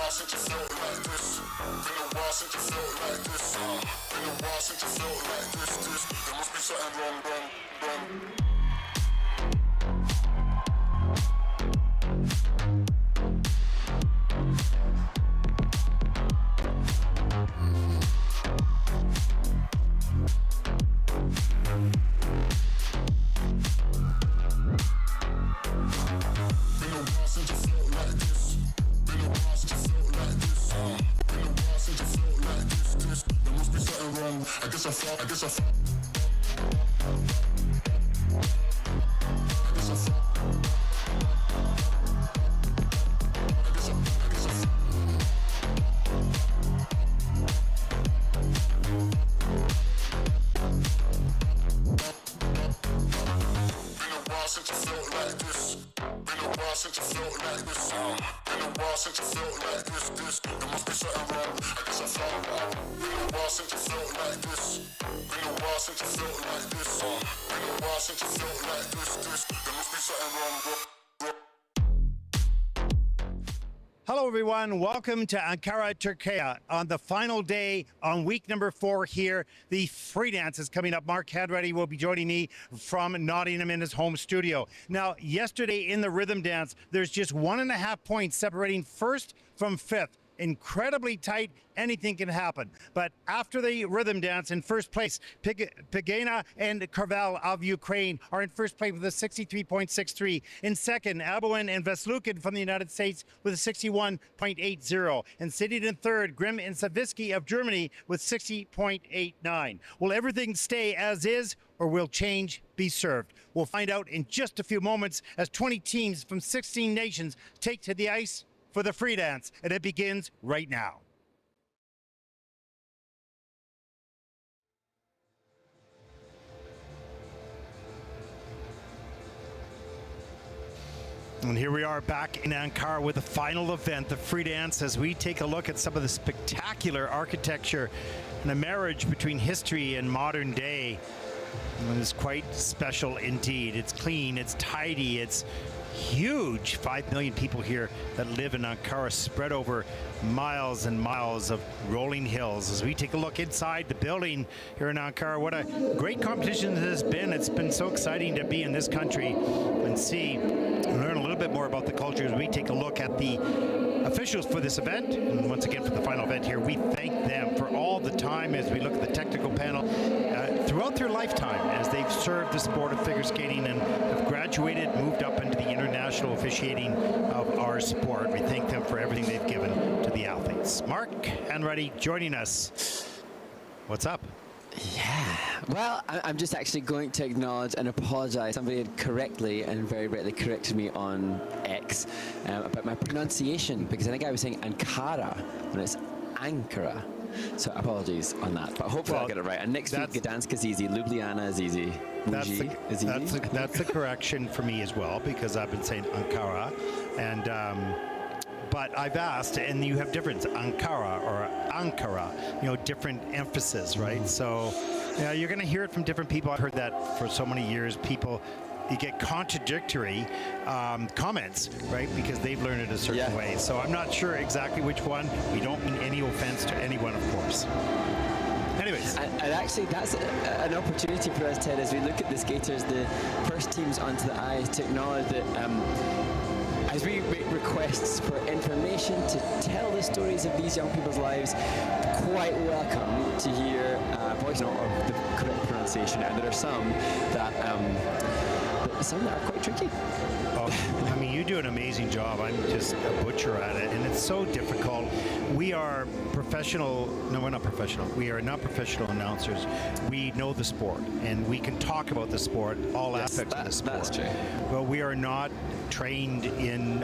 while since you felt like this. Been a while since you felt like this. Been a while since you felt like this. There must be something wrong. I guess I felt. Hello everyone, welcome to Ankara, Turkey. On the final day, on week number 4 here, the free dance is coming up. Mark Hadready will be joining me from Nottingham in his home studio. Now, yesterday in the rhythm dance, there's just 1.5 points separating first from fifth. Incredibly tight, anything can happen. But after the rhythm dance, in first place, Pegana and Karvel of Ukraine are in first place with a 63.63. In second, Abouin and Veslukin from the United States with a 61.80. And sitting in third, Grim and Savitsky of Germany with 60.89. Will everything stay as is, or will change be served? We'll find out in just a few moments as 20 teams from 16 nations take to the ice for the free dance, and it begins right now. And here we are back in Ankara with the final event, the free dance, as we take a look at some of the spectacular architecture and a marriage between history and modern day. And it's quite special indeed. It's clean, it's tidy, it's huge. 5 million people here that live in Ankara, spread over miles and miles of rolling hills. As we take a look inside the building here in Ankara, what a great competition this has been. It's been so exciting to be in this country and see and learn a little bit more about the culture as we take a look at the officials for this event. And once again, for the final event here, we thank them for all the time as we look at the technical panel throughout their lifetime as they've served the sport of figure skating and have graduated, moved up into the international officiating of our sport. We thank them for everything they've given to the athletes. Mark Hadready joining us. What's up? Yeah, well, I'm just actually going to acknowledge and apologize. Somebody had correctly and very rightly corrected me on X about my pronunciation, because I think I was saying Ankara when it's Ankara. So apologies on that, but hopefully I'll get it right. And next week, Gdansk is easy, Ljubljana is easy, Muji is easy. That's the correction for me as well, because I've been saying Ankara, and but I've asked, and you have different Ankara or Ankara, different emphasis, right? So you're going to hear it from different people. I've heard that for so many years. You get contradictory comments, right? Because they've learned it a certain way. So I'm not sure exactly which one. We don't mean any offense to anyone, of course. Anyways. And actually, that's an opportunity for us, Ted, as we look at the skaters, the first teams onto the ice, to acknowledge that as we make requests for information to tell the stories of these young people's lives, quite welcome to hear a voice note of the correct pronunciation. And there are some that are quite tricky. I mean, you do an amazing job. I'm just a butcher at it, and it's so difficult. We are professional. No, we're not professional. We are not professional announcers. We know the sport, and we can talk about the sport, all aspects of the sport. That's true. Well, we are not trained in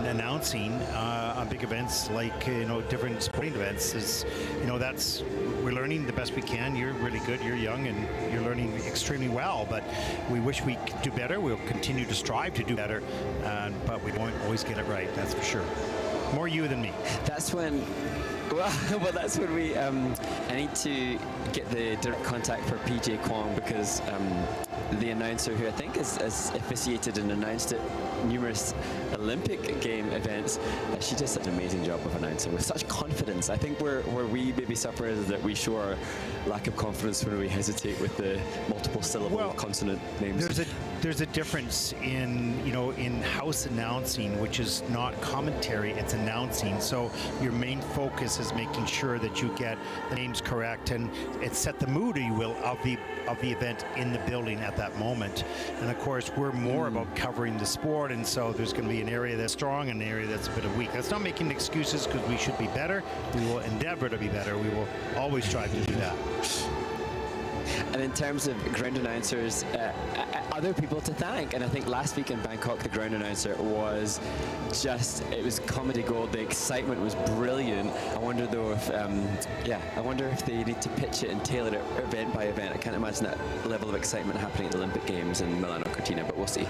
announcing on big events like different sporting events. We're learning the best we can. You're really good. You're young, and you're learning extremely well. But we wish we could do better. We'll continue to strive to do better, but we won't always get it right. That's for sure. More you than me. That's when. Well, that's when we. I need to get the direct contact for PJ Kwong, because the announcer who I think has officiated and announced it numerous Olympic game events. She does such an amazing job of announcing with such confidence. I think where we maybe suffer is that we show our lack of confidence when we hesitate with the multiple syllable consonant names. There's a difference in in-house announcing, which is not commentary, it's announcing. So your main focus is making sure that you get the names correct, and it set the mood, if you will, of the event in the building at that moment. And of course, we're more about covering the sport, and so there's going to be an area that's strong and an area that's a bit of weak. That's not making excuses, because we should be better. We will endeavor to be better. We will always strive to do that. And in terms of ground announcers, other people to thank. And I think last week in Bangkok, the ground announcer was it was comedy gold. The excitement was brilliant. I wonder though if, I wonder if they need to pitch it and tailor it event by event. I can't imagine that level of excitement happening at the Olympic Games in Milano Cortina, but we'll see.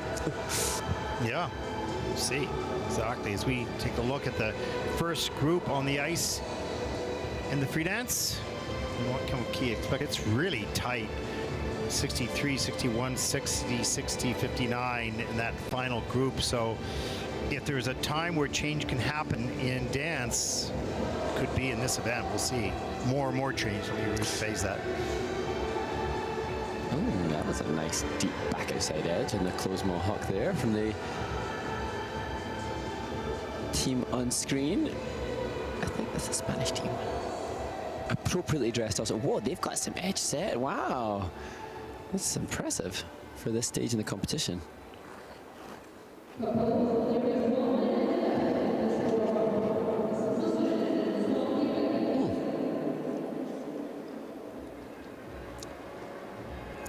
Yeah, we'll see. Exactly. As we take a look at the first group on the ice in the free dance. What can we expect? It's really tight. 63, 61, 60, 60, 59 in that final group. So if there's a time where change can happen in dance, could be in this event. We'll see. More and more change. Let me rephrase that. Oh, that was a nice deep back outside edge and the closed mohawk there from the team on screen. I think that's the Spanish team. Appropriately dressed also. Whoa, they've got some edge set. Wow. That's impressive for this stage in the competition.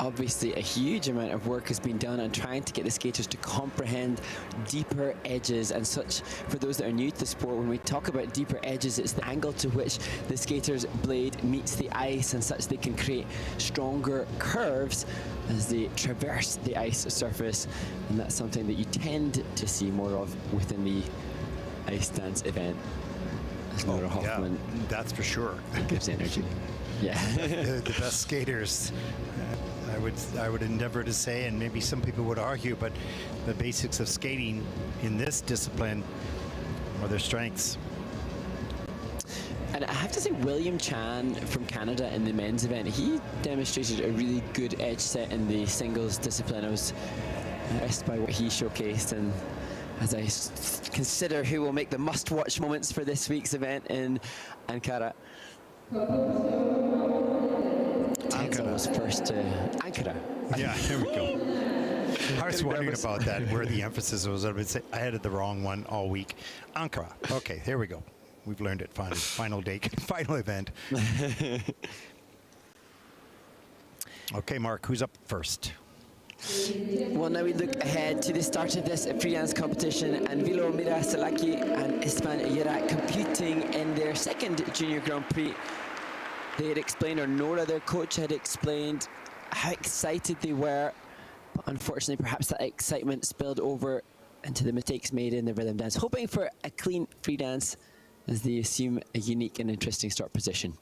Obviously, a huge amount of work has been done on trying to get the skaters to comprehend deeper edges and such. For those that are new to the sport, when we talk about deeper edges, it's the angle to which the skater's blade meets the ice and such they can create stronger curves as they traverse the ice surface. And that's something that you tend to see more of within the ice dance event. As Nora Hoffman, yeah, that's for sure. Gives energy. Yeah. the best skaters. I would endeavor to say, and maybe some people would argue, but the basics of skating in this discipline are their strengths. And I have to say, William Chan from Canada in the men's event, he demonstrated a really good edge set in the singles discipline. I was impressed by what he showcased, and as I consider who will make the must-watch moments for this week's event in Ankara. Ankara was first to Ankara. Yeah, here we go. I was wondering about that, where the emphasis was. I had the wrong one all week. Ankara. Okay, here we go. We've learned it finally. Final date, final event. Okay, Mark, who's up first? Well, now we look ahead to the start of this free dance competition, and Vilo Mirasalaki and Ispan Yarak competing in their second Junior Grand Prix. They had explained, or Nora, their coach, had explained how excited they were, but unfortunately perhaps that excitement spilled over into the mistakes made in the rhythm dance, hoping for a clean free dance as they assume a unique and interesting start position.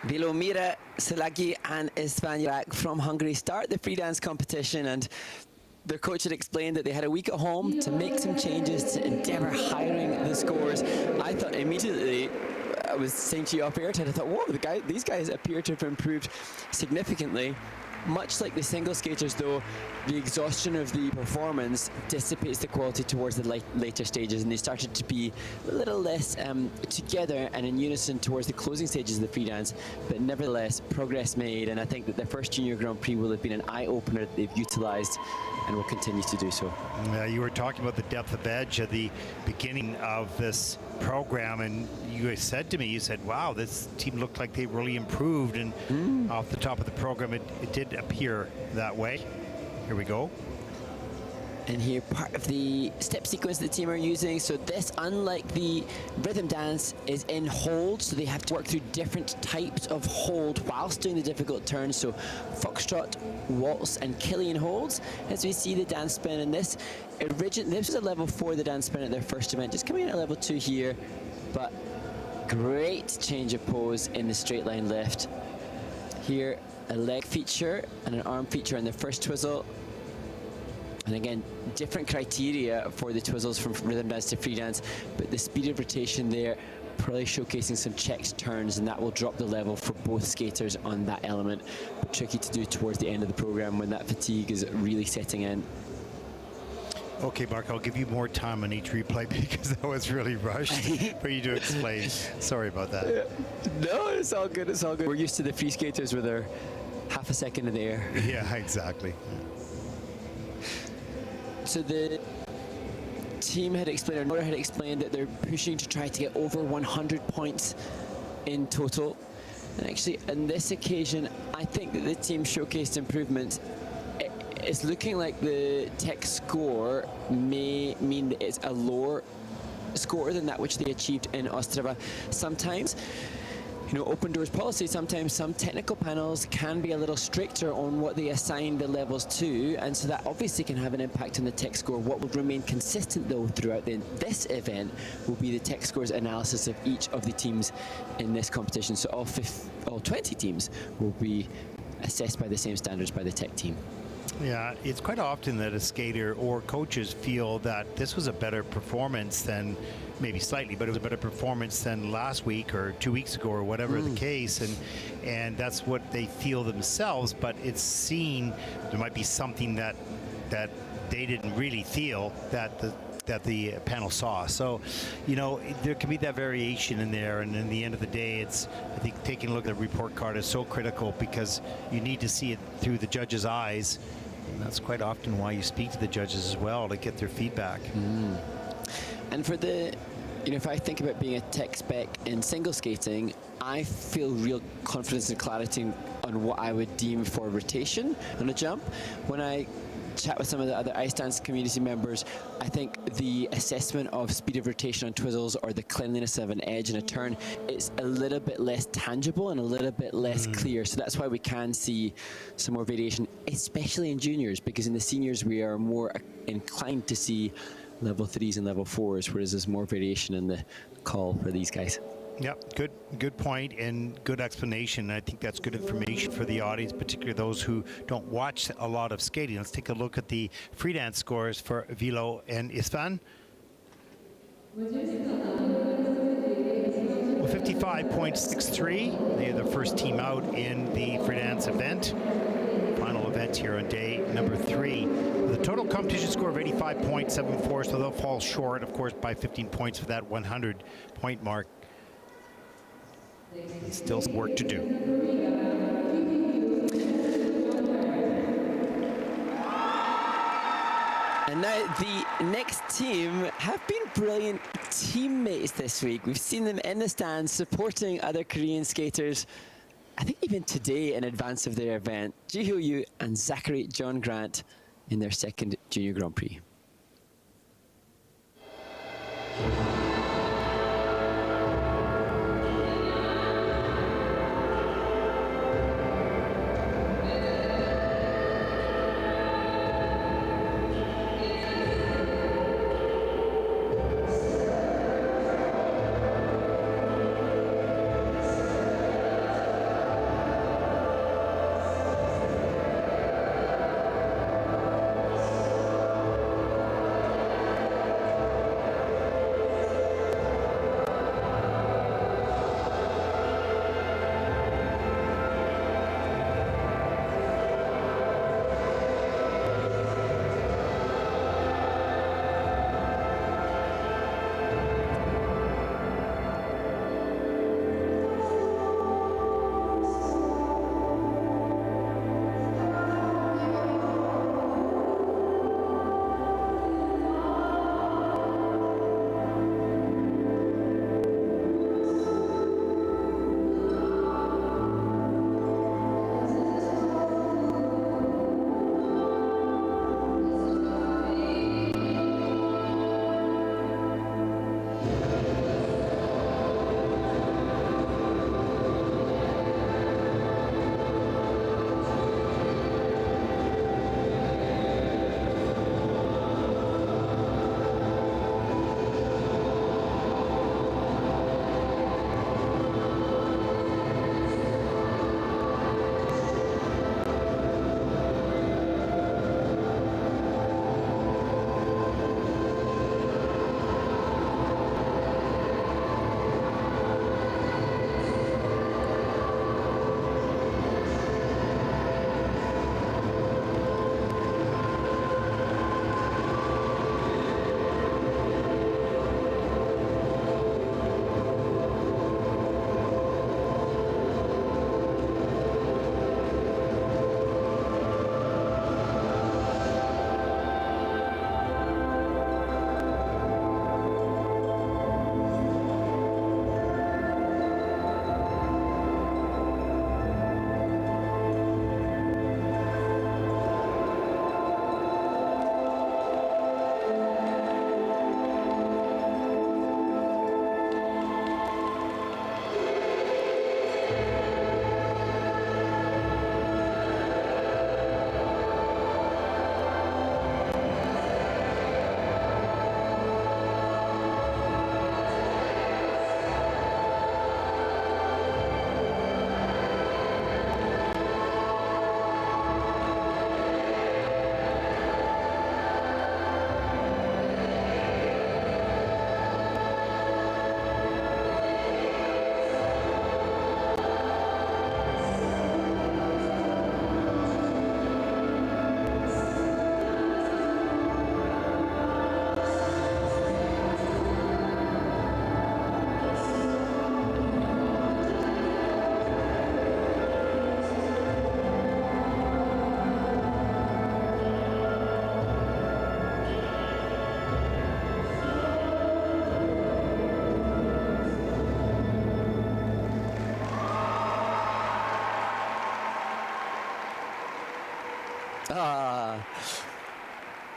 Vilomira Selagi and István from Hungary start the free dance competition, and their coach had explained that they had a week at home to make some changes to endeavour hiring the scores. I thought immediately, I was saying to you off air, Ted, I thought, whoa, these guys appear to have improved significantly. Much like the single skaters, though, the exhaustion of the performance dissipates the quality towards the later stages, and they started to be a little less together and in unison towards the closing stages of the free dance. But nevertheless, progress made, and I think that their first Junior Grand Prix will have been an eye-opener that they've utilised and will continue to do so. You were talking about the depth of edge at the beginning of this program, and you said to me, you said, wow, this team looked like they really improved, and off the top of the program it did appear that way. Here we go. And here, part of the step sequence the team are using. So this, unlike the rhythm dance, is in hold. So they have to work through different types of hold whilst doing the difficult turns. So foxtrot, waltz, and Killian holds. As we see the dance spin in this, this was a level 4, the dance spin at their first event. Just coming in at level 2 here, but great change of pose in the straight line lift. Here, a leg feature and an arm feature in the first twizzle. And again, different criteria for the twizzles from rhythm dance to free dance, but the speed of rotation there probably showcasing some checked turns, and that will drop the level for both skaters on that element. But tricky to do towards the end of the program when that fatigue is really setting in. Okay, Mark, I'll give you more time on each replay because that was really rushed for you to explain. Sorry about that. No, it's all good, it's all good. We're used to the free skaters with their half a second in the air. Yeah, exactly. So the team had explained, or Nora had explained, that they're pushing to try to get over 100 points in total. And actually, on this occasion, I think that the team showcased improvement. It's looking like the tech score may mean that it's a lower score than that which they achieved in Ostrava. Sometimes, you know, open doors policy, sometimes some technical panels can be a little stricter on what they assign the levels to, and so that obviously can have an impact on the tech score. What will remain consistent though throughout this event will be the tech scores analysis of each of the teams in this competition. So all 20 teams will be assessed by the same standards by the tech team. Yeah, it's quite often that a skater or coaches feel that this was a better performance than, maybe slightly, but it was a better performance than last week or 2 weeks ago or whatever the case, and that's what they feel themselves. But it's seen there might be something that they didn't really feel that the panel saw. So, you know, there can be that variation in there, and in the end of the day, it's, I think, taking a look at the report card is so critical because you need to see it through the judge's eyes, and that's quite often why you speak to the judges as well, to get their feedback. And for the, you know, if I think about being a tech spec in single skating, I feel real confidence and clarity on what I would deem for rotation on a jump. When I chat with some of the other ice dance community members, I think the assessment of speed of rotation on twizzles or the cleanliness of an edge in a turn, it's a little bit less tangible and a little bit less clear. So that's why we can see some more variation, especially in juniors, because in the seniors we are more inclined to see level 3s and level 4s, whereas there's more variation in the call for these guys. Yep, good point and good explanation. I think that's good information for the audience, particularly those who don't watch a lot of skating. Let's take a look at the free dance scores for Vilo and István. Well, 55.63. They are the first team out in the free dance event. Final event here on day number 3. The total competition score of 85.74, so they'll fall short, of course, by 15 points for that 100-point mark. Still some work to do. And now the next team have been brilliant teammates this week. We've seen them in the stands supporting other Korean skaters, I think even today in advance of their event. Ji-Hyo Yu and Zachary John Grant in their second Junior Grand Prix.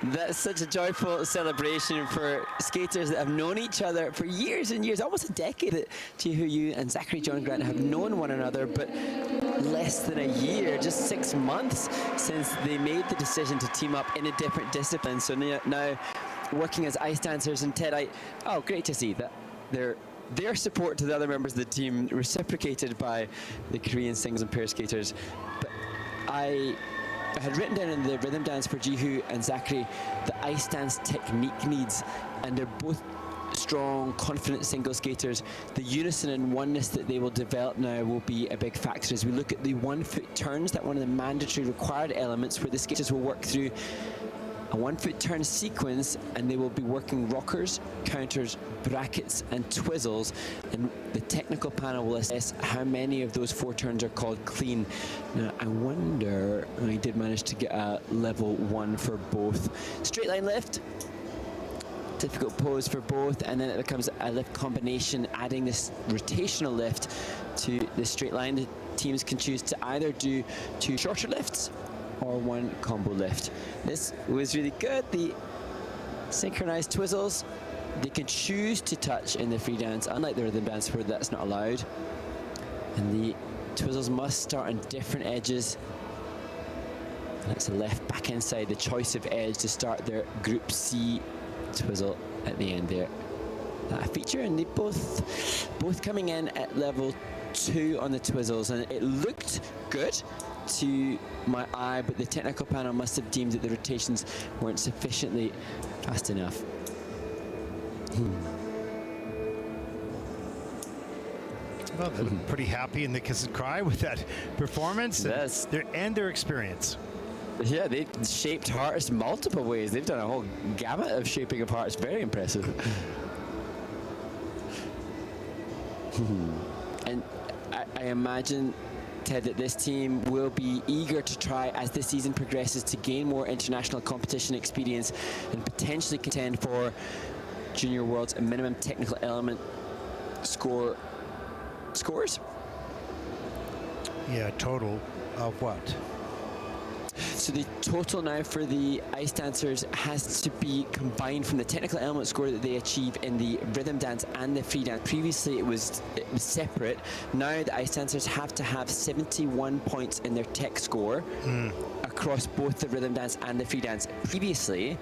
That's such a joyful celebration for skaters that have known each other for years and years, almost a decade. That Yu and Zachary John Grant have known one another, but less than a year, just 6 months since they made the decision to team up in a different discipline. So now working as ice dancers. And Ted, great to see that their support to the other members of the team reciprocated by the Korean singles and pair skaters. But I had written down in the rhythm dance for Jihu and Zachary the ice dance technique needs, and they're both strong, confident single skaters. The unison and oneness that they will develop now will be a big factor as we look at the 1 foot turns, that one of the mandatory required elements where the skaters will work through a 1 foot turn sequence, and they will be working rockers, counters, brackets and twizzles, and the technical panel will assess how many of those 4 turns are called clean. Now I wonder, I did manage to get a level 1 for both. Straight line lift, difficult pose for both, and then it becomes a lift combination, adding this rotational lift to the straight line. The teams can choose to either do 2 shorter lifts or 1 combo lift. This was really good. The synchronized twizzles, they can choose to touch in the free dance, unlike the rhythm dance where that's not allowed. And the twizzles must start on different edges. That's the left back inside, the choice of edge to start their group C twizzle at the end there. That feature, and they both coming in at level 2 on the twizzles, and it looked good to my eye, but the technical panel must have deemed that the rotations weren't sufficiently fast enough. Well, they're pretty happy in the kiss and cry with that performance. Yes. And their experience. Yeah, they've shaped hearts multiple ways. They've done a whole gamut of shaping of hearts. Very impressive. And I imagine, Ted, that this team will be eager to try as the season progresses to gain more international competition experience and potentially contend for Junior World's minimum technical element scores. Yeah, total of what? So the total now for the ice dancers has to be combined from the technical element score that they achieve in the rhythm dance and the free dance. Previously it was separate. Now the ice dancers have to have 71 points in their tech score across both the rhythm dance and the free dance. Previously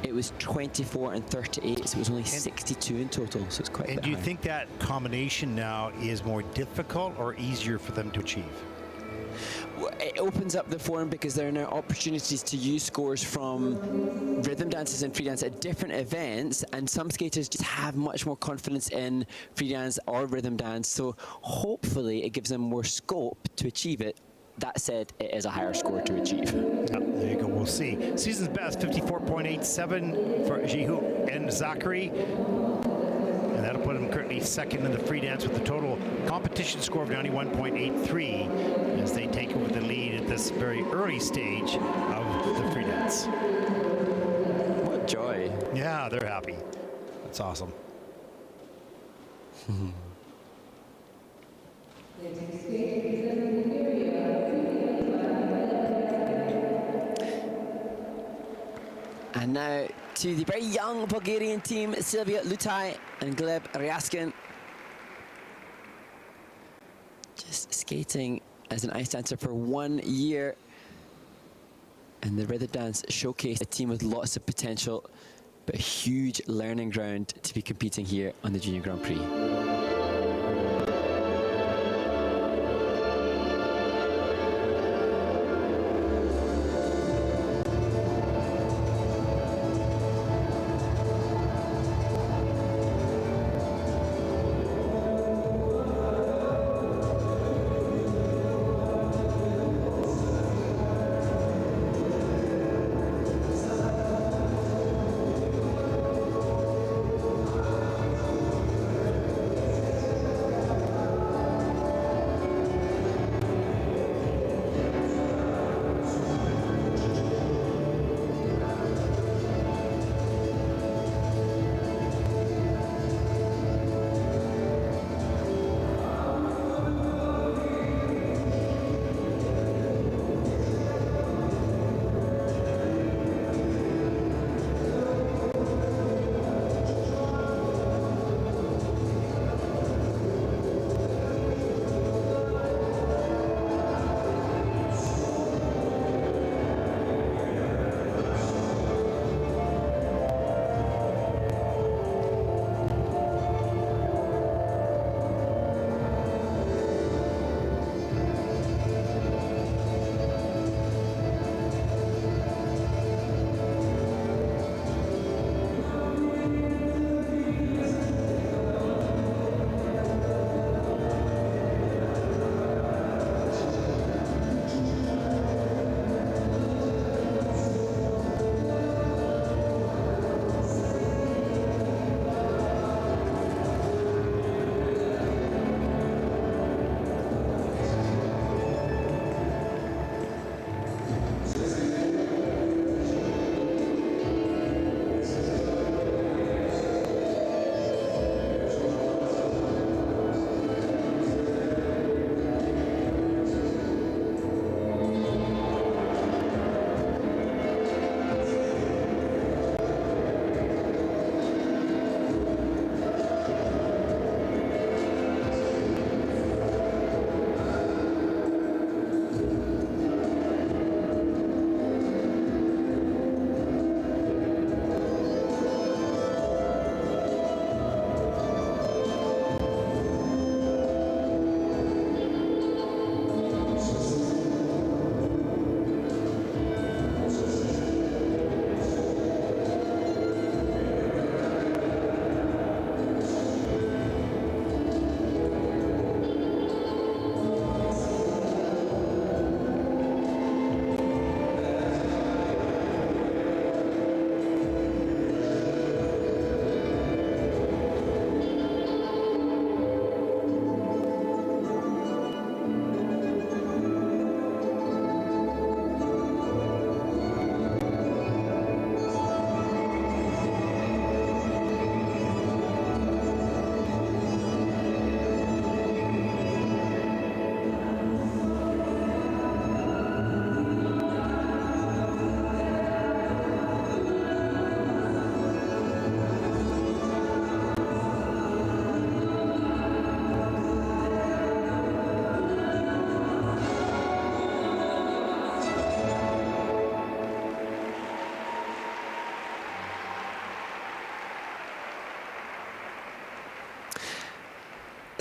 it was 24 and 38, so it was only 62 in total, so it's quite a bit And do you high. think that combination now is more difficult or easier for them to achieve? It opens up the forum because there are now opportunities to use scores from rhythm dances and free dance at different events, and some skaters just have much more confidence in free dance or rhythm dance, so hopefully it gives them more scope to achieve it. That said, it is a higher score to achieve. Yeah, there you go, we'll see. Season's best, 54.87 for Jihu and Zachary. And that'll put him currently second in the free dance with a total competition score of 91.83 as they take over the lead at this very early stage of the free dance. What joy. Yeah, they're happy. That's awesome. And now to the very young Bulgarian team, Silvia Lutai and Gleb Ryaskin. Just skating as an ice dancer for 1 year. And the rhythm dance showcased a team with lots of potential, but a huge learning ground to be competing here on the Junior Grand Prix.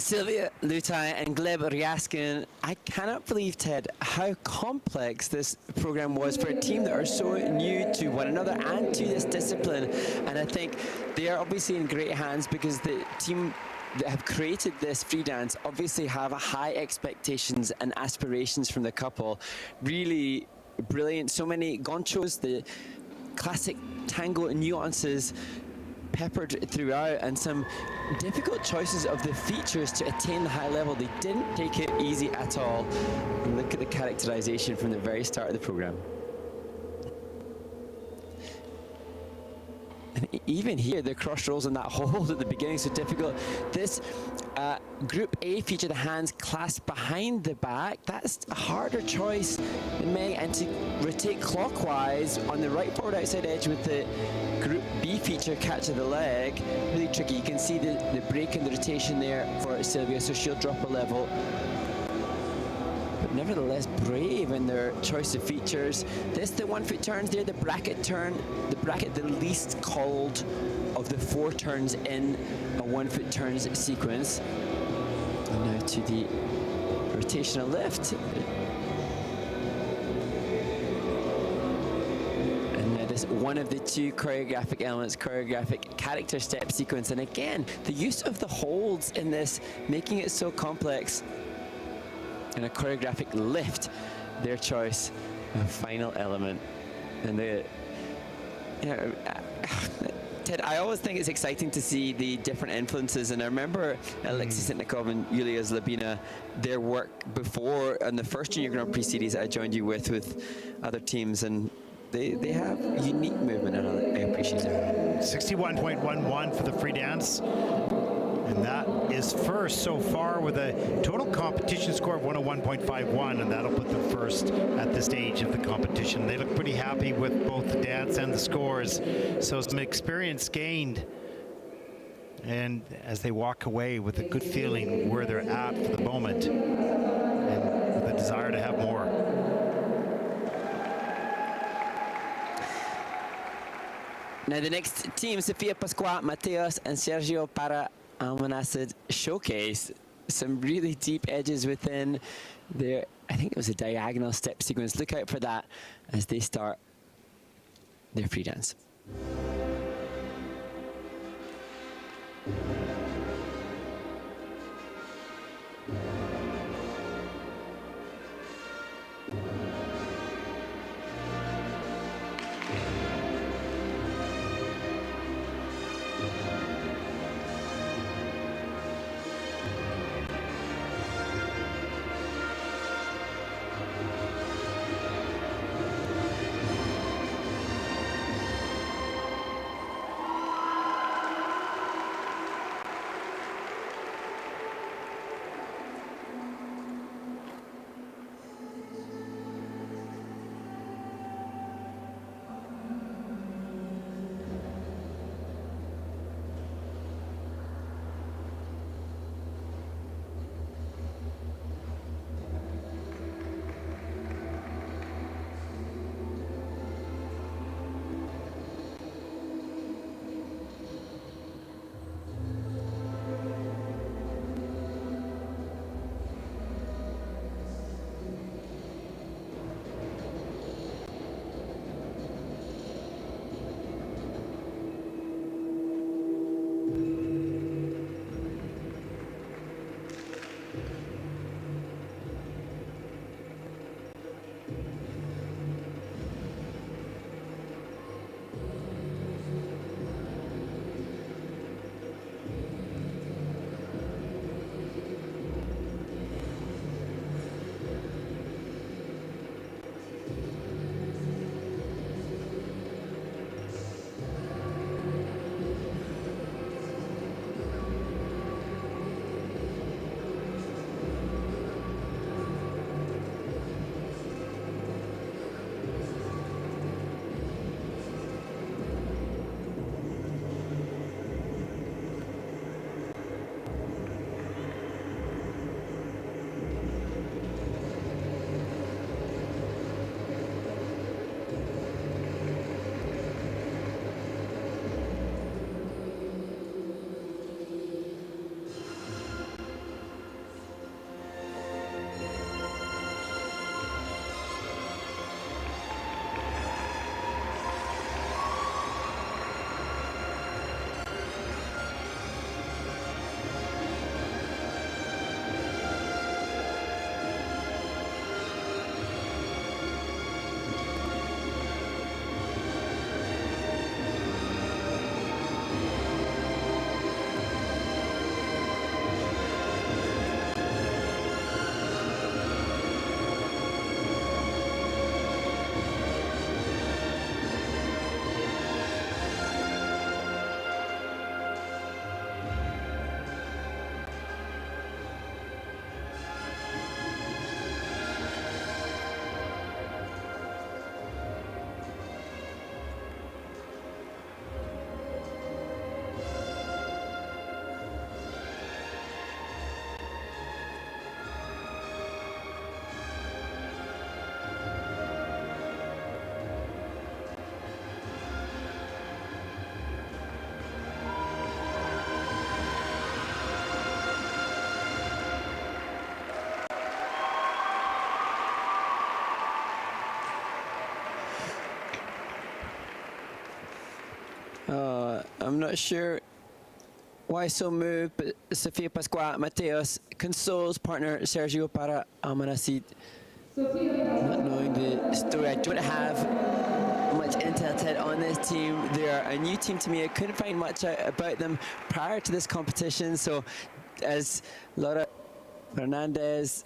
Sylvia Lutai and Gleb Ryaskin. I cannot believe, Ted, how complex this program was for a team that are so new to one another and to this discipline. And I think they are obviously in great hands because the team that have created this free dance obviously have high expectations and aspirations from the couple. Really brilliant. So many gonchos, the classic tango nuances peppered throughout, and some difficult choices of the features to attain the high level. They didn't take it easy at all. And look at the characterization from the very start of the program. And even here, the cross rolls and that hold at the beginning so difficult. This Group A feature, the hands clasped behind the back. That's a harder choice than many. And to rotate clockwise on the right forward outside edge with the Group B feature, catch of the leg, really tricky. You can see the break in the rotation there for Sylvia, so she'll drop a level. But nevertheless, brave in their choice of features. This, the 1 foot turns there, the bracket turn, the least called of the 4 turns in a 1 foot turns sequence. And now to the rotational lift. And now this one of the 2 choreographic elements, choreographic character step sequence. And again, the use of the holds in this, making it so complex. And a choreographic lift, their choice of final element. And the, Ted, I always think it's exciting to see the different influences, and I remember Alexia and Julia Zlabina, their work before on the first Junior Grand Prix series I joined you with other teams, and they have unique movement, and I appreciate it. 61.11 for the free dance. And that is first so far with a total competition score of 101.51, and that'll put them first at this stage of the competition. They look pretty happy with both the dance and the scores, so some experience gained. And as they walk away with a good feeling where they're at for the moment, and with a desire to have more. Now the next team, Sofia Pasqua, Mateos, and Sergio Para Almanacid showcase some really deep edges within their, I think it was a diagonal step sequence. Look out for that as they start their free dance. I'm not sure why so moved, but Sofia Pasqua Mateos consoles partner Sergio para Almanacid. Not knowing the story, I don't have much intel Ted on this team. They are a new team to me. I couldn't find much out about them prior to this competition. So as Laura Fernandez,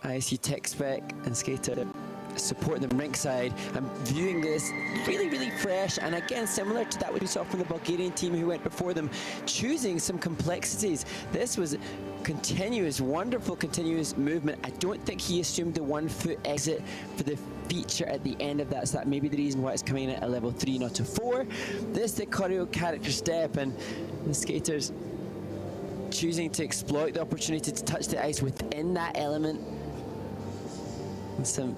ISU Tech Spec and skater support them ringside, I'm viewing this really fresh, and again similar to that what we saw from the Bulgarian team who went before them, choosing some complexities. This was continuous, wonderful continuous movement. I don't think he assumed the 1 foot exit for the feature at the end of that, so that may be the reason why it's coming in at a level 3, not a 4. This is the choreo character step, and the skaters choosing to exploit the opportunity to touch the ice within that element. And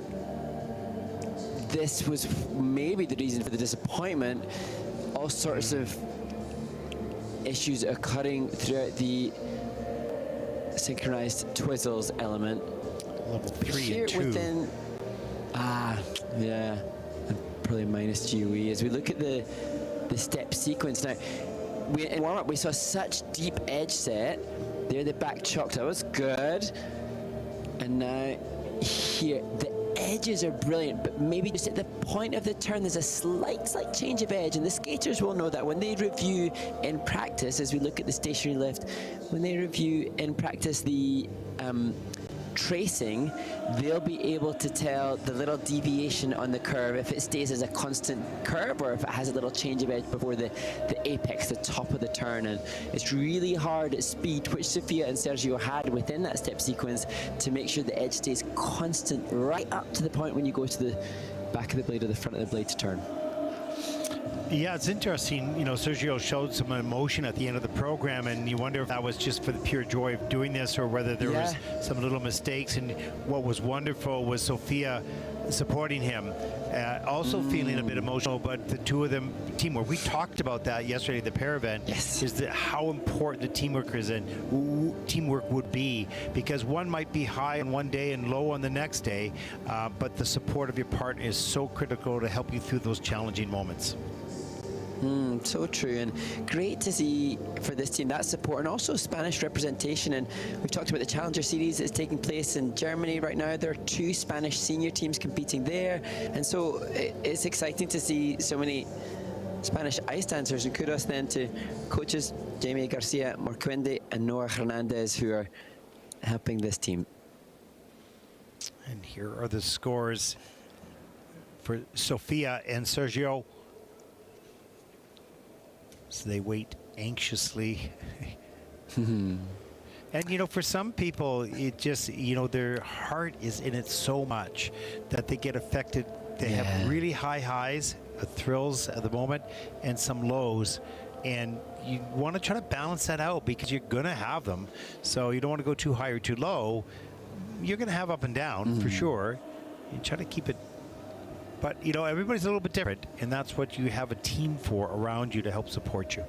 this was maybe the reason for the disappointment. All sorts of issues occurring throughout the synchronized twizzles element. Level 3 Here and 2. within, yeah, and probably minus GOE. As we look at the step sequence now, in warm-up we saw such deep edge set. There the back chalk, that was good. And now here, the edges are brilliant, but maybe just at the point of the turn there's a slight change of edge, and the skaters will know that when they review in practice, as we look at the stationary lift, when they review in practice the tracing, they'll be able to tell the little deviation on the curve, if it stays as a constant curve or if it has a little change of edge before the apex, the top of the turn. And it's really hard at speed, which Sophia and Sergio had within that step sequence, to make sure the edge stays constant right up to the point when you go to the back of the blade or the front of the blade to turn. Yeah, it's interesting. You know, Sergio showed some emotion at the end of the program, and you wonder if that was just for the pure joy of doing this or whether there was some little mistakes. And what was wonderful was Sophia supporting him, also feeling a bit emotional, but the two of them, teamwork. We talked about that yesterday at the pair event. Yes. Is that how important the teamwork is, and teamwork would be, because one might be high on one day and low on the next day, but the support of your partner is so critical to help you through those challenging moments. So true, and great to see for this team that support, and also Spanish representation. And we've talked about the Challenger Series that's taking place in Germany right now. There are 2 Spanish senior teams competing there, and so it's exciting to see so many Spanish ice dancers, and kudos then to coaches Jamie Garcia Marquende and Noah Hernandez, who are helping this team. And here are the scores for Sophia and Sergio. So they wait anxiously. And, you know, for some people, it just, you know, their heart is in it so much that they get affected. They have really high highs, thrills at the moment, and some lows. And you want to try to balance that out, because you're going to have them. So you don't want to go too high or too low. You're going to have up and down, for sure. You try to keep it. But, you know, everybody's a little bit different, and that's what you have a team for around you to help support you.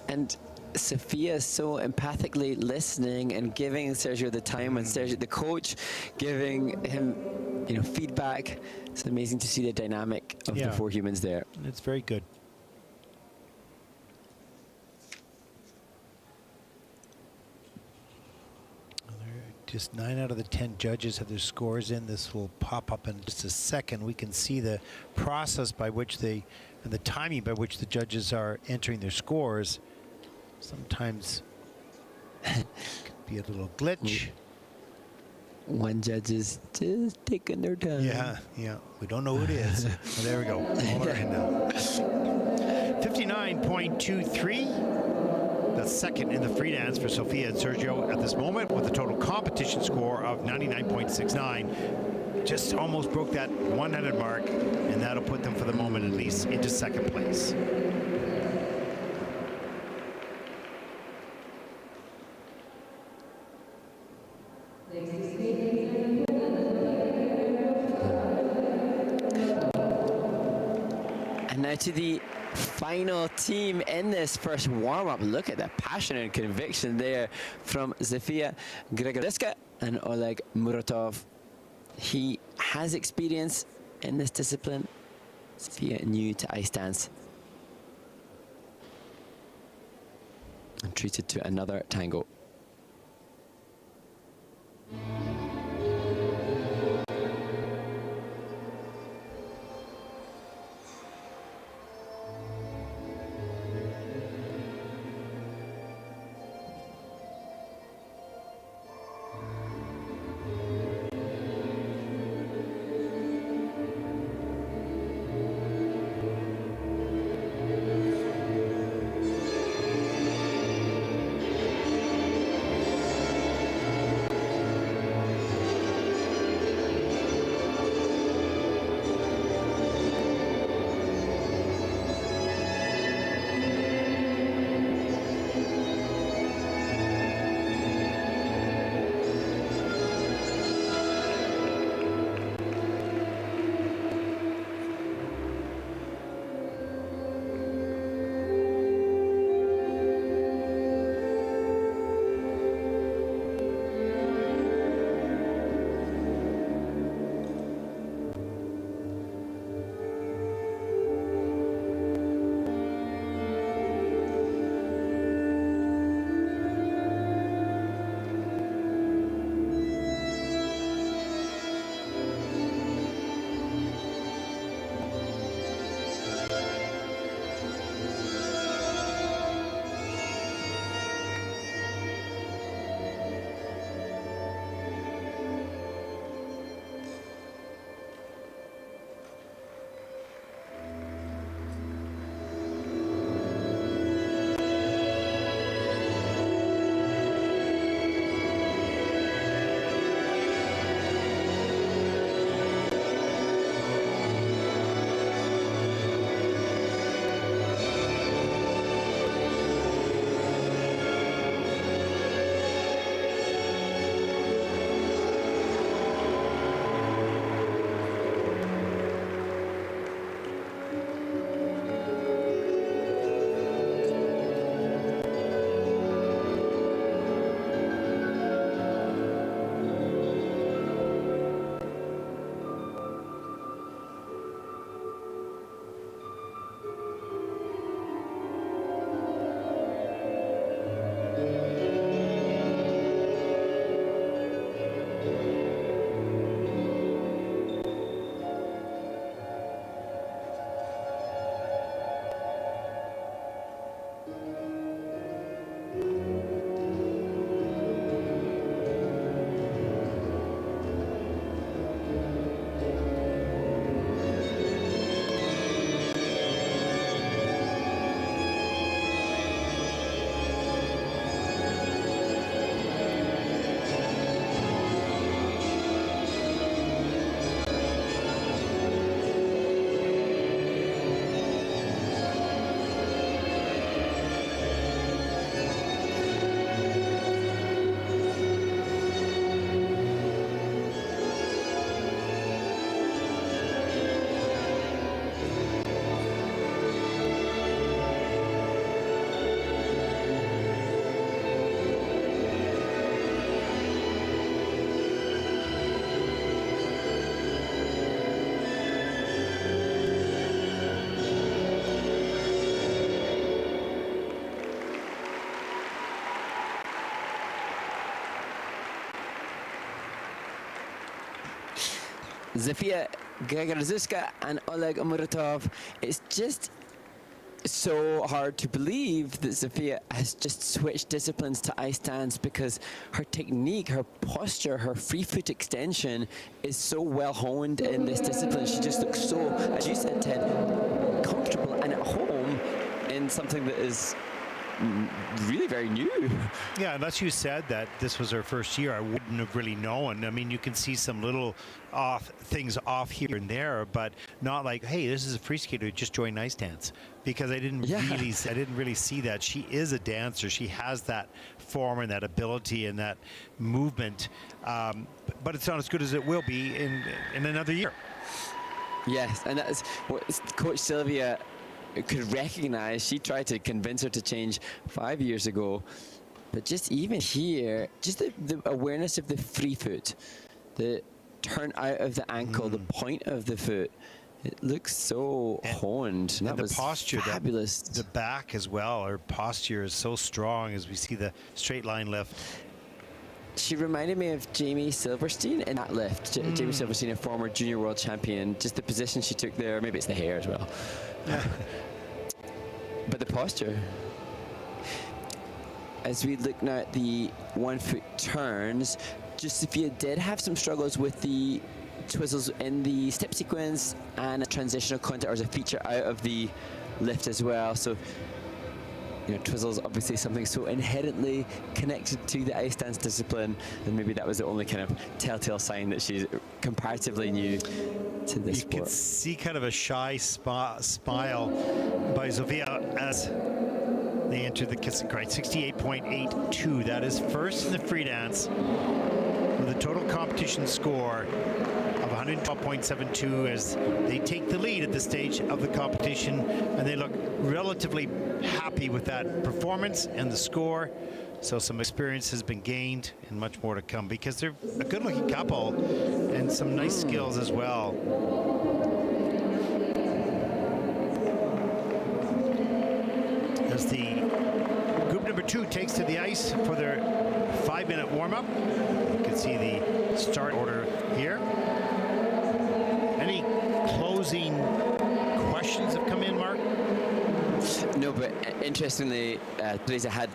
And Sophia is so empathically listening and giving Sergio the time, and Sergio, the coach, giving him, you know, feedback. It's amazing to see the dynamic of the 4 humans there. It's very good. Just 9 out of the 10 judges have their scores in. This will pop up in just a second. We can see the process by which and the timing by which the judges are entering their scores. Sometimes it could be a little glitch. One judge is just taking their time. Yeah. We don't know who it is. Well, there we go. All are in now. 59.23. That's second in the free dance for Sophia and Sergio at this moment, with a total competition score of 99.69. Just almost broke that 100 mark, and that'll put them, for the moment at least, into second place. And now to the final team in this first warm-up. Look at the passion and conviction there from Zofia Grigoriska and Oleg Muratov. He has experience in this discipline. Zofia new to ice dance. and treated to another tango. Zofia Gagarzewska and Oleg Muratov. It's just so hard to believe that Zofia has just switched disciplines to ice dance, because her technique, her posture, her free foot extension is so well honed in this discipline. She just looks so, as you said, Ted, comfortable and at home in something that is really very new. Yeah, unless you said that this was her first year, I wouldn't have really known. I mean, you can see some little things off here and there, but not like, hey, this is a free skater who just joined ice dance, because I didn't really see that. She is a dancer. She has that form and that ability and that movement, but it's not as good as it will be in another year. Yes, and that's what Coach Sylvia could recognize. She tried to convince her to change 5 years ago, but just even here, just the awareness of the free foot, the turn out of the ankle, the point of the foot, It looks so honed. And That the was posture, fabulous. the back as well, her posture is so strong as we see the straight line lift. She reminded me of Jamie Silverstein in that lift. Jamie Silverstein, a former junior world champion. Just the position she took there. Maybe it's the hair as well. But the posture. As we look now at the 1 foot turns, just Sophia did have some struggles with the twizzles in the step sequence and a transitional content or as a feature out of the lift as well. So, you know, twizzles obviously something so inherently connected to the ice dance discipline, and maybe that was the only kind of telltale sign that she's comparatively new to this sport. You can see kind of a shy smile by Zofia as they enter the kiss and cry. 68.82. That is first in the free dance with a total competition score of 112.72 as they take the lead at this stage of the competition, and they look relatively happy with that performance and the score. So some experience has been gained and much more to come because they're a good-looking couple and some nice skills as well. As the group number 2 takes to the ice for their 5-minute warm-up. You can see the start order here. Any closing questions have come in, Mark? No, but interestingly, Teresa had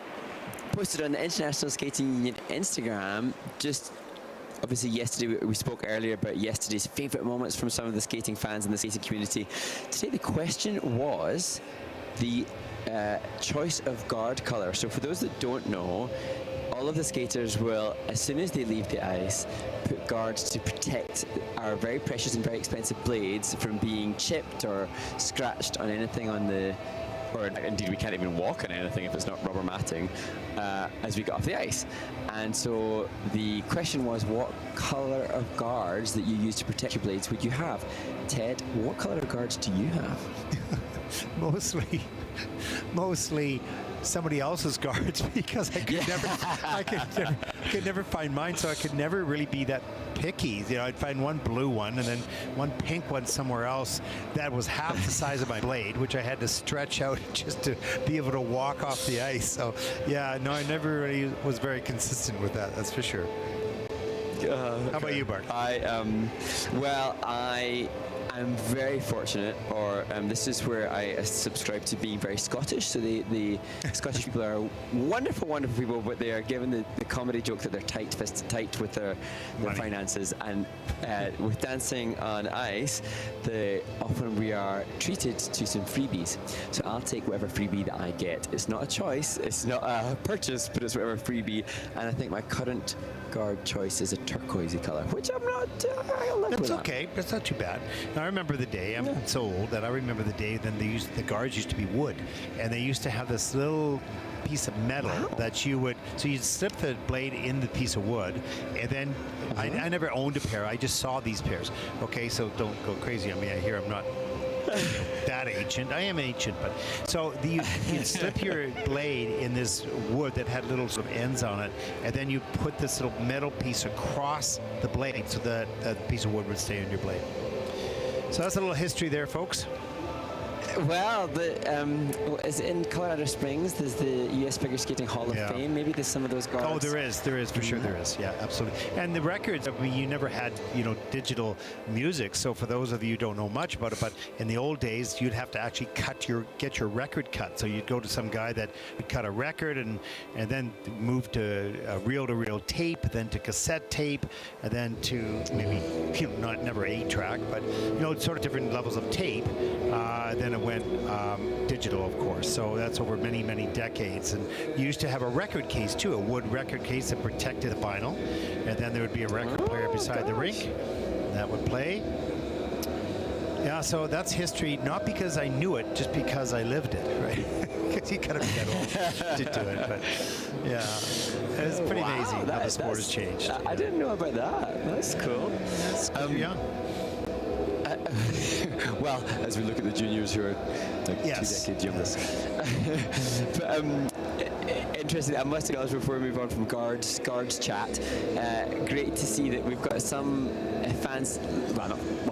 posted on the International Skating Union Instagram just obviously yesterday. We spoke earlier about yesterday's favourite moments from some of the skating fans in the skating community. Today the question was the choice of guard colour. So for those that don't know, all of the skaters will, as soon as they leave the ice, put guards to protect our very precious and very expensive blades from being chipped or scratched on anything on the, or indeed we can't even walk on anything if it's not rubber matting, as we get off the ice. And so the question was, what colour of guards that you use to protect your blades would you have? Ted, what colour of guards do you have? Mostly somebody else's guards because I could never find mine, so I could never really be that picky. You know, I'd find one blue one and then one pink one somewhere else that was half the size of my blade, which I had to stretch out just to be able to walk off the ice. So yeah, no, I never really was very consistent with that, that's for sure. How about you, Bart? I'm very fortunate, or this is where I subscribe to being very Scottish. So the Scottish people are wonderful, wonderful people, but they are given the comedy joke that they're tight with their finances. And with dancing on ice, often we are treated to some freebies. So I'll take whatever freebie that I get. It's not a choice, it's not a purchase, but it's whatever freebie. And I think my current guard choice is a turquoisey colour, which I'm not. That's okay. That's not too bad. Now, I remember the day. I'm so old that I remember the day. Then the guards used to be wood, and they used to have this little piece of metal that you would. So you'd slip the blade in the piece of wood, and then I never owned a pair. I just saw these pairs. Okay, so don't go crazy on me. I hear I'm not that ancient. I am ancient, but so you'd slip your blade in this wood that had little sort of ends on it, and then you put this little metal piece across the blade so that that piece of wood would stay on your blade. So that's a little history there, folks. Well, is in Colorado Springs, there's the U.S. Figure Skating Hall of Fame. Maybe there's some of those guards. Oh, there is for sure. There is, yeah, absolutely. And the records, I mean, you never had, digital music. So for those of you who don't know much about it, but in the old days, you'd have to actually get your record cut. So you'd go to some guy that would cut a record and then move to reel-to-reel tape, then to cassette tape, and then to maybe never 8-track, but sort of different levels of tape. Then it went digital, of course. So that's over many, many decades. And you used to have a record case too, a wood record case that protected the vinyl. And then there would be a record player beside the rink that would play. Yeah, so that's history, not because I knew it, just because I lived it, right? Because you kind of get old to do it. But yeah, it's pretty amazing how the sport has changed. I didn't know about that. That's cool. That's good, yeah. Well, as we look at the juniors who are like 2 decades younger. But interesting. I must acknowledge before we move on from guards chat. Great to see that we've got some fans,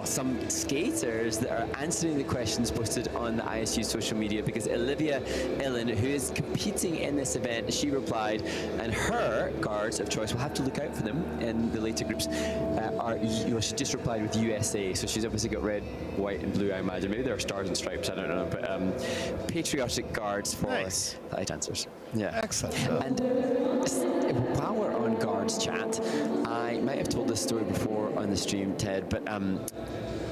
some skaters that are answering the questions posted on the ISU social media, because Olivia Illen, who is competing in this event, she replied, and her guards of choice, we'll have to look out for them in the later groups, she just replied with USA, so she's obviously got red, white and blue, I imagine. Maybe there are stars and stripes, I don't know, but patriotic guards for Nice. the dancers. Yeah. Excellent. And while we're on guards chat, I might have told this story before on the stream, Ted, but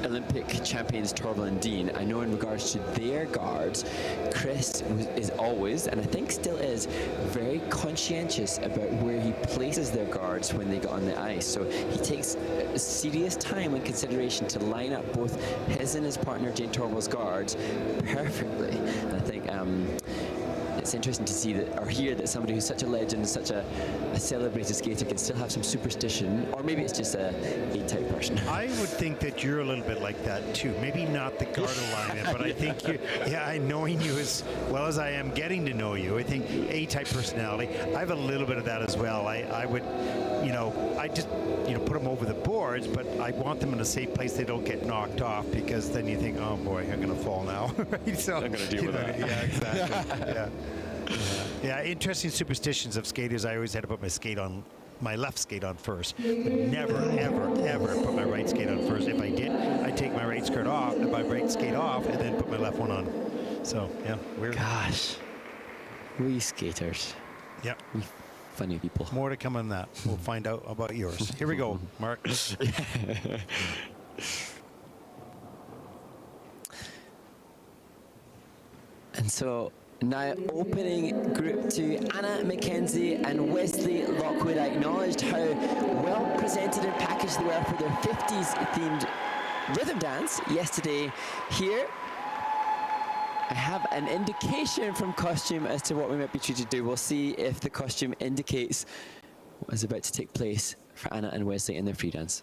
Olympic champions Torval and Dean, I know in regards to their guards, Chris is always, and I think still is, very conscientious about where he places their guards when they get on the ice. So he takes serious time and consideration to line up both his and his partner Jane Torval's guards perfectly. And I think it's interesting to see that, or hear that somebody who's such a legend, such a celebrated skater can still have some superstition, or maybe it's just a A-type person. I would think that you're a little bit like that too. Maybe not the guard alignment, but I think knowing you as well as I am getting to know you, I think A-type personality. I have a little bit of that as well. I would, I just, put them over the boards, but I want them in a safe place they don't get knocked off, because then you think, oh boy, I'm going to fall now. Right? So, I'm going to deal with that. Yeah, exactly. Yeah. Yeah, interesting superstitions of skaters. I always had to put my left skate on first. But never, ever, ever put my right skate on first. If I did, I'd take my right skate off, and then put my left one on. So, yeah, weird. Gosh, we skaters. Yep. We funny people. More to come on that. We'll find out about yours. Here we go, Mark. And so, now opening group 2, Anna Mackenzie and Wesley Lockwood. I acknowledged how well presented and packaged they were for their 50s themed rhythm dance yesterday here. I have an indication from costume as to what we might be treated to do. We'll see if the costume indicates what is about to take place for Anna and Wesley in their free dance.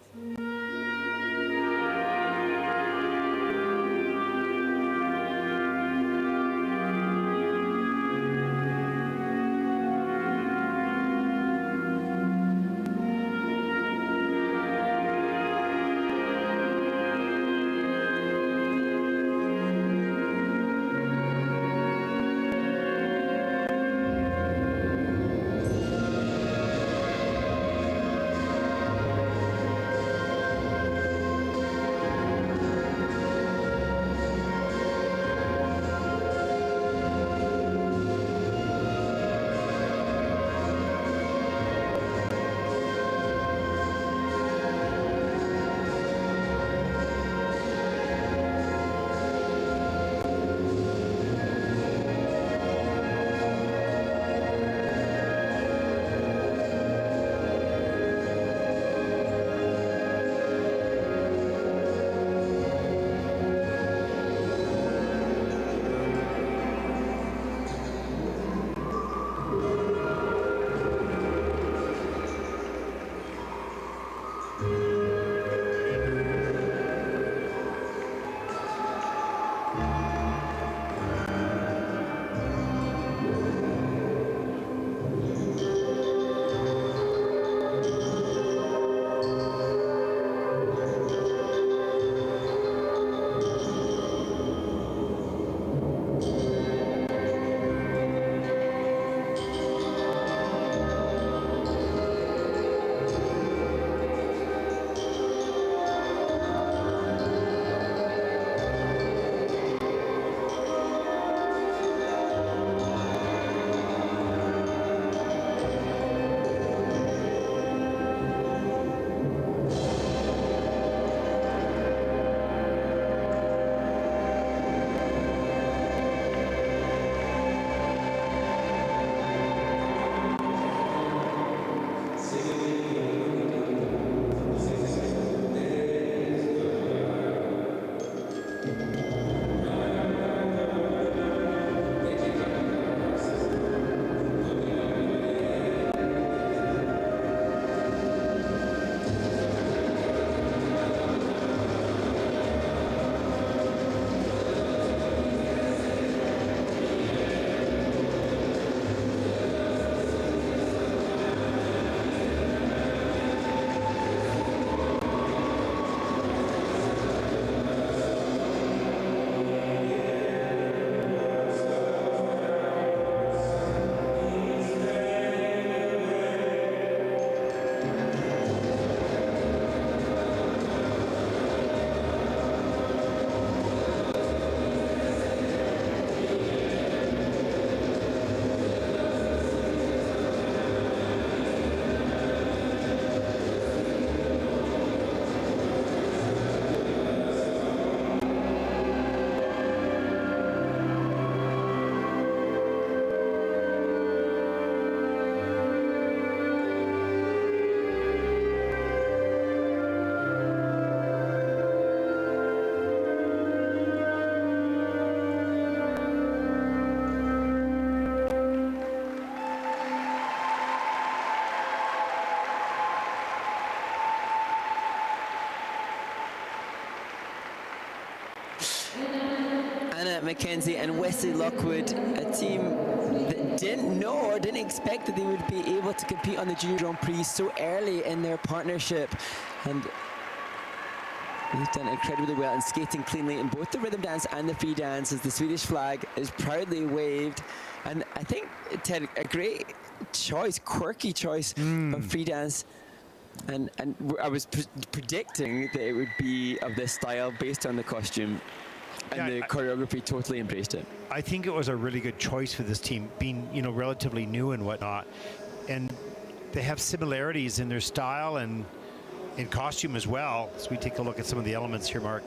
McKenzie and Wesley Lockwood, a team that didn't know or didn't expect that they would be able to compete on the Junior Grand Prix so early in their partnership. And they've done incredibly well in skating cleanly in both the rhythm dance and the free dance as the Swedish flag is proudly waved. And I think, Ted, a great choice, quirky choice of free dance. And I was predicting that it would be of this style based on the costume, and the choreography totally embraced it. I think it was a really good choice for this team, being relatively new and whatnot, and they have similarities in their style and in costume as well. So we take a look at some of the elements here, Mark.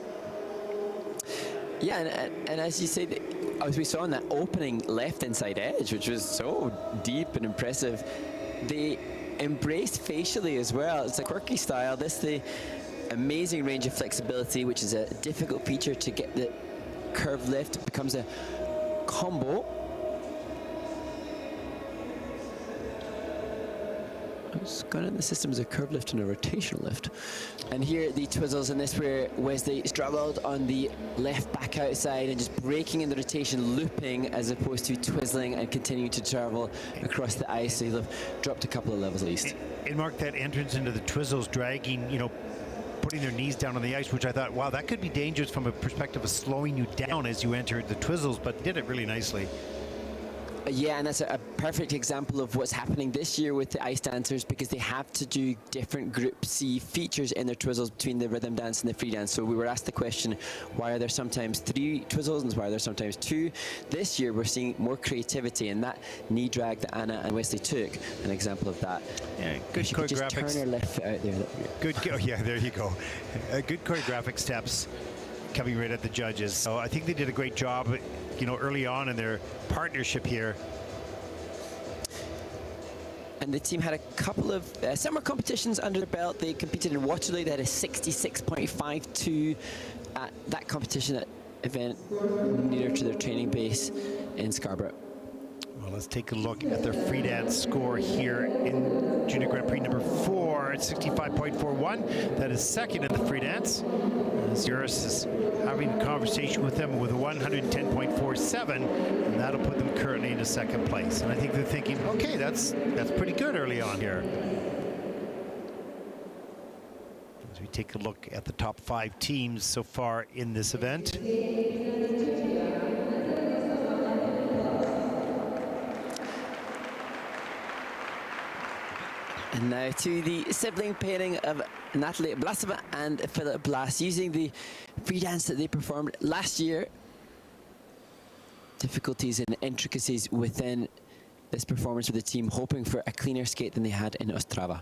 Yeah, and as you say, as we saw on that opening left inside edge, which was so deep and impressive, they embraced facially as well. It's a quirky style. This the amazing range of flexibility, which is a difficult feature to get the curved lift. It becomes a combo. It's gone in the system as a curved lift and a rotational lift. And here the twizzles in this where Wesley struggled on the left back outside and just breaking in the rotation, looping as opposed to twizzling and continuing to travel across the ice. So he'll have dropped a couple of levels at least. It marked that entrance into the twizzles, dragging, putting their knees down on the ice, which I thought, wow, that could be dangerous from a perspective of slowing you down as you entered the twizzles, but did it really nicely. Yeah, and that's a perfect example of what's happening this year with the ice dancers, because they have to do different Group C features in their twizzles between the rhythm dance and the free dance. So we were asked the question, why are there sometimes 3 twizzles and why are there sometimes 2? This year we're seeing more creativity, and that knee drag that Anna and Wesley took, an example of that. Yeah, good she could just turn choreographics. her left foot out there. Good, yeah, there you go. Good choreographic steps coming right at the judges. So I think they did a great job, early on in their partnership here. And the team had a couple of summer competitions under their belt. They competed in Waterloo. They had a 66.52 at that competition event near to their training base in Scarborough. Well, let's take a look at their free dance score here in Junior Grand Prix number 4 at 65.41. That is second in the free dance. Zurus is having a conversation with them with 110.47, and that'll put them currently into second place. And I think they're thinking, okay, that's pretty good early on here. As we take a look at the top 5 teams so far in this event. And now to the sibling pairing of Natalie Blasova and Philip Blas, using the free dance that they performed last year. Difficulties and intricacies within this performance for the team, hoping for a cleaner skate than they had in Ostrava.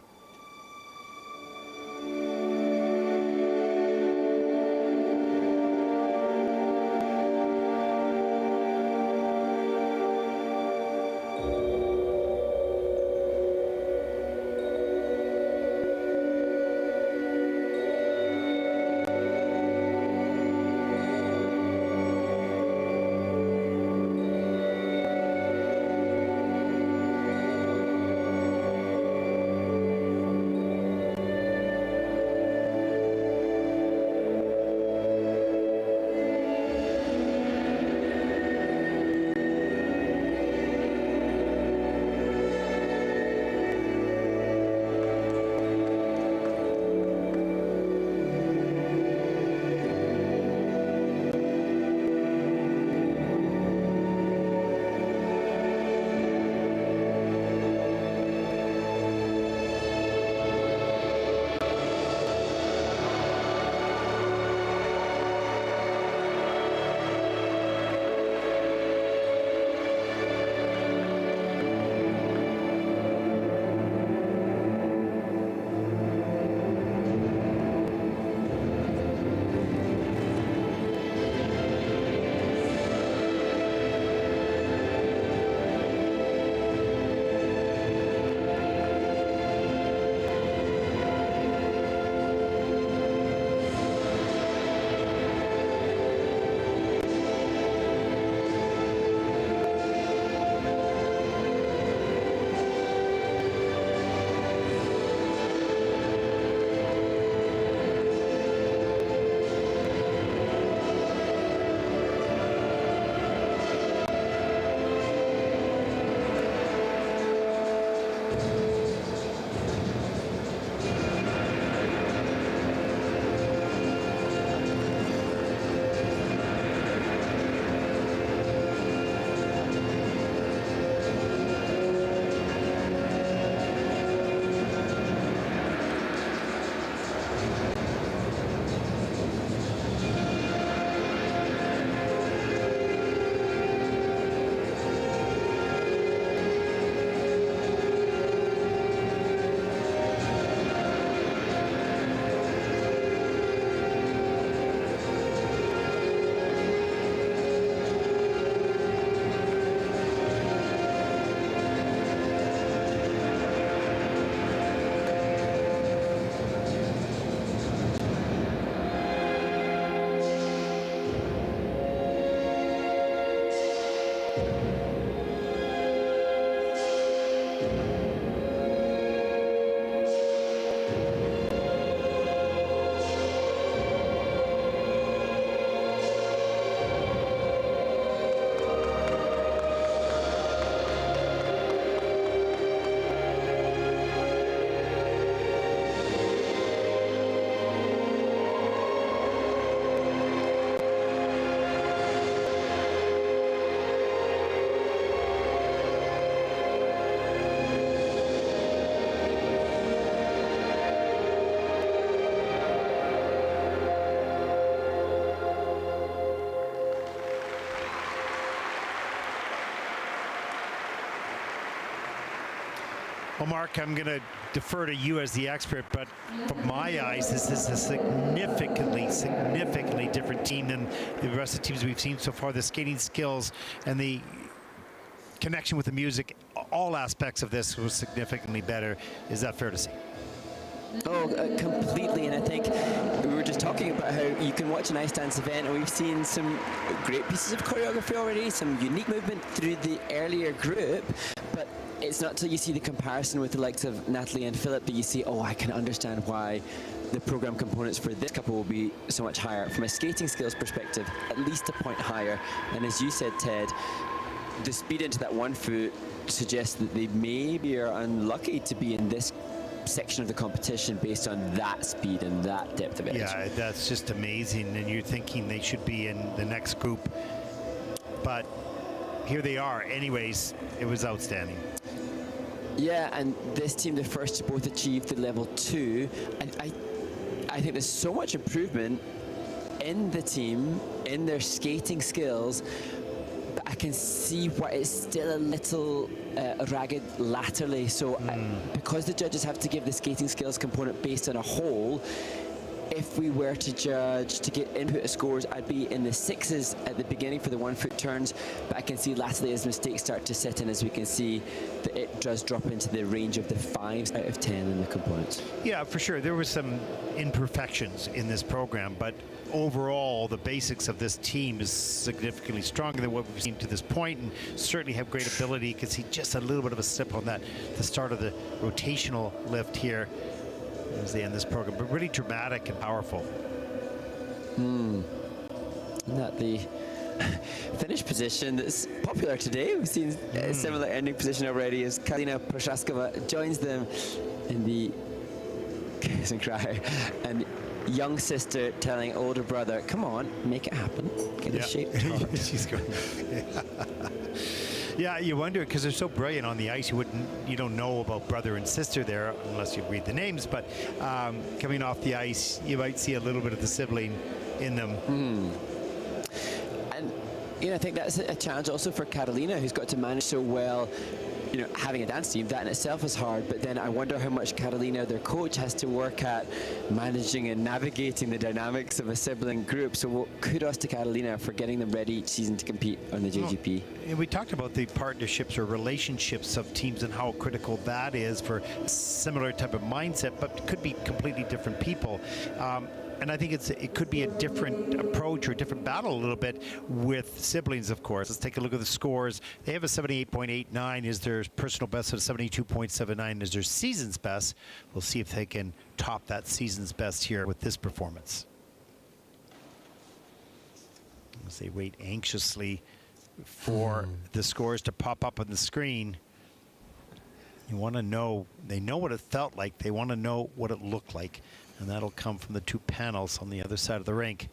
Well, Mark, I'm going to defer to you as the expert, but from my eyes, this is a significantly different team than the rest of the teams we've seen so far. The skating skills and the connection with the music, all aspects of this was significantly better. Is that fair to say? Oh, completely. And I think we were just talking about how you can watch an ice dance event, and we've seen some great pieces of choreography already, some unique movement through the earlier group, but it's not till you see the comparison with the likes of Natalie and Philip that you see, oh, I can understand why the program components for this couple will be so much higher. From a skating skills perspective, at least a point higher. And as you said, Ted, the speed into that 1 foot suggests that they maybe are unlucky to be in this section of the competition based on that speed and that depth of edge. Yeah, that's just amazing. And you're thinking they should be in the next group, but here they are. Anyways, it was outstanding. Yeah, and this team, the first to both achieve the level 2. And I think there's so much improvement in the team, in their skating skills, but I can see why it's still a little ragged laterally. So because the judges have to give the skating skills component based on a whole, if we were to judge to get input scores, I'd be in the 6s at the beginning for the 1 foot turns, but I can see latterly as mistakes start to set in, as we can see that it does drop into the range of the 5s out of 10 in the components. Yeah, for sure. There were some imperfections in this program, but overall, the basics of this team is significantly stronger than what we've seen to this point, and certainly have great ability. You can see just a little bit of a slip on that, the start of the rotational lift here as they end this program, but really dramatic and powerful. Isn't that the finish position that's popular today? We've seen a similar ending position already as Kalina Prochaskova joins them in the kiss and cry, and young sister telling older brother, come on, make it happen, get a shaped heart. She's going. Yeah, you wonder, because they're so brilliant on the ice, you don't know about brother and sister there unless you read the names, but coming off the ice, you might see a little bit of the sibling in them. And I think that's a challenge also for Carolina, who's got to manage so well. Having a dance team, that in itself is hard, but then I wonder how much Carolina, their coach, has to work at managing and navigating the dynamics of a sibling group. So kudos to Carolina for getting them ready each season to compete on the JGP. And we talked about the partnerships or relationships of teams and how critical that is for a similar type of mindset, but could be completely different people. And I think it could be a different approach or a different battle a little bit with siblings, of course. Let's take a look at the scores. They have a 78.89 is their personal best, and a 72.79 is their season's best. We'll see if they can top that season's best here with this performance. As they wait anxiously for the scores to pop up on the screen. You want to know, they know what it felt like. They want to know what it looked like. And that'll come from the 2 panels on the other side of the rink.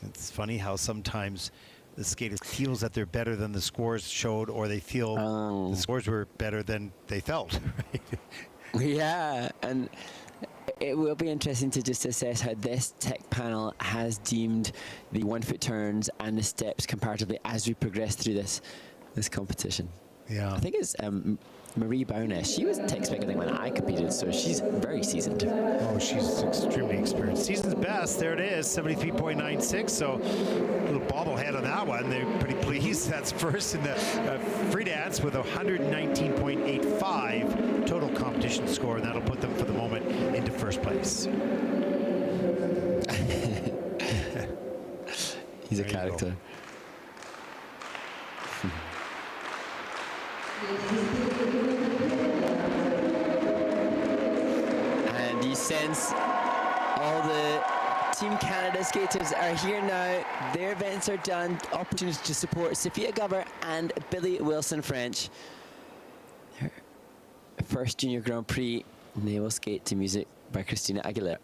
It's funny how sometimes the skater feels that they're better than the scores showed, or they feel the scores were better than they felt. Right? Yeah, and it will be interesting to just assess how this tech panel has deemed the 1 foot turns and the steps comparatively as we progress through this competition. Yeah, I think it's Marie Bowness. She was tech spec, I think, when I competed, so she's very seasoned. Oh, she's extremely experienced. Season's best, there it is, 73.96. So a little bobblehead on that one. They're pretty pleased. That's first in the free dance with 119.85 total competition score, and that'll put them for the moment into first place. He's a character. And you sense all the Team Canada skaters are here now. Their events are done. Opportunity to support Sophia Gover and Billy Wilson French. Their first Junior Grand Prix, and they will skate to music by Christina Aguilera.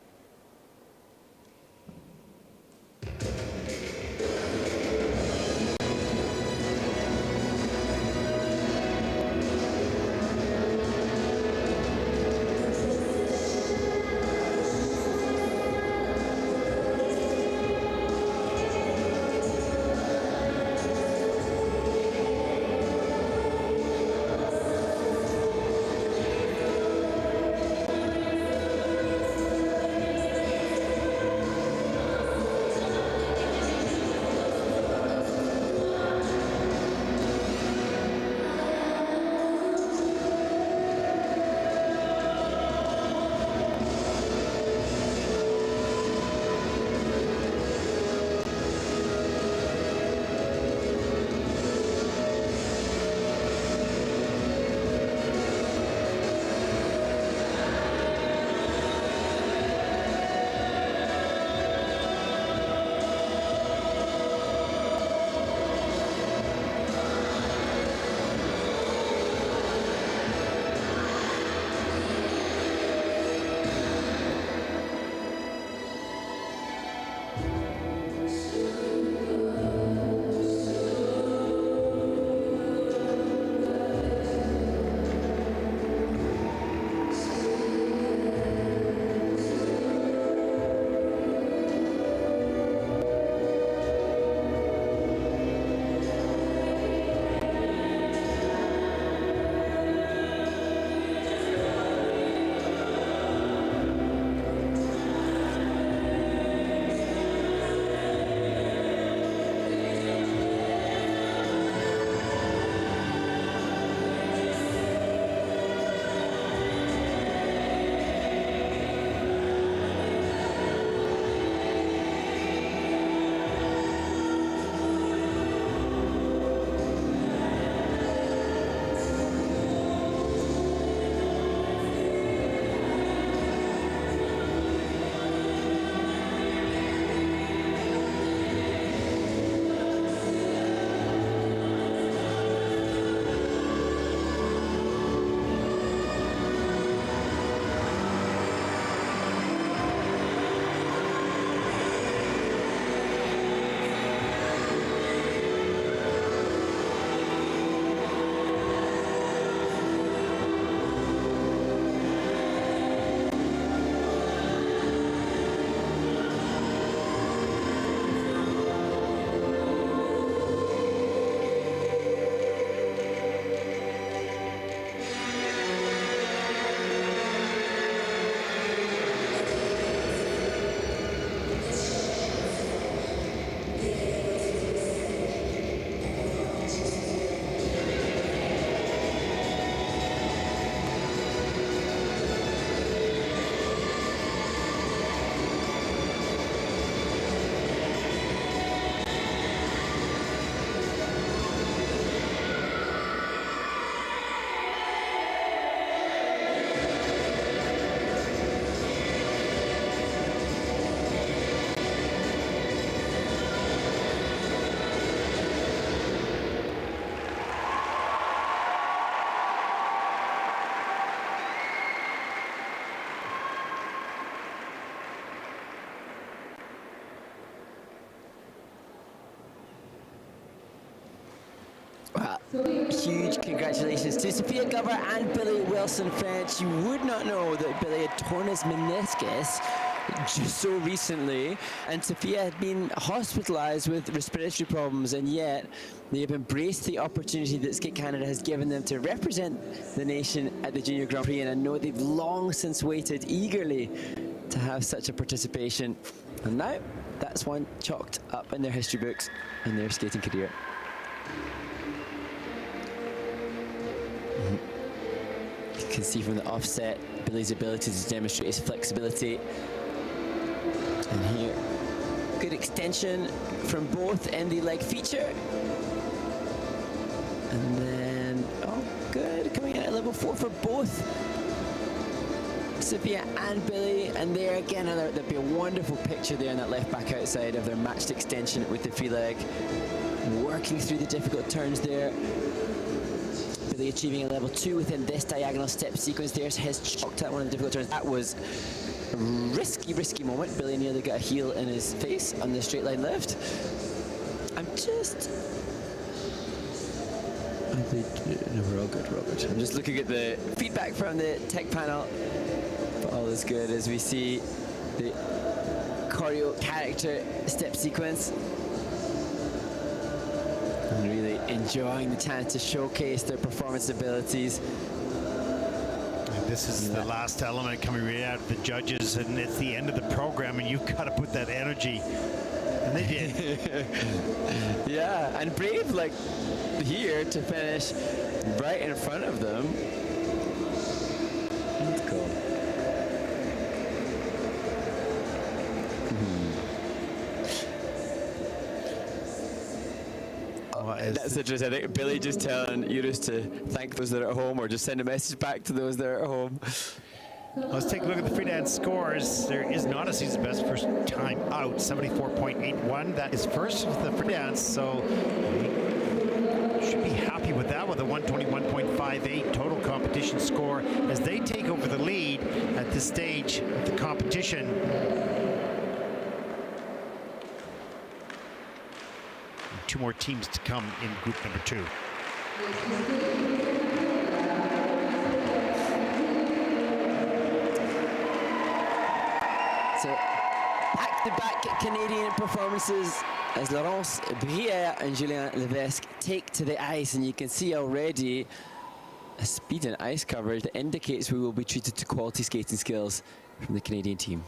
Huge congratulations to Sophia Glover and Billy Wilson French. You would not know that Billy had torn his meniscus just so recently, and Sophia had been hospitalized with respiratory problems, and yet they have embraced the opportunity that Skate Canada has given them to represent the nation at the Junior Grand Prix, and I know they've long since waited eagerly to have such a participation, and now that's one chalked up in their history books in their skating career. You can see from the offset Billy's ability to demonstrate his flexibility. And here, good extension from both in the leg feature. And then, oh, good, coming in at level 4 for both Sophia and Billy. And there again, there'd be a wonderful picture there in that left back outside of their matched extension with the free leg. Working through the difficult turns there. Billy achieving a level 2 within this diagonal step sequence. There's his chalked at one of the difficult turns. That was a risky moment. Billy nearly got a heel in his face on the straight line lift. No, we're all good. I'm just looking at the feedback from the tech panel. But all is good as we see the choreo character step sequence. And really enjoying the chance to showcase their performance abilities. This is the last element coming right out of the judges, and it's the end of the program, and you've got to put that energy. And they did. Yeah, and brave like here to finish right in front of them. That's cool. That's interesting. I think Billy just telling Eurus to thank those that are at home, or just send a message back to those that are at home. Let's take a look at the free dance scores. There is not a season best first time out, 74.81. That is first for the free dance, so should be happy with that, with a 121.58 total competition score as they take over the lead at this stage of the competition. Two more teams to come in group number 2. So back-to-back Canadian performances as Laurence and Julien Levesque take to the ice, and you can see already a speed and ice coverage that indicates we will be treated to quality skating skills from the Canadian team.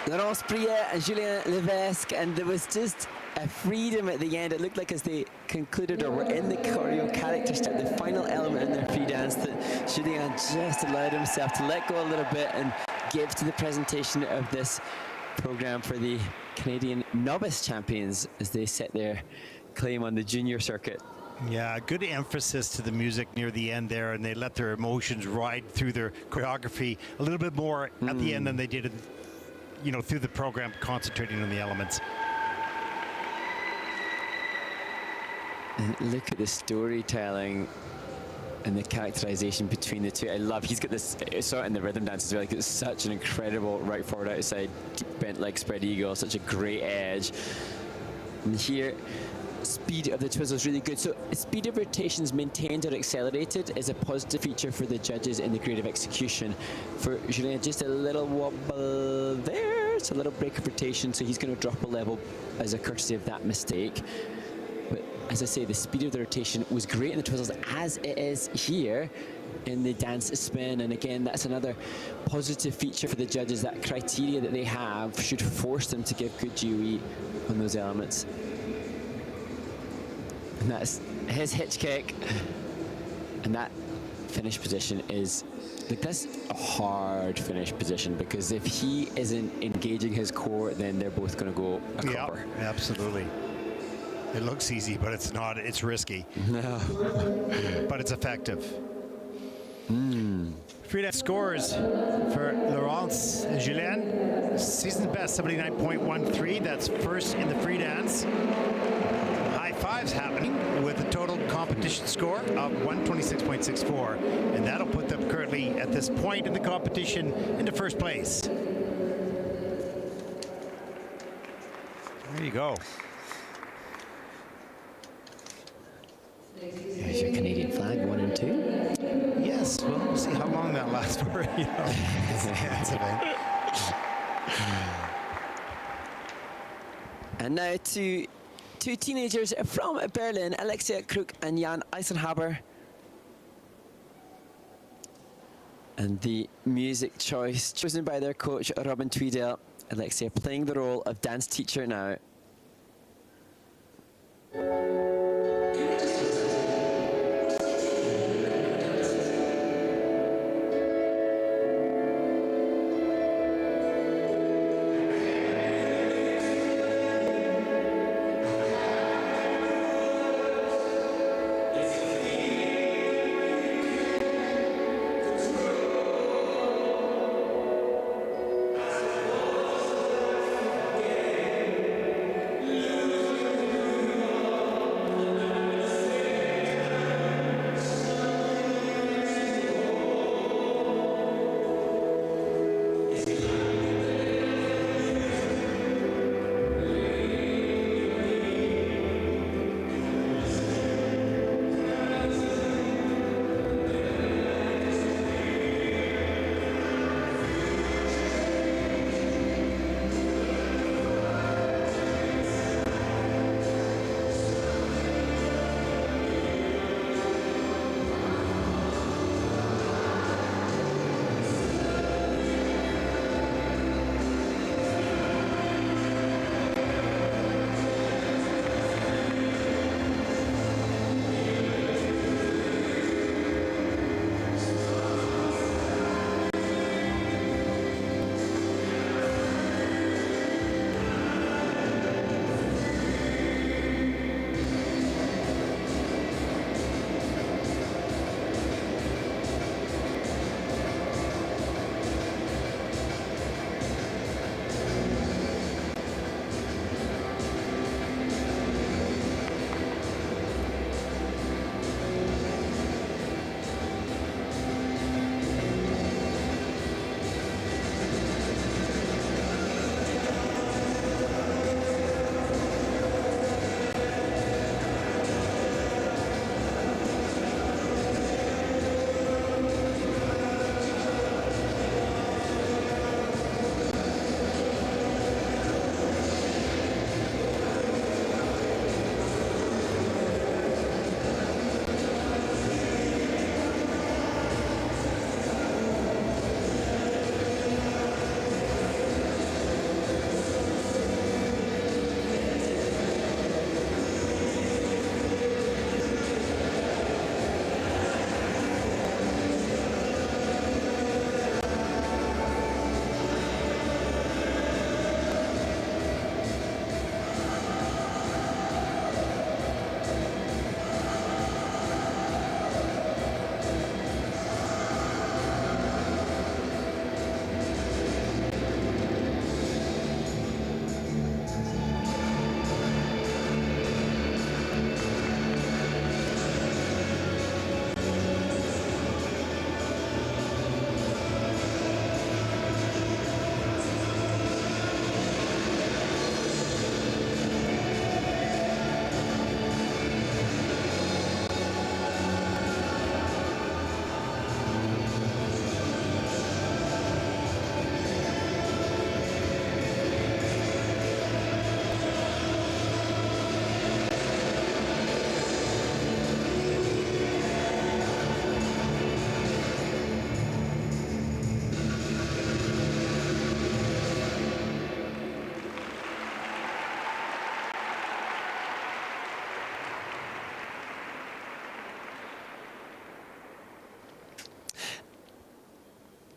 Laurence and Julien Levesque, and there was just a freedom at the end. It looked like as they concluded or were in the choreo character step, the final element in their free dance, that Julien just allowed himself to let go a little bit and give to the presentation of this program for the Canadian novice champions as they set their claim on the junior circuit. Yeah, good emphasis to the music near the end there, and they let their emotions ride through their choreography a little bit more at the end than they did, through the program, concentrating on the elements. And look at the storytelling and the characterization between the two. I love, he's got this, saw it in the rhythm dance as well, like it's such an incredible right forward outside, bent leg spread eagle, such a great edge. And here, speed of the twizzle is really good. So speed of rotations maintained or accelerated is a positive feature for the judges in the grade of execution. For Julien, just a little wobble there. It's a little break of rotation, so he's going to drop a level as a courtesy of that mistake. But as I say, the speed of the rotation was great in the twizzles, as it is here in the dance spin. And again, that's another positive feature for the judges. That criteria that they have should force them to give good GOE on those elements. And that's his hitch kick. And that finish position is, like, that's a hard finish position, because if he isn't engaging his core, then they're both going to go a copper. Yeah, absolutely. It looks easy, but it's not. It's risky. No. But it's effective. Free dance scores for Laurence and Julien. Season best, 79.13. That's first in the free dance. High fives happening with a total competition score of 126.64. And that'll put them currently at this point in the competition into first place. There you go. There's your Canadian flag, 1 and 2. Yes, well, we'll see how long that lasts for. It's a dance event. And now to two teenagers from Berlin, Alexia and Jan Eisenhaber. And the music choice chosen by their coach, Robin Tweedale. Alexia playing the role of dance teacher now.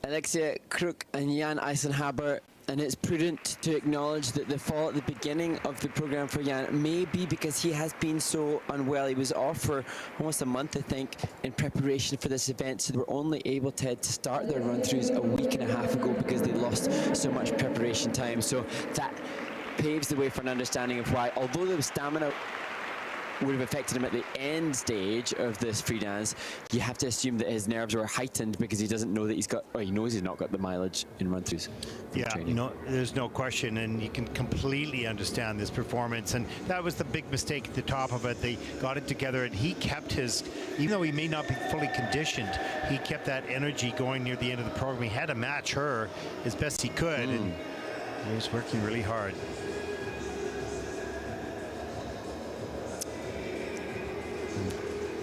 Alexia, Kruk and Jan Eisenhaber, and it's prudent to acknowledge that the fall at the beginning of the programme for Jan may be because he has been so unwell. He was off for almost a month, I think, in preparation for this event, so they were only able to start their run-throughs a week and a half ago because they lost so much preparation time. So that paves the way for an understanding of why, although the stamina would have affected him at the end stage of this free dance, you have to assume that his nerves were heightened because he doesn't know that he's got, or he knows he's not got the mileage in run-throughs. Yeah, no, there's no question, and you can completely understand this performance. And that was the big mistake at the top of it. They got it together, and he kept his, even though he may not be fully conditioned, he kept that energy going near the end of the program. He had to match her as best he could, and he was working really hard.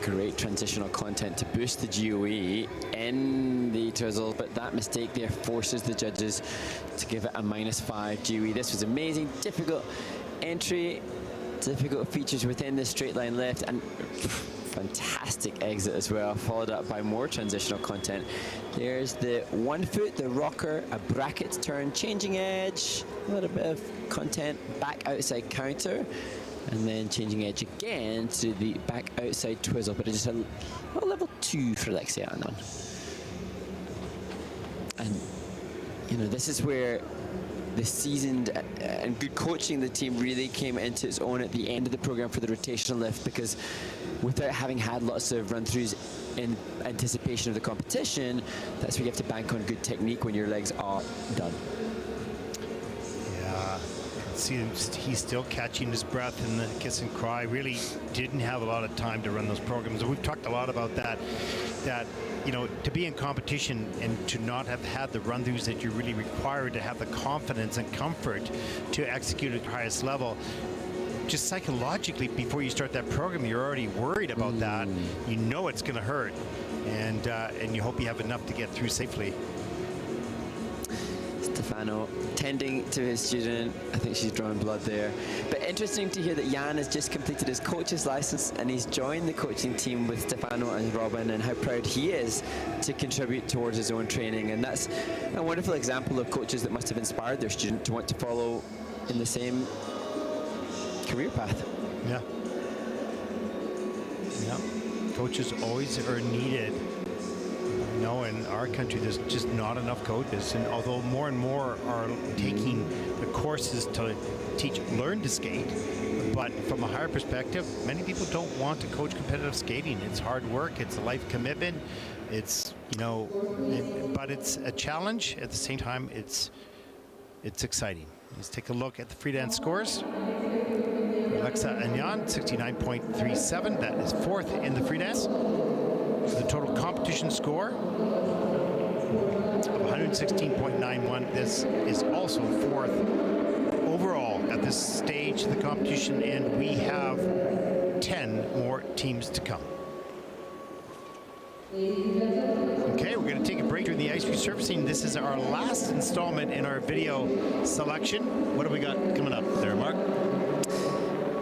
Great transitional content to boost the GOE in the twizzle, but that mistake there forces the judges to give it a -5 GOE. This was amazing, difficult entry, difficult features within the straight line lift, and fantastic exit as well, followed up by more transitional content. There's the 1 foot, the rocker, a bracket turn, changing edge, a little bit of content, back outside counter, and then changing edge again to the back outside twizzle, but it's just a level 2 for Alexia and Jan. And you know, this is where the seasoned and good coaching the team really came into its own at the end of the program for the rotational lift, because without having had lots of run-throughs in anticipation of the competition, that's where you have to bank on good technique when your legs are done. Yeah. See him, he's still catching his breath in the kiss and cry. Really didn't have a lot of time to run those programs. We've talked a lot about that you know, to be in competition and to not have had the run-throughs that you're really required to have the confidence and comfort to execute at the highest level. Just psychologically, before you start that program, you're already worried about that. You know it's going to hurt, and you hope you have enough to get through safely. Stefano tending to his student. I think she's drawing blood there. But interesting to hear that Jan has just completed his coach's license and he's joined the coaching team with Stefano and Robin, and how proud he is to contribute towards his own training. And that's a wonderful example of coaches that must have inspired their student to want to follow in the same career path. Yeah. Yeah. Coaches always are needed. You know, in our country, there's just not enough coaches, and although more and more are taking the courses to learn to skate, but from a higher perspective, many people don't want to coach competitive skating. It's hard work, it's a life commitment, it's, you know, but it's a challenge. At the same time, it's exciting. Let's take a look at the free dance scores. Alexia and Jan, 69.37. That is 4th in the free dance. The total competition score of 116.91. This is also 4th overall at this stage of the competition, and we have 10 more teams to come. Okay, we're going to take a break during the ice resurfacing. This is our last installment in our video selection. What do we got coming up there, Mark?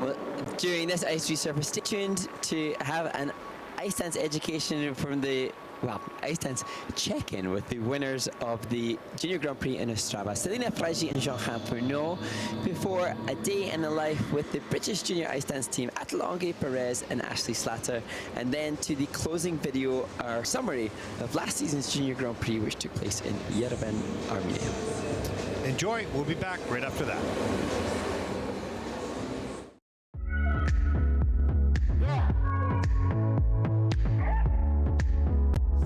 Well, during this ice resurface, stay tuned to have an ice dance education from the, well, ice dance check-in with the winners of the Junior Grand Prix in Ostrava, Selena Fragi and Jean-Jean Pernot, before a day in the life with the British Junior Ice Dance team, Atalange Perez and Ashley Slatter, and then to the closing video, our summary of last season's Junior Grand Prix, which took place in Yerevan, Armenia. Enjoy. We'll be back right after that.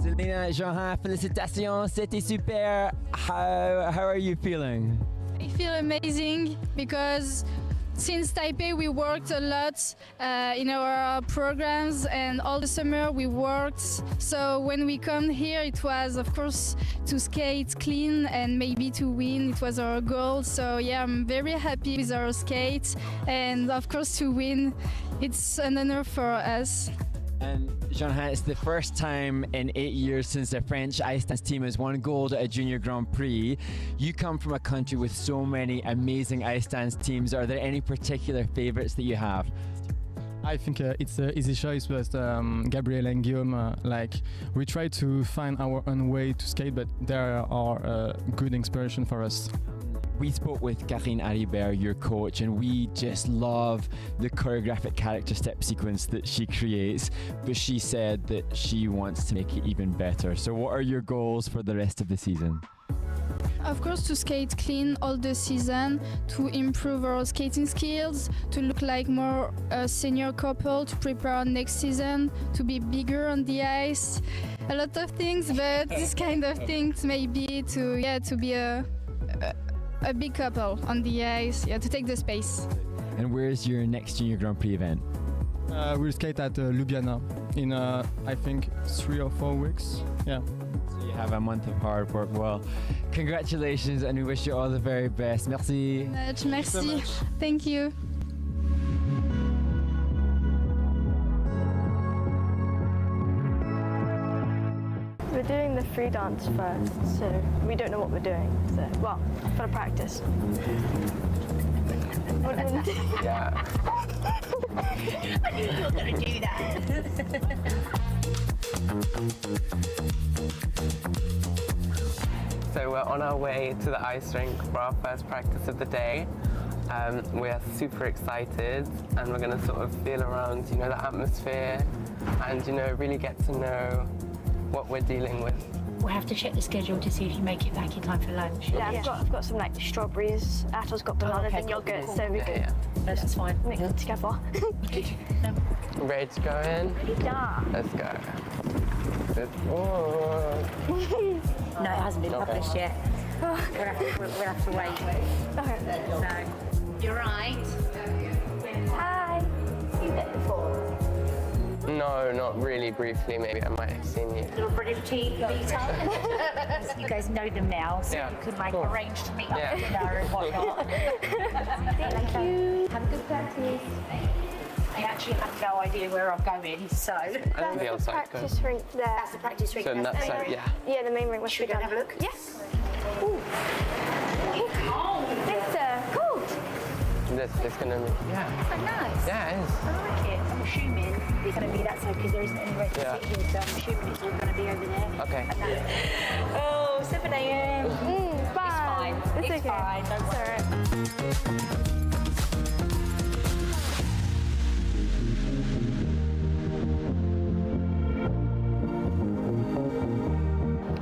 Selena, Jean-Jean, félicitations, c'était super. How are you feeling? I feel amazing because since Taipei we worked a lot in our programs, and all the summer we worked. So when we come here, it was of course to skate clean and maybe to win. It was our goal. So yeah, I'm very happy with our skate, and of course to win. It's an honor for us. And Jean-Jean, it's the first time in 8 years since the French ice dance team has won gold at a Junior Grand Prix. You come from a country with so many amazing ice dance teams. Are there any particular favorites that you have? I think it's an easy choice, but Gabriel and Guillaume, we try to find our own way to skate, but they are good inspiration for us. We spoke with Karine Aribert, your coach, and we just love the choreographic character step sequence that she creates, but she said that she wants to make it even better. So what are your goals for the rest of the season? Of course, to skate clean all the season, to improve our skating skills, to look like more a senior couple, to prepare next season, to be bigger on the ice. A lot of things, but this kind of things maybe to be a big couple on the ice, to take the space. And where's your next Junior Grand Prix event? We'll skate at Ljubljana in, I think, 3 or 4 weeks. Yeah. So you have a month of hard work. Well, congratulations, and we wish you all the very best. Merci. Merci. So much. Thank you. We're doing the free dance first, so we don't know what we're doing. So, well, for practice. Yeah. I knew you were going to do that. So we're on our way to the ice rink for our first practice of the day. We are super excited, and we're going to sort of feel around, the atmosphere, and really get to know what we're dealing with. We'll have to check the schedule to see if you make it back in time for lunch. Yeah, I've got some strawberries. Atto's got bananas and yogurt, so we can That's fine. mix it together. Ready to go in? Yeah. Let's go. No, it hasn't been published yet. We'll have to wait. Okay. So, you're right. Hi. You met before. No, not really. Briefly, maybe I might have seen you. Little British tea, Vita. You guys know them now, so Yeah, you could cool. arrange to meet up Yeah. for dinner and whatnot. Thank you. Have a good practice. I actually have no idea where I'm going, so. I think the other side goes. Practice rink there. That's the practice rink. So that's that the side, main yeah. Yeah, the main rink. Should we go and have a look? Yes. Ooh. It's cold. It's going to be. Yeah. Oh, nice. Yeah, it is. I like it. I'm assuming it's going to be that side because there isn't anywhere to Yeah. sit here, so I'm assuming it's all going to be over there. Okay. And that. Oh, 7 a.m. It's fine. It's fine. It's okay. Fine. Don't worry.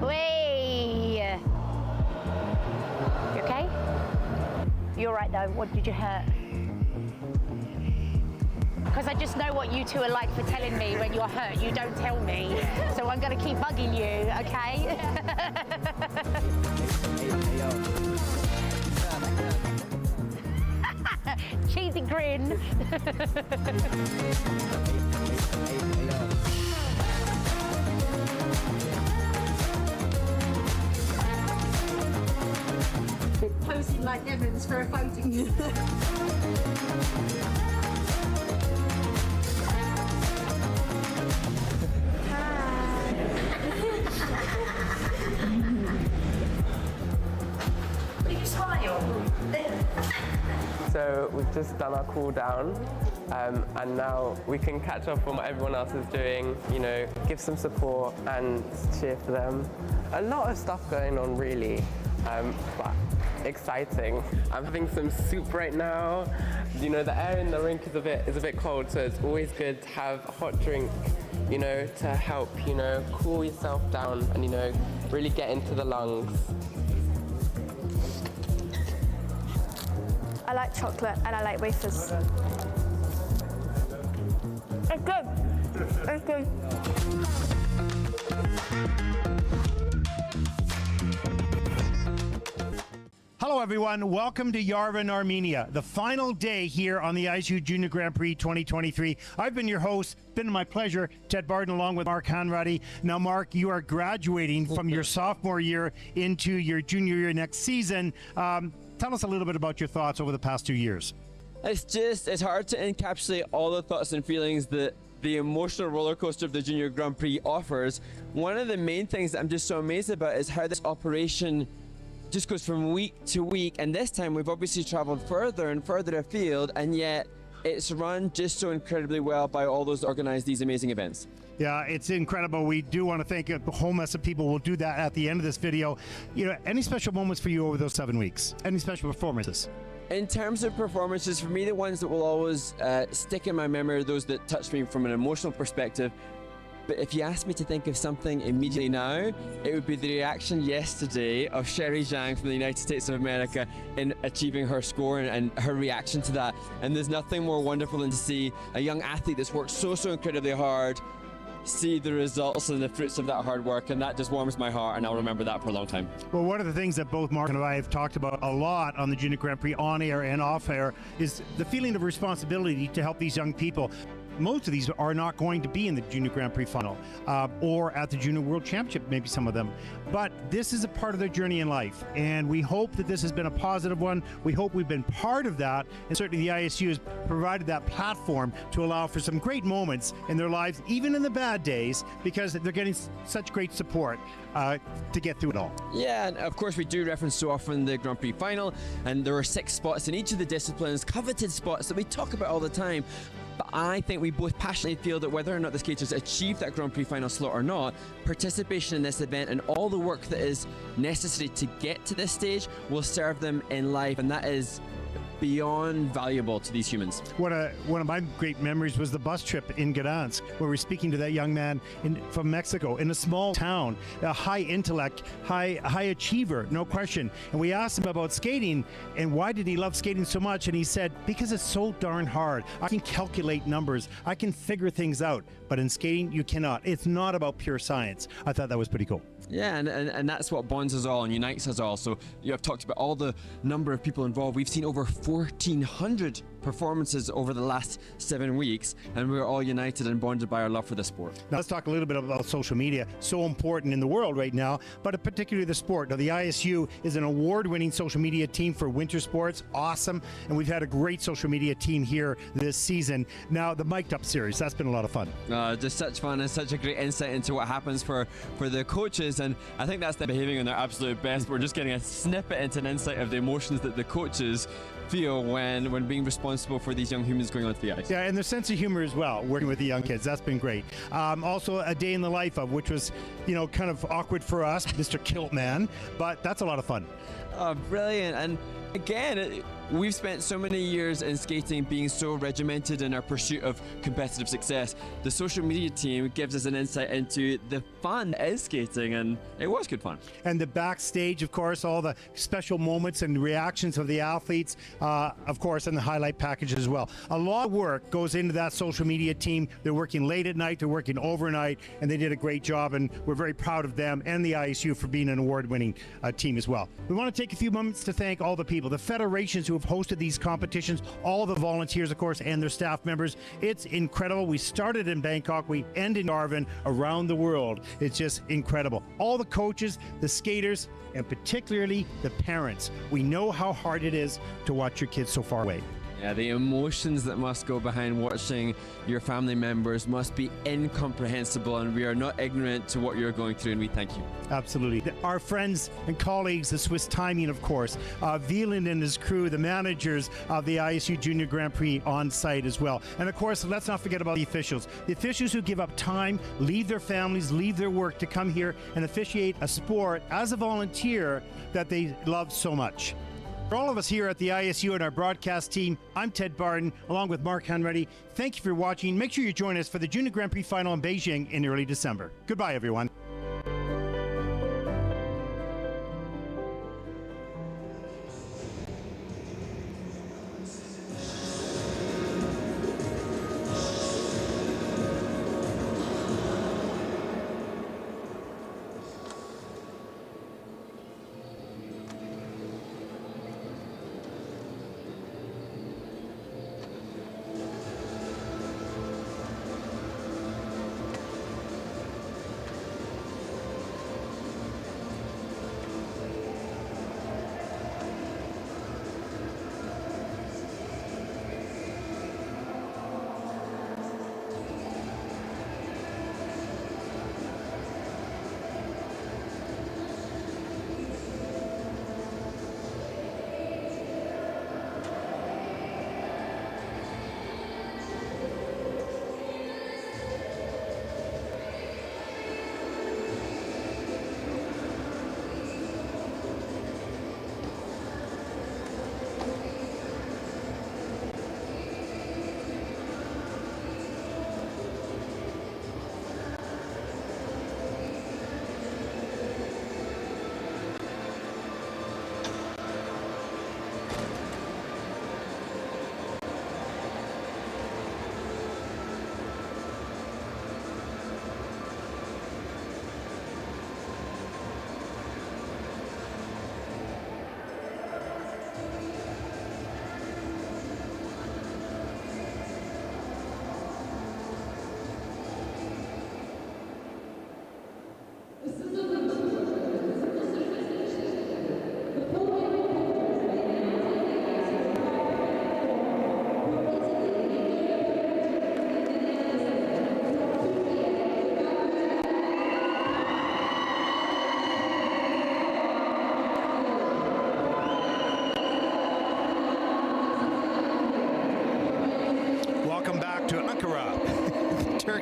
Way. You okay? You're right though. What did you hurt? Because I just know what you two are like for telling me when you're hurt. You don't tell me. So I'm going to keep bugging you, okay? Cheesy grin. Posing like Evans for a photo. So we've just done our cool down, and now we can catch up on what everyone else is doing, give some support and cheer for them. A lot of stuff going on really, but exciting. I'm having some soup right now. The air in the rink is a bit cold, so it's always good to have a hot drink, to help, cool yourself down and, really get into the lungs. I like chocolate and I like wafers. It's good. It's good. Hello, everyone. Welcome to Yerevan, Armenia, the final day here on the ISU Junior Grand Prix 2023. I've been your host. Been my pleasure, Ted Barden, along with Mark Hanratty. Now, Mark, you are graduating from your sophomore year into your junior year next season. Tell us a little bit about your thoughts over the past 2 years. It's hard to encapsulate all the thoughts and feelings that the emotional roller coaster of the Junior Grand Prix offers. One of the main things that I'm just so amazed about is how this operation just goes from week to week, and this time we've obviously traveled further and further afield, and yet it's run just so incredibly well by all those that organize these amazing events. Yeah, it's incredible. We do want to thank a whole mess of people. We'll do that at the end of this video. You know, any special moments for you over those 7 weeks? Any special performances? In terms of performances, for me, the ones that will always stick in my memory are those that touch me from an emotional perspective. But if you ask me to think of something immediately now, it would be the reaction yesterday of Sherry Zhang from the United States of America in achieving her score and her reaction to that. And there's nothing more wonderful than to see a young athlete that's worked so incredibly hard see the results and the fruits of that hard work, and that just warms my heart, and I'll remember that for a long time. Well, one of the things that both Mark and I have talked about a lot on the Junior Grand Prix, on air and off air, is the feeling of responsibility to help these young people. Most of these are not going to be in the Junior Grand Prix final or at the Junior World Championship, maybe some of them. But this is a part of their journey in life, and we hope that this has been a positive one. We hope we've been part of that, and certainly the ISU has provided that platform to allow for some great moments in their lives, even in the bad days, because they're getting such great support to get through it all. Yeah, and of course we do reference so often the Grand Prix final, and there are 6 spots in each of the disciplines, coveted spots that we talk about all the time. But I think we both passionately feel that whether or not the skaters achieve that Grand Prix final slot or not, participation in this event and all the work that is necessary to get to this stage will serve them in life, and that is beyond valuable to these humans. One of my great memories was the bus trip in Gdansk, where we're speaking to that young man from Mexico in a small town, a high intellect, high achiever, no question. And we asked him about skating and why did he love skating so much, and he said, because it's so darn hard. I can calculate numbers, I can figure things out, but in skating you cannot. It's not about pure science. I thought that was pretty cool. Yeah, and that's what bonds us all and unites us all. So you have talked about all the number of people involved. We've seen over 1,400 performances over the last 7 weeks, and we're all united and bonded by our love for the sport. Now let's talk a little bit about social media, so important in the world right now, but particularly the sport. Now the ISU is an award-winning social media team for winter sports, awesome, and we've had a great social media team here this season. Now the Mic'd Up series, that's been a lot of fun. Just such fun and such a great insight into what happens for the coaches, and I think that's them behaving on their absolute best. We're just getting a snippet into an insight of the emotions that the coaches feel when being responsible for these young humans going onto the ice. Yeah, and their sense of humor as well, working with the young kids. That's been great. Also, a day in the life of, which was, kind of awkward for us, Mr. Kiltman, but that's a lot of fun. Oh, brilliant. And again, we've spent so many years in skating being so regimented in our pursuit of competitive success. The social media team gives us an insight into the fun that is skating, and it was good fun. And the backstage, of course, all the special moments and reactions of the athletes, of course, and the highlight package as well. A lot of work goes into that social media team. They're working late at night, they're working overnight, and they did a great job, and we're very proud of them and the ISU for being an award-winning team as well. We want to take a few moments to thank all the people, the federations who have hosted these competitions, all the volunteers, of course, and their staff members. It's incredible. We started in Bangkok, we end in Darwin, around the world. It's just incredible. All the coaches, the skaters, and particularly the parents. We know how hard it is to watch your kids so far away. Yeah, the emotions that must go behind watching your family members must be incomprehensible, and we are not ignorant to what you're going through, and we thank you. Absolutely. Our friends and colleagues, the Swiss Timing, of course, Wieland and his crew, the managers of the ISU Junior Grand Prix on site as well. And of course, let's not forget about the officials who give up time, leave their families, leave their work to come here and officiate a sport as a volunteer that they love so much. For all of us here at the ISU and our broadcast team, I'm Ted Barton, along with Mark Henready. Thank you for watching. Make sure you join us for the Junior Grand Prix final in Beijing in early December. Goodbye, everyone.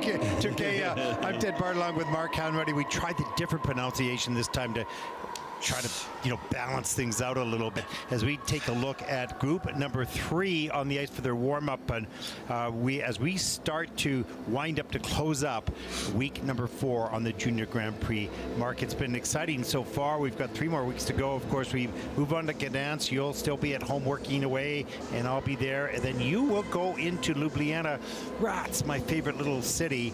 Turkey. I'm Ted Bart along with Mark Hanruddy. We tried the different pronunciation this time to try to balance things out a little bit as we take a look at group number 3 on the ice for their warm-up, and as we start to wind up to close up week number 4 on the Junior Grand Prix. Mark, it's been exciting so far. We've got 3 more weeks to go. Of course, we move on to Gdansk. You'll still be at home working away, and I'll be there, and then you will go into Ljubljana. Rats, my favorite little city.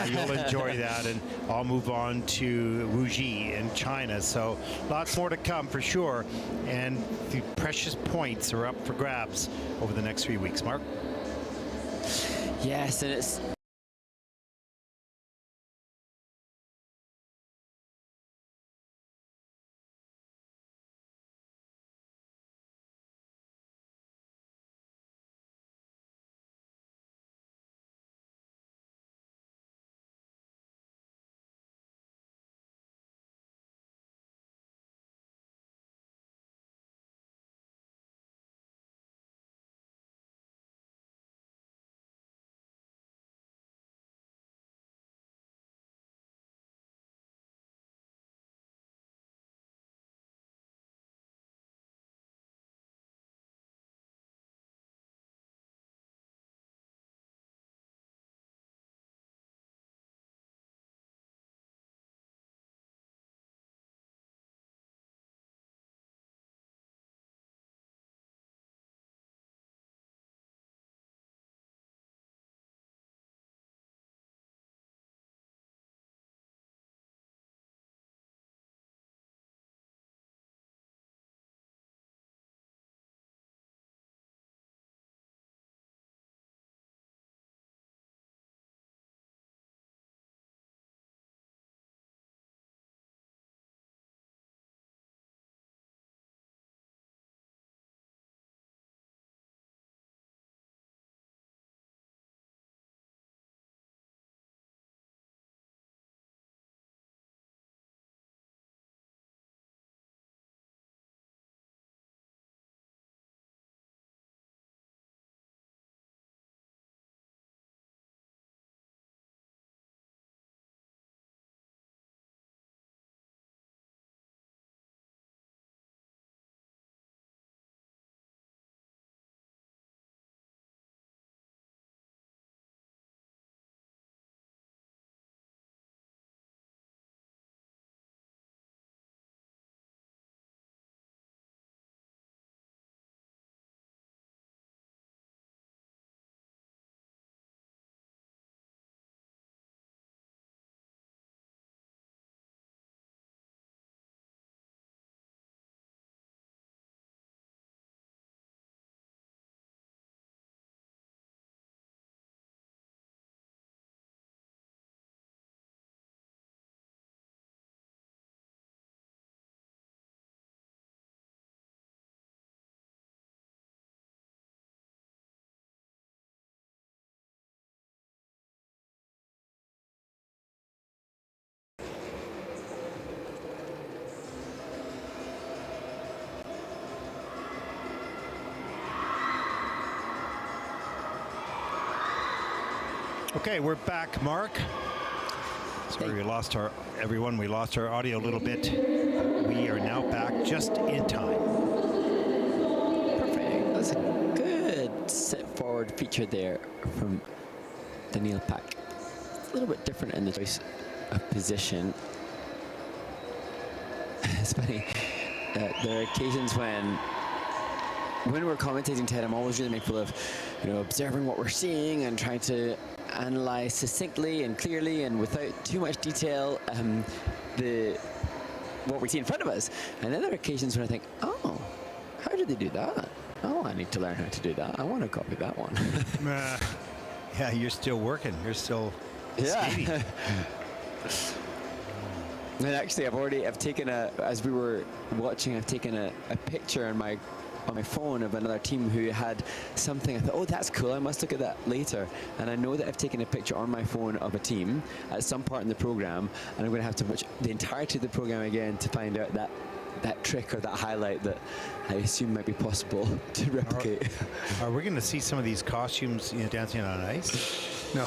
You'll enjoy that, and I'll move on to Wuxi in China. So lots more to come for sure, and the precious points are up for grabs over the next 3 weeks. Mark? Yes, and it's Okay, we're back, Mark. Sorry, we lost our audio a little bit. We are now back just in time. perfect. That's a good sit forward feature there from Danielle Pack. It's a little bit different in the choice of position. It's funny. There are occasions when we're commentating, Ted, I'm always really mindful of, observing what we're seeing and trying to analyze succinctly and clearly and without too much detail what we see in front of us. And then there are occasions when I think, oh, how did they do that? Oh, I need to learn how to do that. I want to copy that one. Yeah, you're still working. You're still skating. And actually, I've taken as we were watching, I've taken a picture on my phone of another team who had something. I thought, oh, that's cool, I must look at that later. And I know that I've taken a picture on my phone of a team at some part in the program, and I'm going to have to watch the entirety of the program again to find out that trick or that highlight that I assume might be possible to replicate. Are we going to see some of these costumes dancing on ice? No.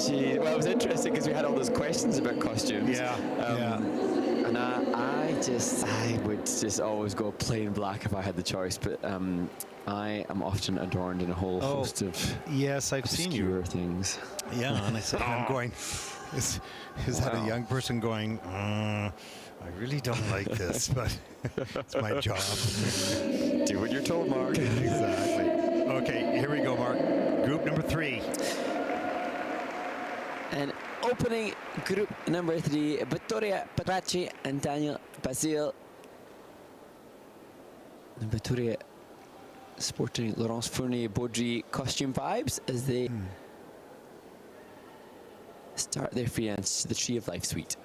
Gee, well, it was interesting because we had all those questions about costumes. Yeah. And I would just always go plain black if I had the choice, but I am often adorned in a whole host of yes, I've seen you. things. Yeah, and I said, I'm going, is that a young person going, I really don't like this, but it's my job. Do what you're told, Mark. Exactly. Okay, here we go, Mark. Group number 3. And opening group number 3, Vittoria, Patraci, and Daniel, Basile. And Vittoria sporting Laurence Fournier Baudry costume vibes as they start their free dance to the Tree of Life suite.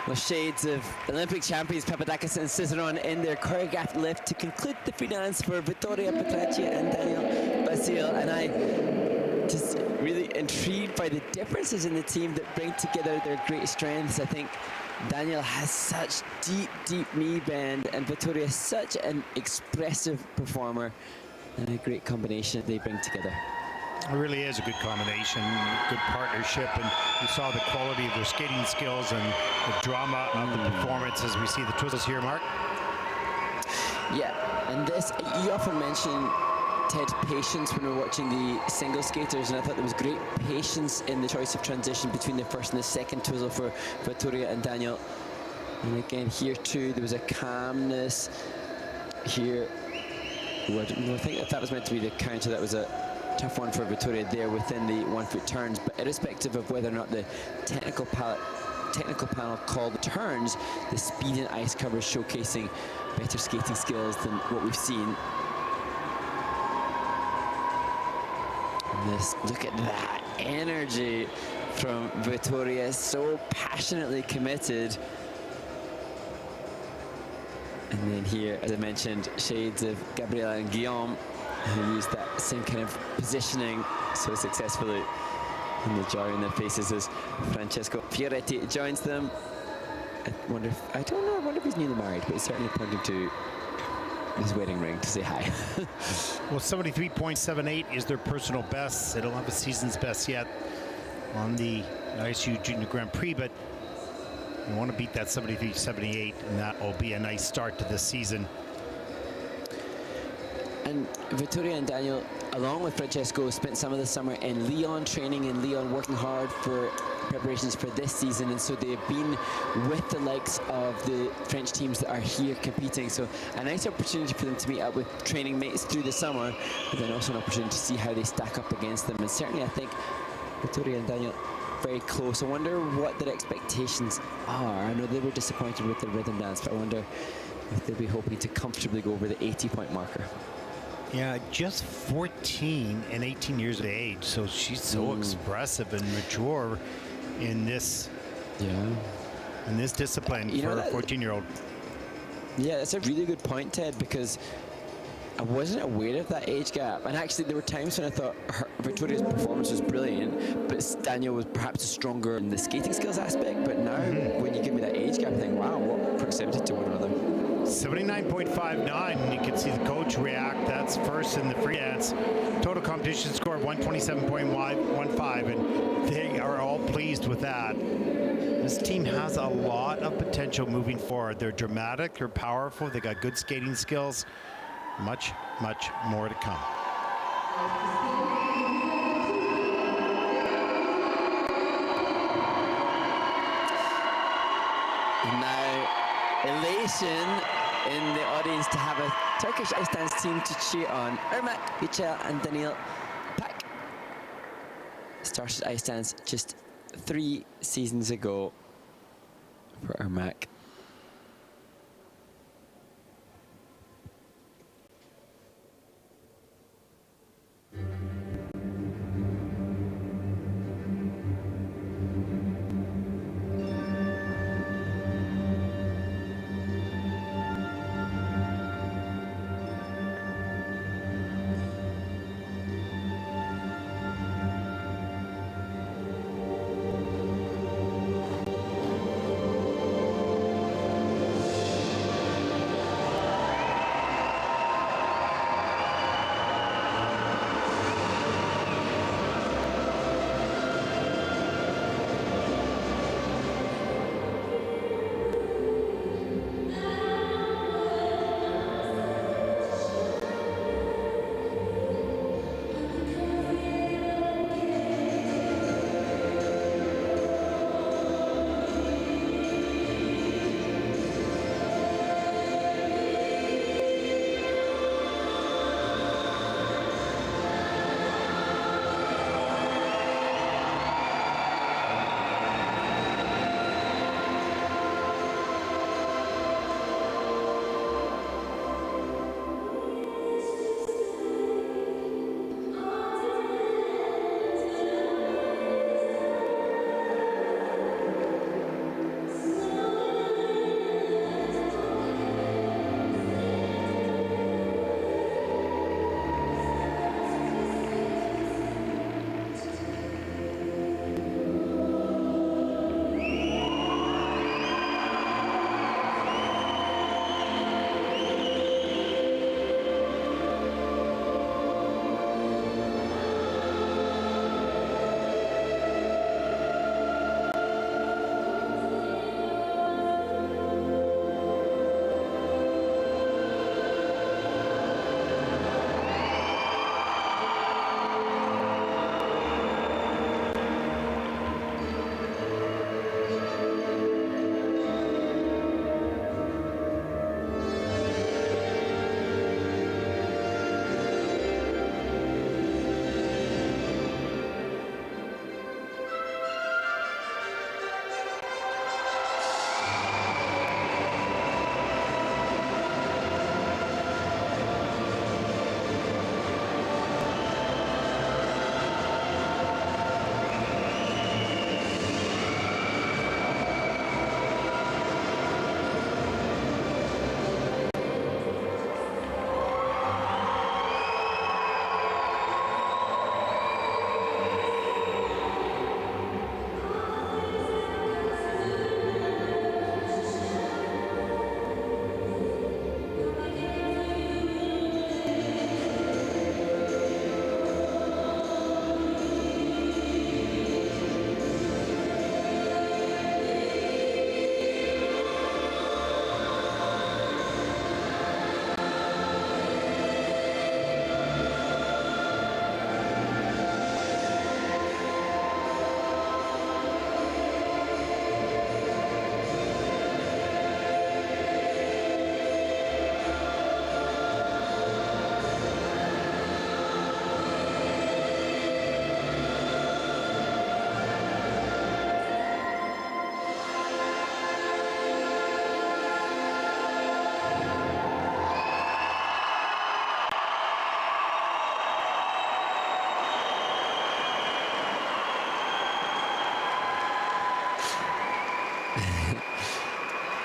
Well, shades of Olympic champions Papadakis and Cizeron in their choreographed lift to conclude the free dance for Vittoria, Patraci and Daniel Basile. And I just really intrigued by the differences in the team that bring together their great strengths. I think Daniel has such deep knee bend, and Vittoria is such an expressive performer, and a great combination they bring together. It really is a good combination, good partnership, and you saw the quality of their skating skills and the drama of the performance as we see the twizzles here, Mark. Yeah, and this, you often mention, Ted, patience when we're watching the single skaters, and I thought there was great patience in the choice of transition between the first and the second twizzle for Vittoria and Daniel. And again, here too, there was a calmness here. Ooh, I think that was meant to be the counter. That was a tough one for Vittoria there within the 1 foot turns, but irrespective of whether or not the technical panel called the turns, the speed and ice covers showcasing better skating skills than what we've seen. Look at that energy from Vittoria, so passionately committed. And then here, as I mentioned, shades of Gabriella and Guillaume, who used that same kind of positioning so successfully. And the joy in their faces as Francesco Fioretti joins them. I wonder if he's newly married, but he's certainly pointing to his wedding ring to say hi. Well, 73.78 is their personal best. They don't have a season's best yet on the ISU Junior Grand Prix, but you want to beat that 73.78, and that will be a nice start to this season. And Vittoria and Daniel, along with Francesco, spent some of the summer in Lyon, training in Lyon, working hard for preparations for this season, and so they've been with the likes of the French teams that are here competing. So a nice opportunity for them to meet up with training mates through the summer, but then also an opportunity to see how they stack up against them. And certainly I think Vittoria and Daniel very close. I wonder what their expectations are. I know they were disappointed with the rhythm dance, but I wonder if they'll be hoping to comfortably go over the 80-point marker. Yeah, just 14 and 18 years of age, so she's so expressive and mature in this discipline for a 14-year-old. Yeah, that's a really good point, Ted, because I wasn't aware of that age gap. And actually, there were times when I thought Victoria's performance was brilliant, but Daniel was perhaps stronger in the skating skills aspect. But now, when you give me that age gap, I think, wow, what proximity to one another. 79.59, you can see the coach react. That's first in the free dance. Total competition score of 127.15, and they are all pleased with that. This team has a lot of potential moving forward. They're dramatic, they're powerful, they got good skating skills. Much, much more to come. And now, elation in the audience to have a Turkish ice dance team to cheer on. Irmak, Michail and Danil back. Started ice dance just 3 seasons ago for Irmak.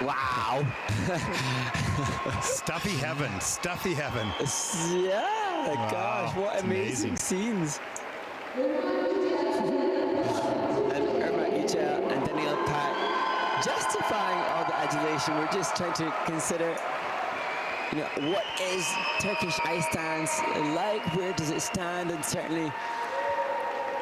Wow. Stuffy heaven, stuffy heaven. Yeah, Wow, gosh, what it's amazing amazing. scenes. And Irmak, Michail, and Danielle Pat justifying all the adulation. We're just trying to consider, you know, what is Turkish ice dance like? Where does it stand? And certainly,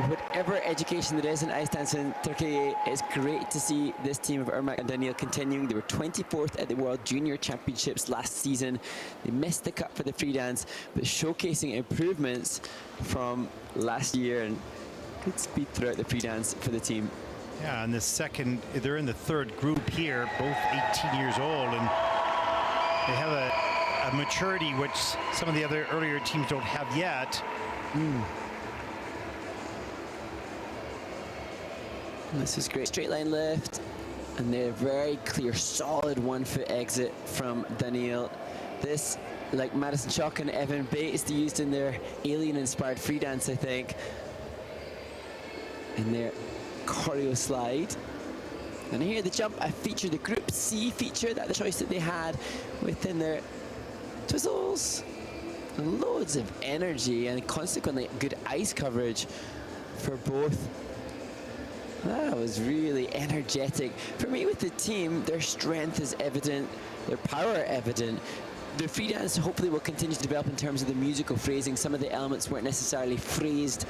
whatever education there is in ice dance in Turkey, it's great to see this team of Irmak and Daniel continuing. They were 24th at the World Junior Championships last season. They missed the cut for the free dance, but showcasing improvements from last year and good speed throughout the free dance for the team. Yeah, and they're in the third group here, both 18 years old, and they have a maturity which some of the other earlier teams don't have yet. This is great. Straight line lift, and they're very clear, solid 1 foot exit from Danielle. This, like Madison Chock and Evan Bates, they used in their alien-inspired free dance, I think, in their choreo slide. And here the jump, I feature the Group C feature, that the choice that they had within their twizzles. And loads of energy and consequently good ice coverage for both. That was really energetic. For me, with the team, their strength is evident, their power evident. The free dance hopefully will continue to develop in terms of the musical phrasing. Some of the elements weren't necessarily phrased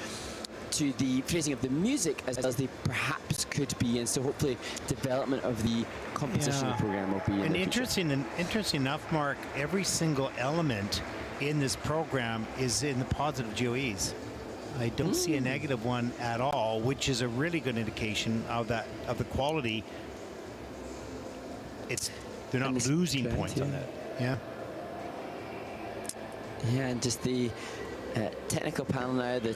to the phrasing of the music as they perhaps could be, and so hopefully development of the composition program will be in And the interesting enough, Mark, every single element in this program is in the positive GOEs. I don't see a negative one at all, which is a really good indication of the quality. They're not losing points on that. Yeah. Yeah, and just the technical panel now, the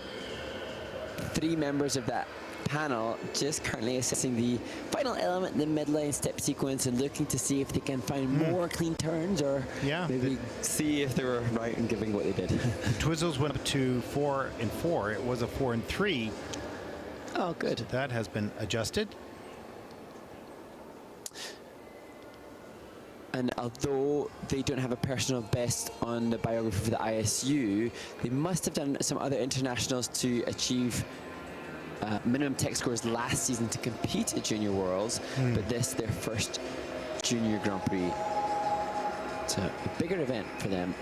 3 members of that panel just currently assessing the final element in the midline step sequence and looking to see if they can find more clean turns or maybe see if they were right in giving what they did. Twizzles went up to 4 and 4. It was a 4 and 3. Oh, good. So that has been adjusted. And although they don't have a personal best on the biography for the ISU, they must have done some other internationals to achieve minimum tech scores last season to compete at Junior Worlds, but this their first Junior Grand Prix. So a bigger event for them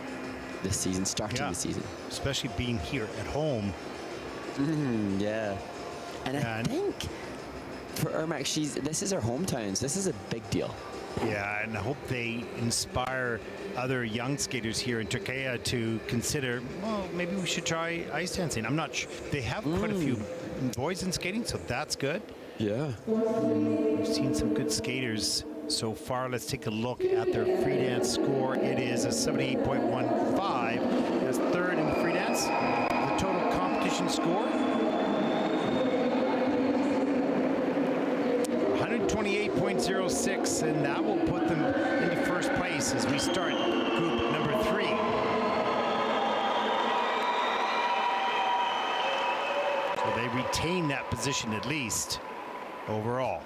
this season, starting the season. Especially being here at home. Yeah. And I think for Irmak, this is her hometown, so this is a big deal. Yeah, and I hope they inspire other young skaters here in Turkey to consider, well, maybe we should try ice dancing. I'm not sure. They have quite a few boys in skating, so that's good. Yeah. We've seen some good skaters so far. Let's take a look at their free dance score. It is a 78.15. That's third in the free dance. The total competition score, 128.06, and that will put them into first place as we start group number 3. So they retain that position at least overall.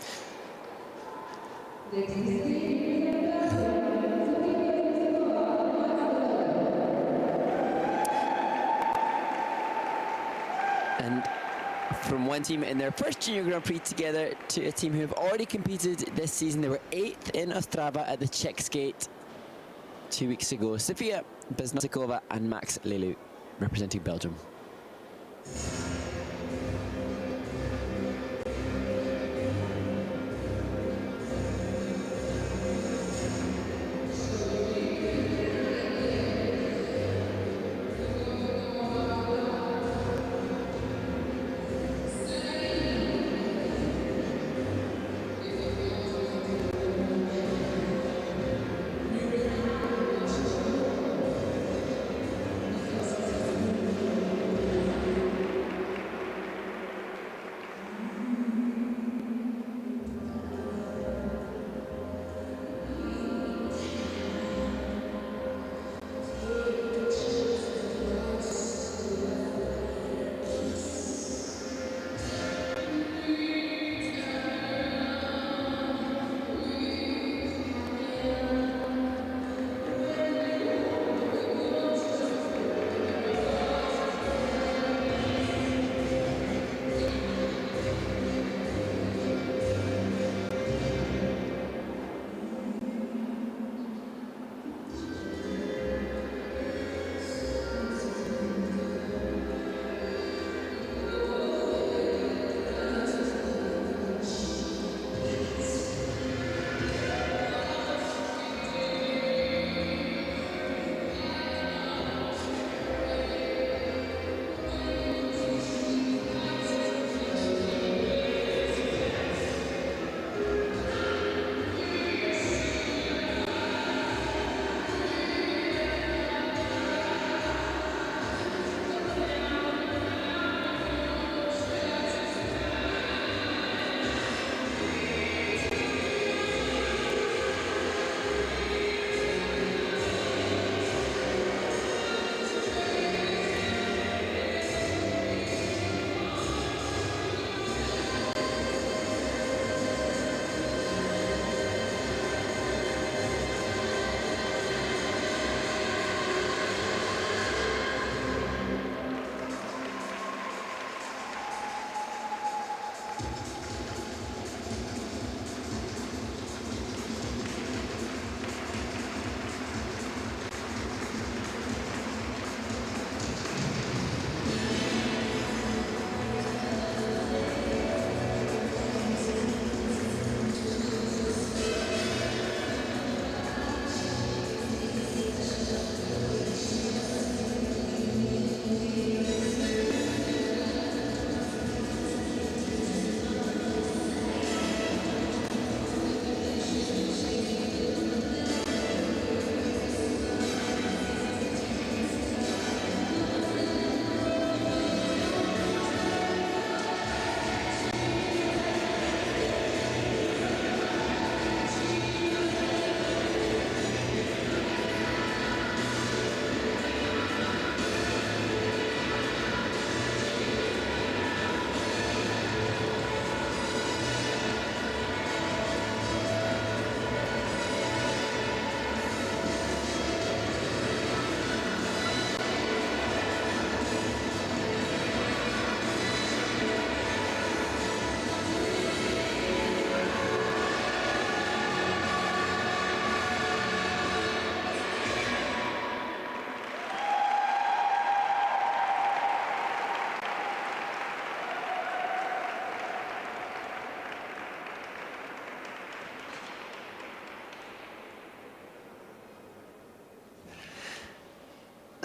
And from one team in their first Junior Grand Prix together to a team who have already competed this season. They were 8th in Ostrava at the Czech Skate 2 weeks ago. Sofia Biznasikova and Max Lelu representing Belgium.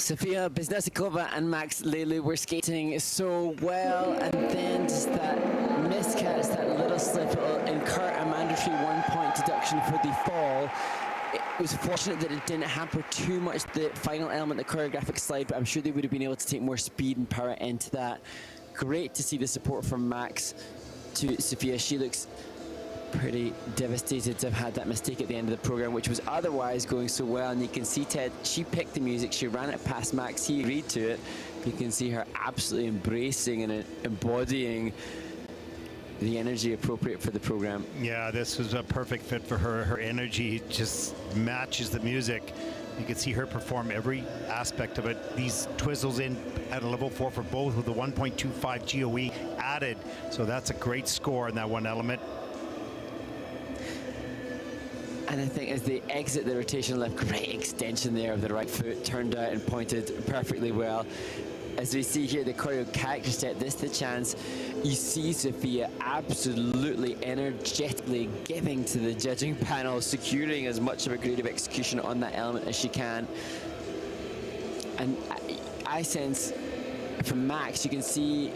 Sophia Biznesikova and Max Lelu were skating so well, and then just that miscatch, that little slip, will incur a mandatory 1 point deduction for the fall. It was fortunate that it didn't hamper too much the final element, the choreographic slide, but I'm sure they would have been able to take more speed and power into that. Great to see the support from Max to Sophia. She looks pretty devastated to have had that mistake at the end of the program, which was otherwise going so well. And you can see Ted, she picked the music, she ran it past Max, he agreed to it. You can see her absolutely embracing and embodying the energy appropriate for the program. Yeah, this was a perfect fit for her. Her energy just matches the music. You can see her perform every aspect of it. These twizzles in at a level 4 for both with the 1.25 GOE added. So that's a great score in that one element. And I think as they exit the rotation lift, great extension there of the right foot, turned out and pointed perfectly well. As we see here, the choreo character step, this the chance. You see Sophia absolutely energetically giving to the judging panel, securing as much of a creative execution on that element as she can. And I sense from Max, you can see,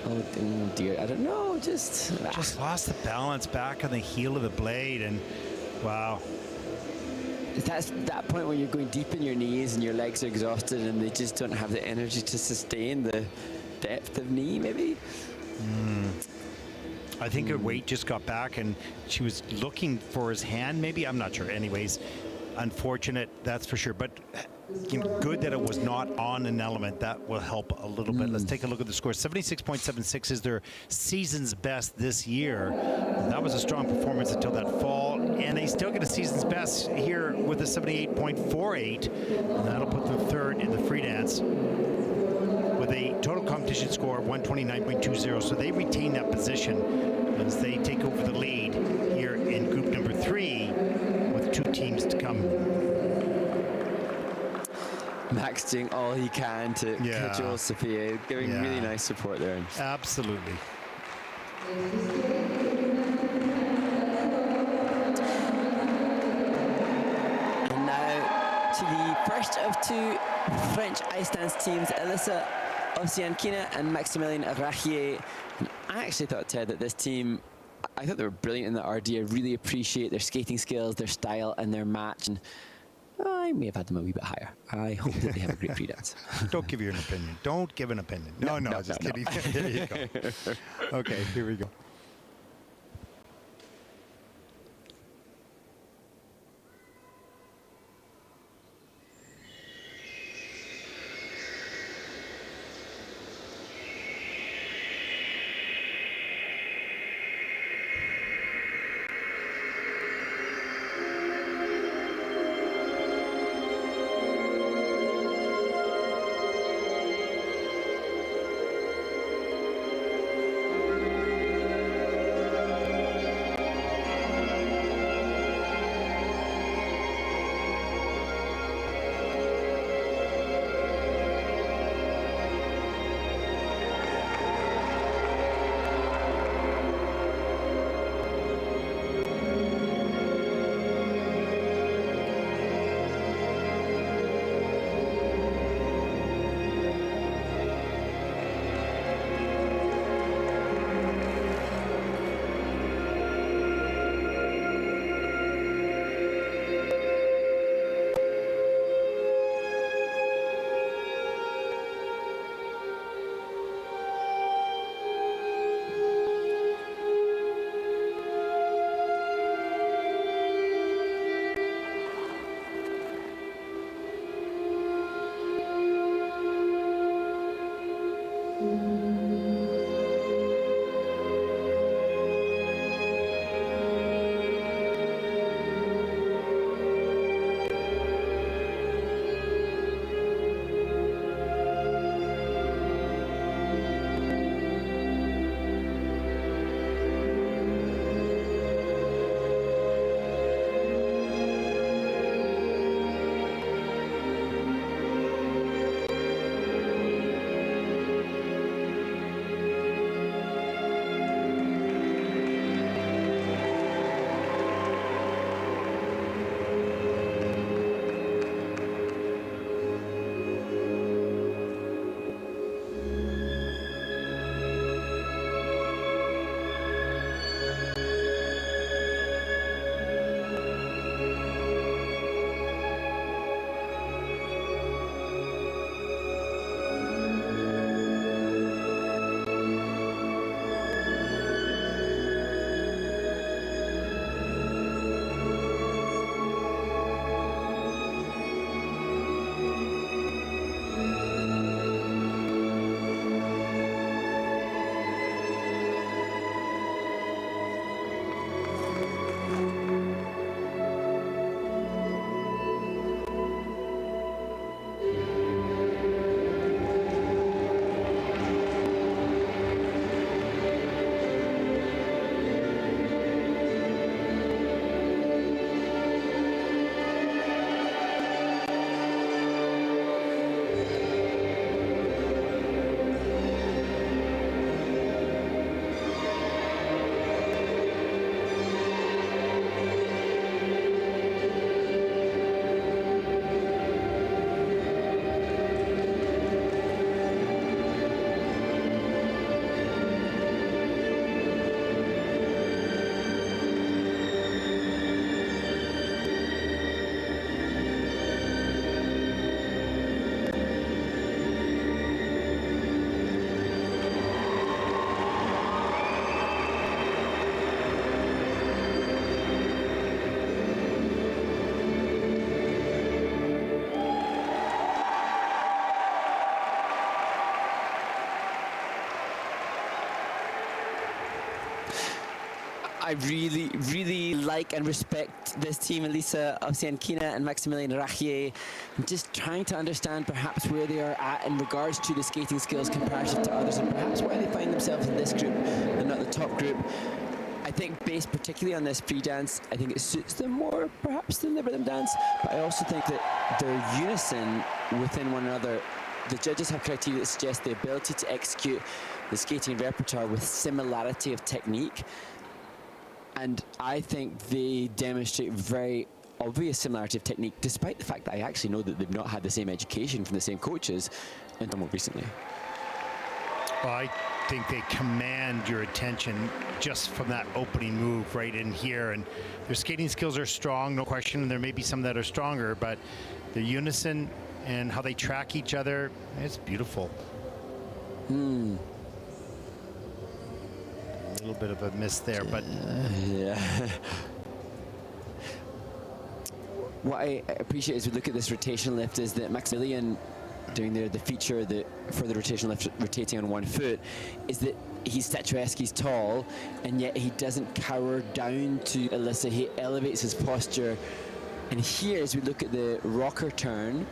oh dear, I don't know, just lost the balance back on the heel of the blade, and wow. That's that point when you're going deep in your knees and your legs are exhausted and they just don't have the energy to sustain the depth of knee, maybe. I think her weight just got back and she was looking for his hand, maybe. I'm not sure. Anyways, unfortunate, that's for sure. But you know, good that it was not on an element. That will help a little bit. Let's take a look at the score. 76.76 is their season's best this year. And that was a strong performance until that fall. And they still get a season's best here with a 78.48. And that'll put them third in the free dance with a total competition score of 129.20. So they retain that position as they take over the lead here in group number 3 with 2 teams to come. Max doing all he can to cajole Sophia, giving really nice support there. Absolutely. And now to the first of 2 French ice dance teams, Alisa Osiankina and Maximilien Rachier. I actually thought, Ted, that this team, I thought they were brilliant in the RD. I really appreciate their skating skills, their style, and their match. And I may have had them a wee bit higher. I hope that they have a great free dance. Don't give your opinion. Don't give an opinion. No, just kidding. There you go. Okay, here we go. I really, really like and respect this team, Alisa, and Gina and Maximilien Rachier. I'm just trying to understand perhaps where they are at in regards to the skating skills comparative to others, and perhaps why they find themselves in this group and not the top group. I think based particularly on this free dance, I think it suits them more perhaps than the rhythm dance, but I also think that their unison within one another, the judges have criteria that suggest the ability to execute the skating repertoire with similarity of technique, and I think they demonstrate very obvious similarity of technique, despite the fact that I actually know that they've not had the same education from the same coaches until more recently. Well, I think they command your attention just from that opening move right in here, and their skating skills are strong, no question, and there may be some that are stronger, but their unison and how they track each other, it's beautiful. A little bit of a miss there, but yeah. What I appreciate as we look at this rotation lift is that Maximilien doing the feature for the rotation lift, rotating on one foot, is that he's statuesque, he's tall, and yet he doesn't cower down to Alisa. He elevates his posture. And here, as we look at the rocker turn,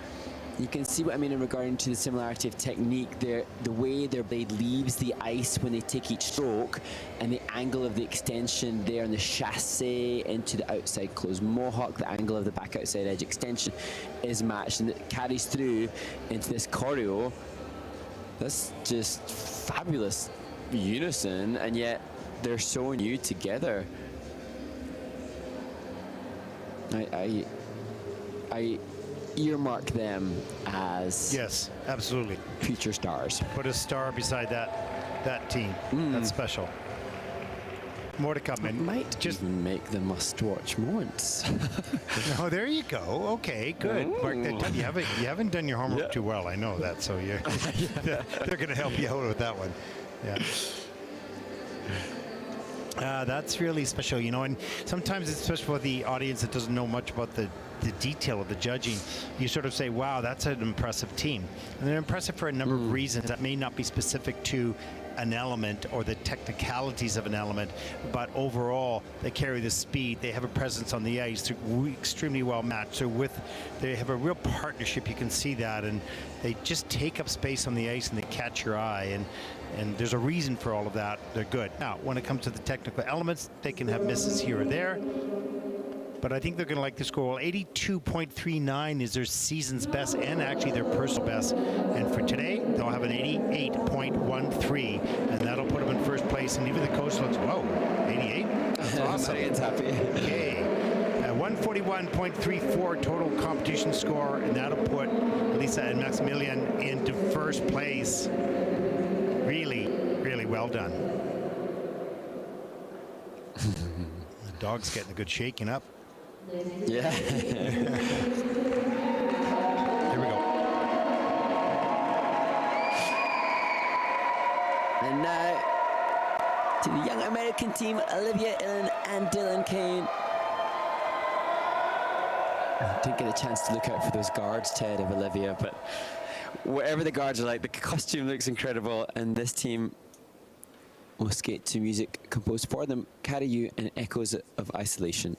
you can see what I mean in regarding to the similarity of technique there, the way their blade leaves the ice when they take each stroke, and the angle of the extension there on the chassé into the outside closed mohawk, the angle of the back outside edge extension is matched, and it carries through into this choreo. That's just fabulous unison, and yet they're so new together. I earmark them as yes, absolutely, future stars. Put a star beside that team. That's special. More to come. It might just make the must-watch moments. Oh, there you go. Okay, good. Mark that down. You haven't done your homework too well. I know that. So you're they're going to help you out with that one. Yeah. That's really special, you know, and sometimes it's special for the audience that doesn't know much about the detail of the judging. You sort of say, wow, that's an impressive team. And they're impressive for a number of reasons that may not be specific to an element or the technicalities of an element, but overall they carry the speed, they have a presence on the ice, they're extremely well matched. So they have a real partnership, you can see that, and they just take up space on the ice and they catch your eye, and there's a reason for all of that. They're good. Now, when it comes to the technical elements, they can have misses here or there, but I think they're going to like the score. 82.39 is their season's best and actually their personal best. And for today, they'll have an 88.13, and that'll put them in first place. And even the coach looks, whoa, 88? That's awesome. It's happy. Okay. 141.34 total competition score, and that'll put Alisa and Maximilien into first place. Really, really well done. The dog's getting a good shaking up. Yeah. Here we go. And now to the young American team, Olivia and Dylan Kane. I didn't get a chance to look out for those guards, Ted, of Olivia, but whatever the guards are like, the costume looks incredible, and this team will skate to music composed for them, Carry You and Echoes of Isolation.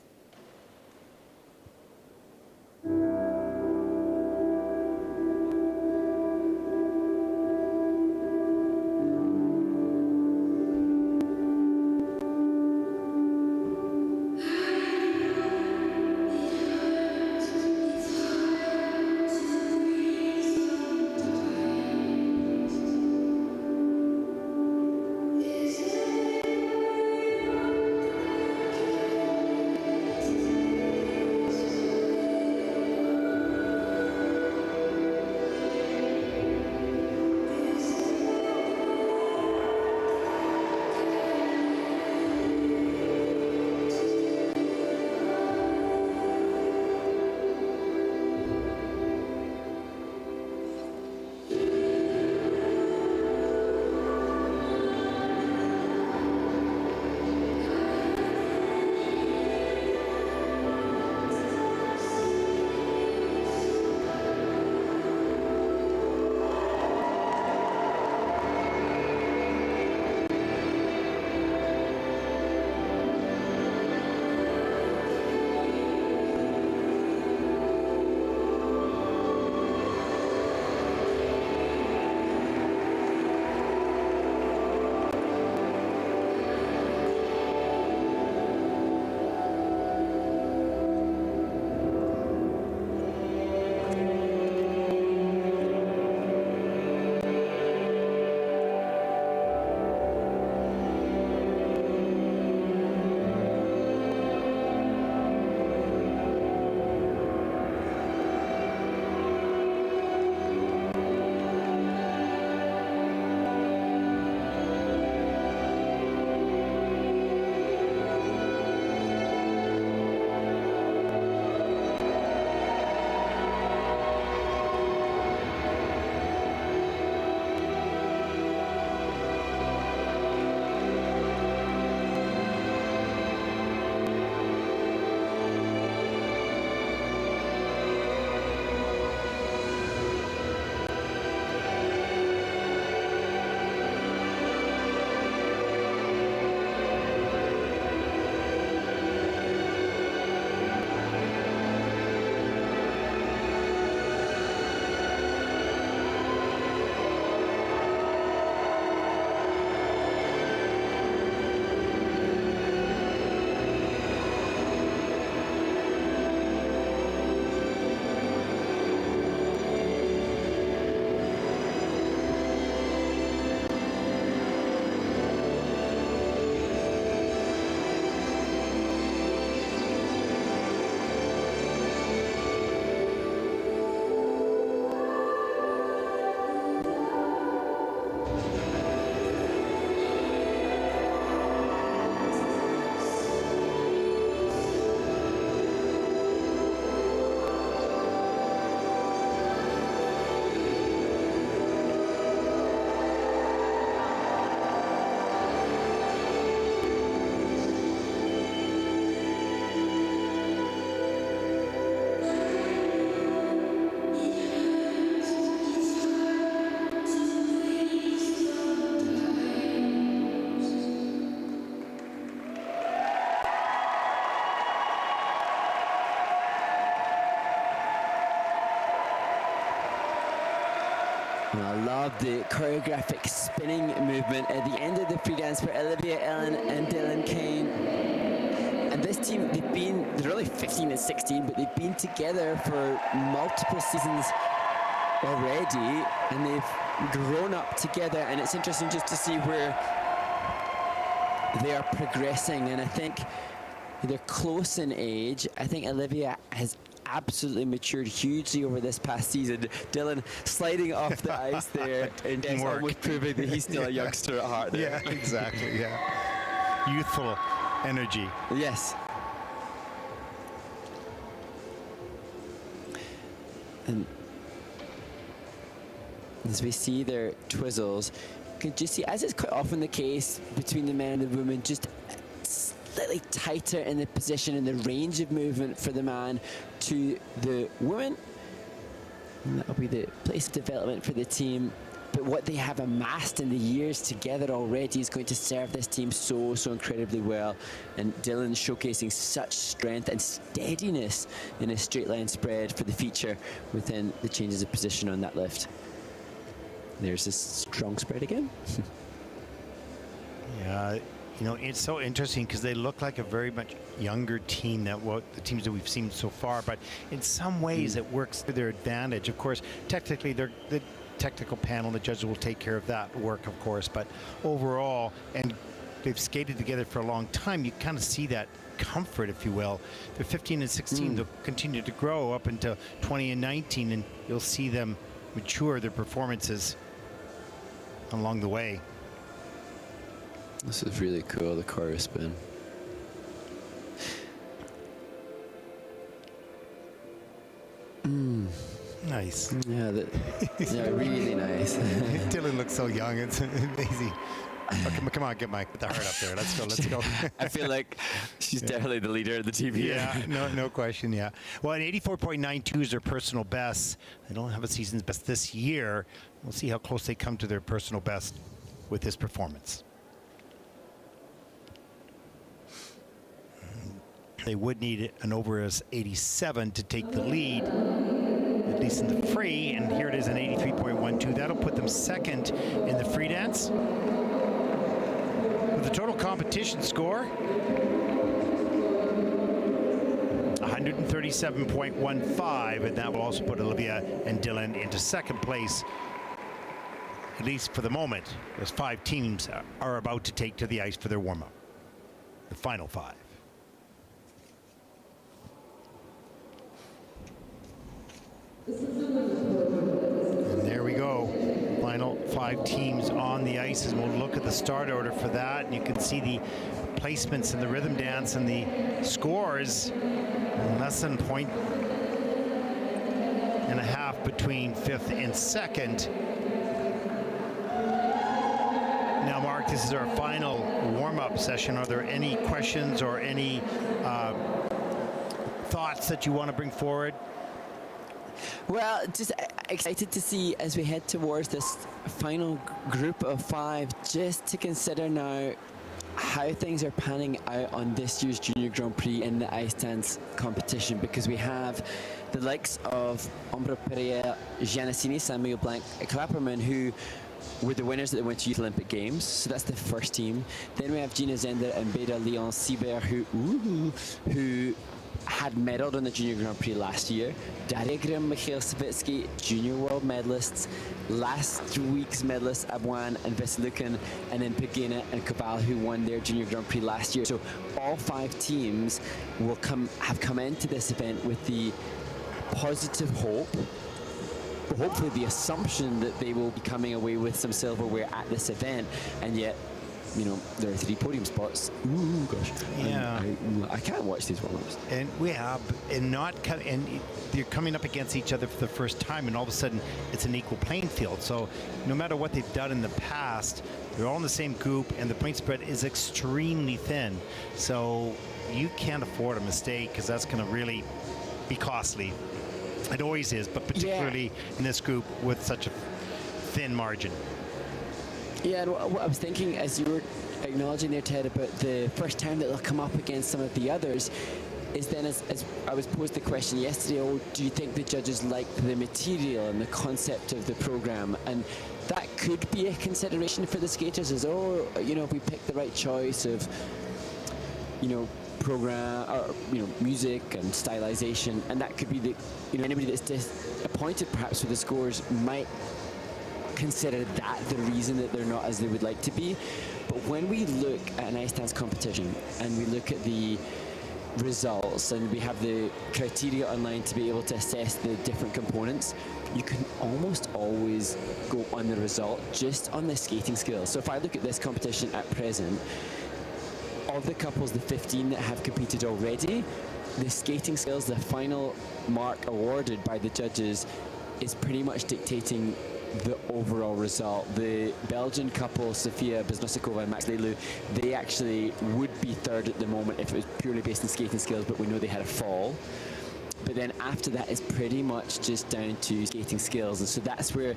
And I love the choreographic spinning movement at the end of the free dance for Olivia, Ellen, and Dylan Kane. And this team, they're only 15 and 16, but they've been together for multiple seasons already, and they've grown up together, and it's interesting just to see where they are progressing. And I think they're close in age. I think Olivia has absolutely matured hugely over this past season. Dylan sliding off the ice there and just almost proving that he's still a youngster at heart there. Yeah, exactly, yeah. Youthful energy. Yes. And as we see their twizzles, you can just see, as is quite often the case between the men and the women, just slightly tighter in the position and the range of movement for the man to the woman. And that'll be the place of development for the team. But what they have amassed in the years together already is going to serve this team so incredibly well. And Dylan showcasing such strength and steadiness in a straight line spread for the feature within the changes of position on that lift. There's this strong spread again. Yeah, you know, it's so interesting because they look like a very much younger team than what the teams that we've seen so far, but in some ways it works to their advantage. Of course, technically, the technical panel, the judges will take care of that work, of course, but overall, and they've skated together for a long time, you kind of see that comfort, if you will. They're 15 and 16, they'll continue to grow up until 20 and 19, and you'll see them mature their performances along the way. This is really cool, the chorus spin. Nice. Yeah, yeah, really nice. Dylan looks so young, it's amazing. Oh, come on, get the heart up there. Let's go. I feel like she's definitely the leader of the team here. Yeah, no question, yeah. Well, an 84.92 is their personal best. They don't have a season's best this year. We'll see how close they come to their personal best with this performance. They would need an over 87 to take the lead, at least in the free, and here it is, an 83.12. That'll put them second in the free dance. With the total competition score, 137.15, and that will also put Olivia and Dylan into second place, at least for the moment, as 5 teams are about to take to the ice for their warm-up, the final 5. And there we go. Final 5 teams on the ice, and we'll look at the start order for that. And you can see the placements in the rhythm dance and the scores. Less than a point and a half between 5th and 2nd. Now, Mark, this is our final warm-up session. Are there any questions or any thoughts that you want to bring forward? Well, just excited to see as we head towards this final group of 5, just to consider now how things are panning out on this year's Junior Grand Prix in the ice dance competition, because we have the likes of Ombre and Samuel, Samuel Blank, Klapperman, who were the winners at the Winter Youth Olympic Games, so that's the first team. Then we have Gina and Beda, Laurence Sieber, who had medalled on the Junior Grand Prix last year. Daria and Michail, Junior World medalists. Last week's medalists, Abwan and Wesley, and then Pagina and Kaval, who won their Junior Grand Prix last year. So all 5 teams will have come into this event with the positive hope, hopefully the assumption that they will be coming away with some silverware at this event, and yet, you know, there are 3 podium spots. Ooh, gosh. Yeah. I can't watch these warm-ups. And we have, and they're coming up against each other for the first time, and all of a sudden it's an equal playing field. So no matter what they've done in the past, they're all in the same group, and the point spread is extremely thin. So you can't afford a mistake, because that's going to really be costly. It always is, but particularly in this group with such a thin margin. Yeah, and what I was thinking as you were acknowledging there, Ted, about the first time that they'll come up against some of the others, is then, as I was posed the question yesterday, oh, do you think the judges like the material and the concept of the programme? And that could be a consideration for the skaters, as, oh, you know, if we pick the right choice of, you know, program or, you know, music and stylization, and that could be the, you know, anybody that's disappointed perhaps with the scores might consider that the reason that they're not as they would like to be. But when we look at an ice dance competition and we look at the results and we have the criteria online to be able to assess the different components, you can almost always go on the result just on the skating skills. So if I look at this competition at present, of the couples, the 15 that have competed already, the skating skills, the final mark awarded by the judges, is pretty much dictating the overall result. The Belgian couple, Sophia and Max, they actually would be third at the moment if it was purely based on skating skills, but we know they had a fall. But then after that, it's pretty much just down to skating skills. And so that's where,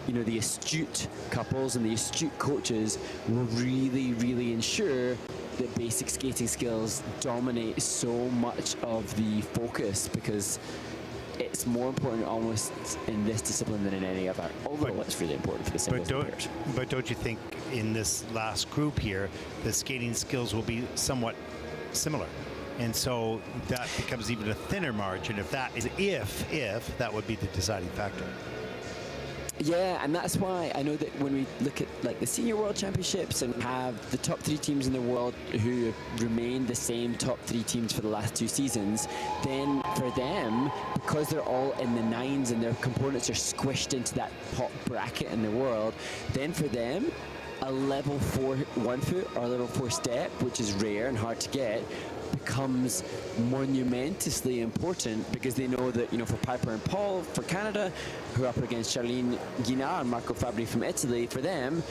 you know, the astute couples and the astute coaches will really, really ensure that basic skating skills dominate so much of the focus, because it's more important almost in this discipline than in any other, although it's really important for the singles players. But don't you think in this last group here, the skating skills will be somewhat similar? And so that becomes even a thinner margin if that is, if that would be the deciding factor. Yeah, and that's why I know that when we look at like the Senior World Championships and have the top 3 teams in the world who have remained the same top 3 teams for the last 2 seasons, then for them, because they're all in the 9s and their components are squished into that top bracket in the world, then for them, a level 4 1 foot or a level 4 step, which is rare and hard to get, becomes monumentously important, because they know that, you know, for Piper and Paul for Canada, who are up against Charlene Guinard and Marco Fabri from Italy, for them,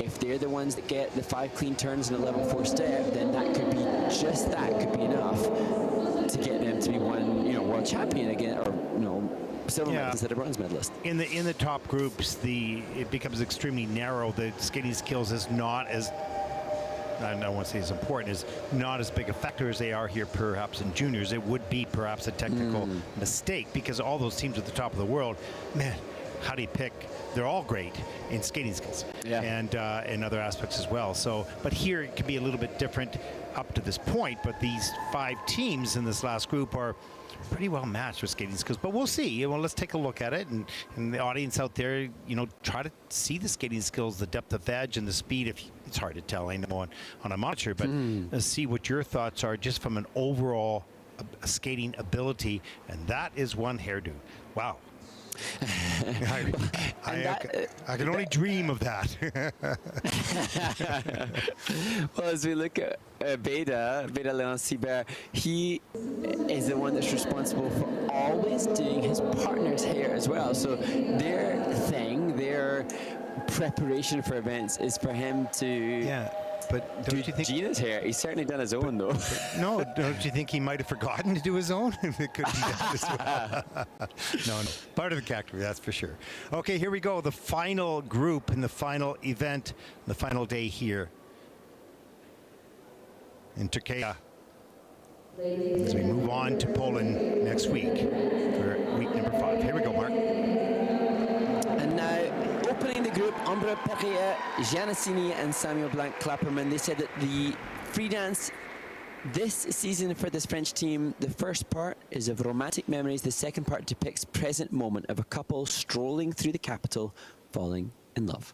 if they're the ones that get the 5 clean turns and a level 4 step, then that could be just that could be enough to get them to be one, you know, world champion again, or, you know, silver medalist instead of bronze medalist. In the top groups, it becomes extremely narrow. The skating skills is not as, I don't want to say as important, is not as big a factor as they are here perhaps in juniors. It would be perhaps a technical mistake, because all those teams at the top of the world, man, how do you pick? They're all great in skating skills and in other aspects as well. So, but here it can be a little bit different up to this point, but these 5 teams in this last group are pretty well matched with skating skills. But we'll see. Well, let's take a look at it, and the audience out there, you know, try to see the skating skills, the depth of edge and the speed. It's hard to tell, I know, on a monitor, but see what your thoughts are just from an overall skating ability, and that is one hairdo. Wow. I can only dream of that. Well, as we look at Beda Leon-Sibert, he is the one that's responsible for always doing his partner's hair as well. So their preparation for events is for him to But don't you think Gina's hair? He's certainly done his own, though. No, don't you think he might have forgotten to do his own? It could be that as well. No, part of the category, that's for sure. Okay, here we go. The final group in the final event, the final day here in Turkey. As we move on to Poland next week for week number 5. Here we go, Mark. And now, opening the group, Ombre Samuel and Samuel Blanc-Klapperman. They said that the free dance this season for this French team, the first part is of romantic memories. The second part depicts present moment of a couple strolling through the capital, falling in love.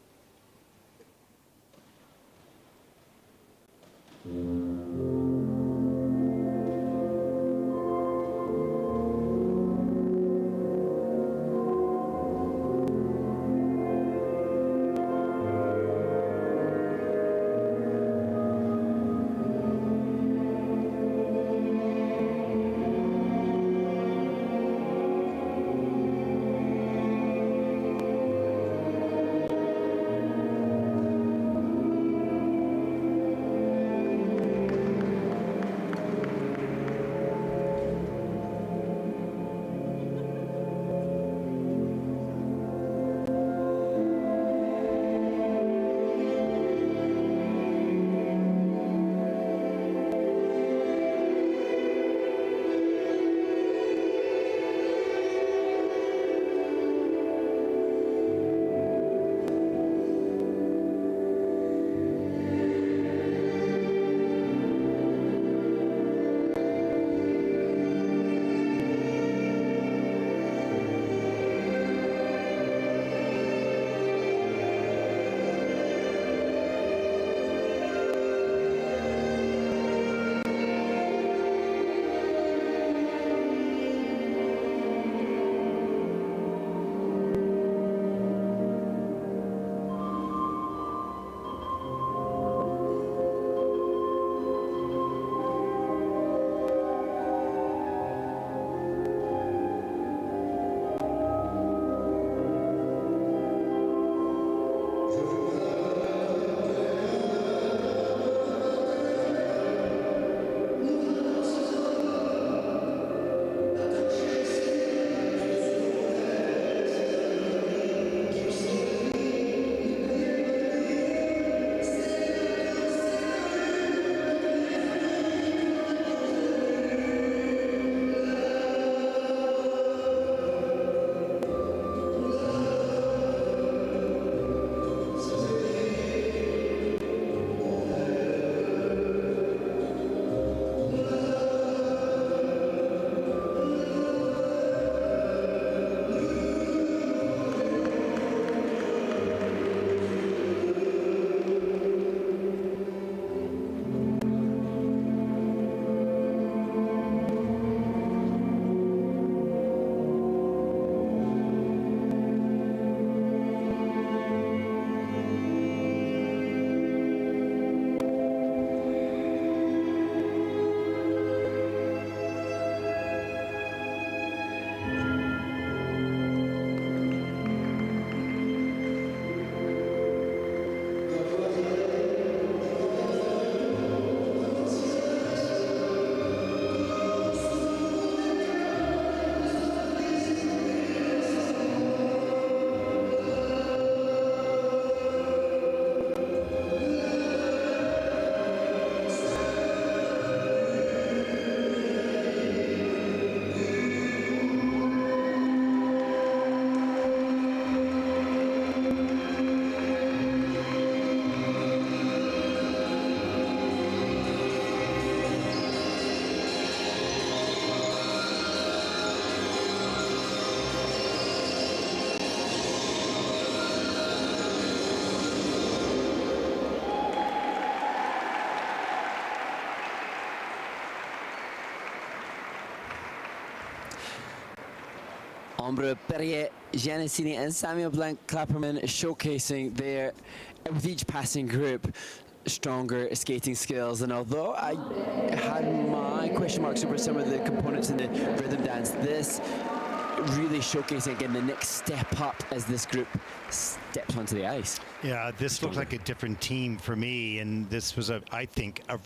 Ombre, Gianni and Samuel Blanc-Klapperman showcasing their, with each passing group, stronger skating skills. And although I had my question marks over some of the components in the rhythm dance, this really showcasing again the next step up as this group steps onto the ice. Yeah, this looked like a different team for me, and this was, I think, a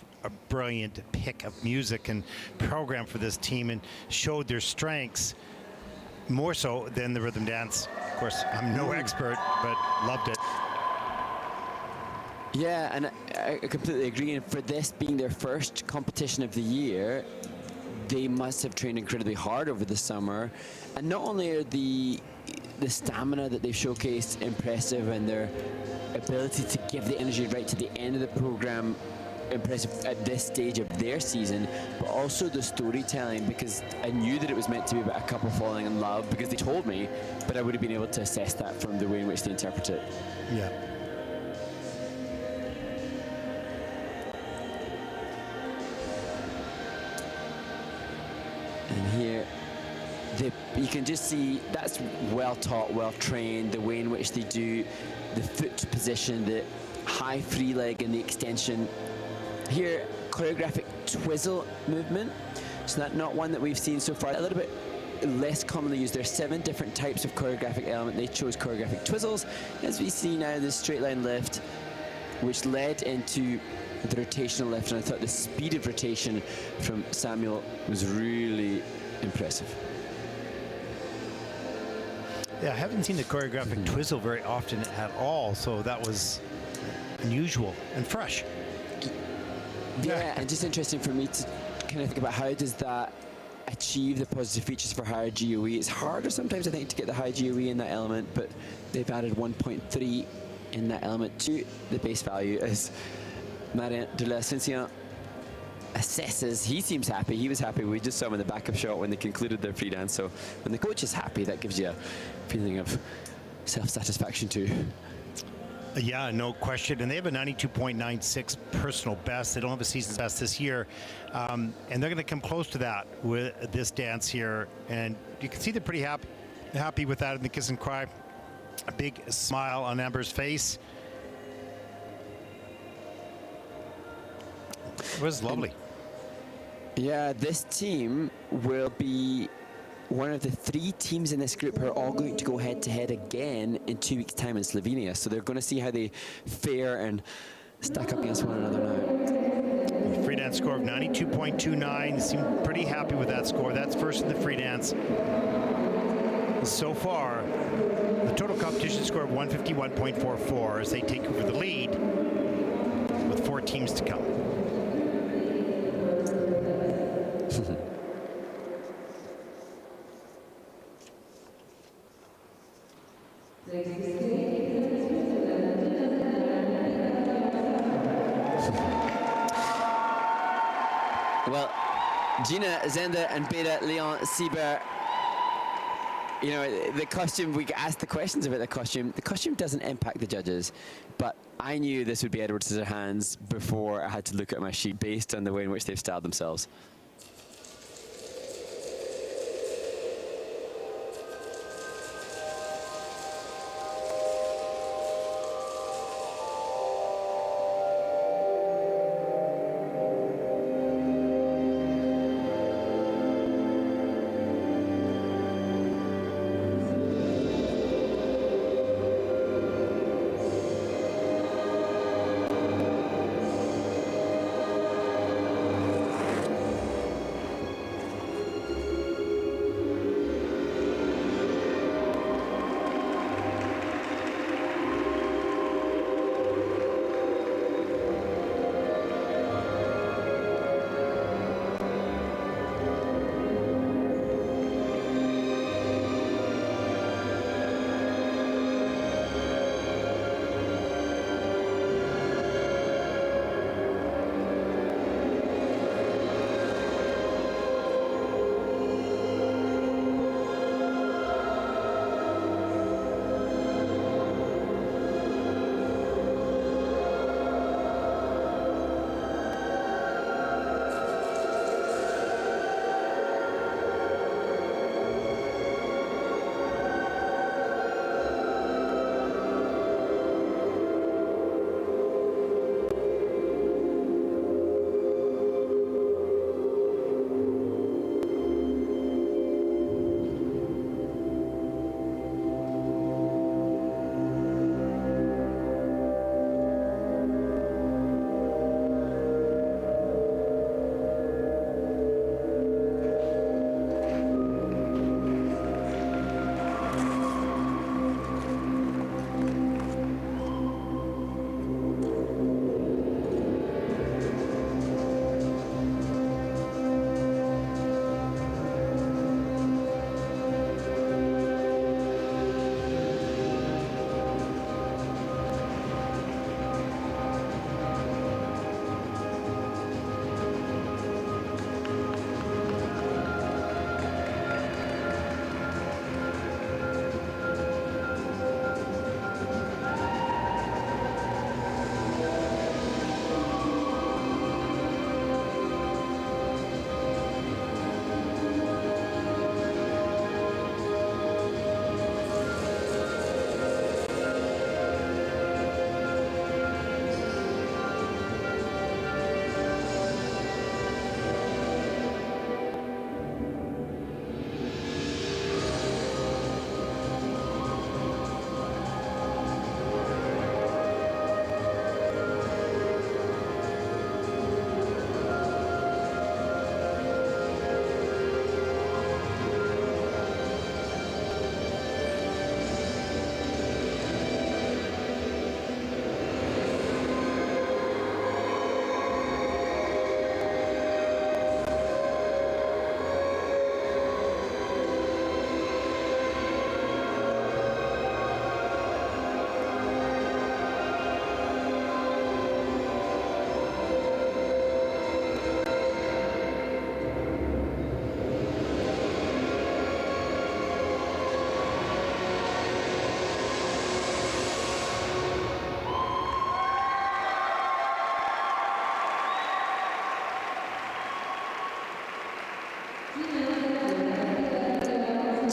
brilliant pick of music and program for this team, and showed their strengths more so than the rhythm dance. Of course, I'm no expert, but loved it. Yeah, and I completely agree. And for this being their first competition of the year, they must have trained incredibly hard over the summer. And not only are the stamina that they've showcased impressive, and their ability to give the energy right to the end of the program impressive at this stage of their season, but also the storytelling, because I knew that it was meant to be about a couple falling in love, because they told me, but I would have been able to assess that from the way in which they interpret it. Yeah. And here, you can just see that's well taught, well trained, the way in which they do the foot position, the high free leg and the extension. Here, choreographic twizzle movement. So that's not one that we've seen so far. A little bit less commonly used. There's 7 different types of choreographic element. They chose choreographic twizzles. As we see now, the straight line lift, which led into the rotational lift. And I thought the speed of rotation from Samuel was really impressive. Yeah, I haven't seen the choreographic twizzle very often at all, so that was unusual and fresh. Yeah, and just interesting for me to kind of think about how does that achieve the positive features for higher GOE. It's harder sometimes, I think, to get the high GOE in that element, but they've added 1.3 in that element to the base value as Marin de la Ascension assesses. He seems happy. He was happy. We just saw him in the backup shot when they concluded their free dance. So when the coach is happy, that gives you a feeling of self-satisfaction too. Yeah, no question. And they have a 92.96 personal best. They don't have a season's best this year. And they're going to come close to that with this dance here. And you can see they're pretty happy with that in the kiss and cry. A big smile on Amber's face. It was lovely. Yeah, this team will be one of the 3 teams in this group who are all going to go head-to-head again in 2 weeks' time in Slovenia. So they're going to see how they fare and stack up against one another now. Free dance score of 92.29. Seem pretty happy with that score. That's first in the free dance. So far, the total competition score of 151.44 as they take over the lead with 4 teams to come. Well, Gina, Zenda, and Beda, Leon, Sieber, you know, the costume, we asked the questions about the costume. The costume doesn't impact the judges, but I knew this would be Edward Scissorhands before I had to look at my sheet based on the way in which they've styled themselves.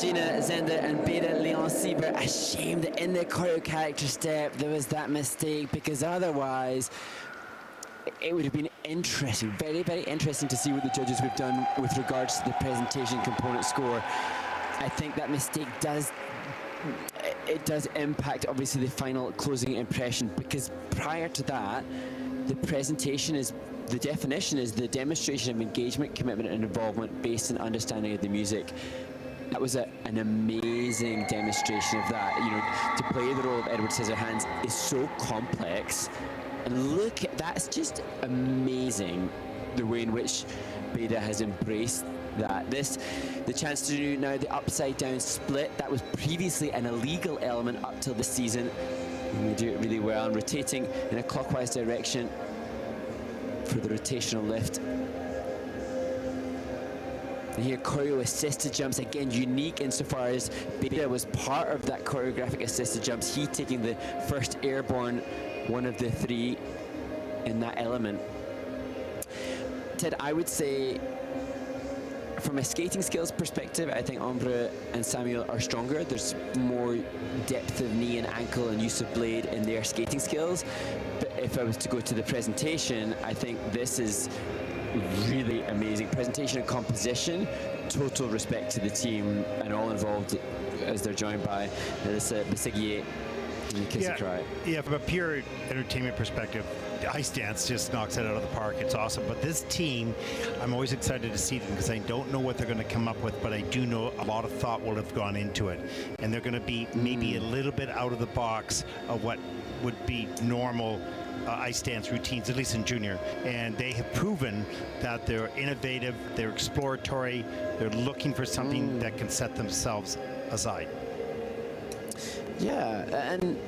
Gina, Zenda and Beda, Leon Sieber, a shame that in the choreo character step there was that mistake, because otherwise it would have been interesting, very, very interesting to see what the judges have done with regards to the presentation component score. I think that mistake does impact obviously the final closing impression, because prior to that, the presentation is, the definition is the demonstration of engagement, commitment and involvement based on understanding of the music. That was an amazing demonstration of that. You know, to play the role of Edward Scissorhands is so complex, and look at that's just amazing, the way in which Beda has embraced that. The chance to do now the upside down split, that was previously an illegal element up till this season, and they do it really well, and rotating in a clockwise direction for the rotational lift. And here choreo assisted jumps, again unique insofar as Beda was part of that choreographic assisted jumps, he taking the first airborne, one of the three in that element. Ted, I would say from a skating skills perspective, I think Ombre and Samuel are stronger. There's more depth of knee and ankle and use of blade in their skating skills. But if I was to go to the presentation, I think this is really amazing. Presentation and composition, total respect to the team and all involved as they're joined by Alisa Bisigier and Kiss a Cry. Yeah, from a pure entertainment perspective, Ice Dance just knocks it out of the park. It's awesome. But this team, I'm always excited to see them because I don't know what they're going to come up with, but I do know a lot of thought will have gone into it. And they're going to be maybe a little bit out of the box of what would be normal ice dance routines, at least in junior. And they have proven that they're innovative, they're exploratory, they're looking for something that can set themselves aside. Yeah, and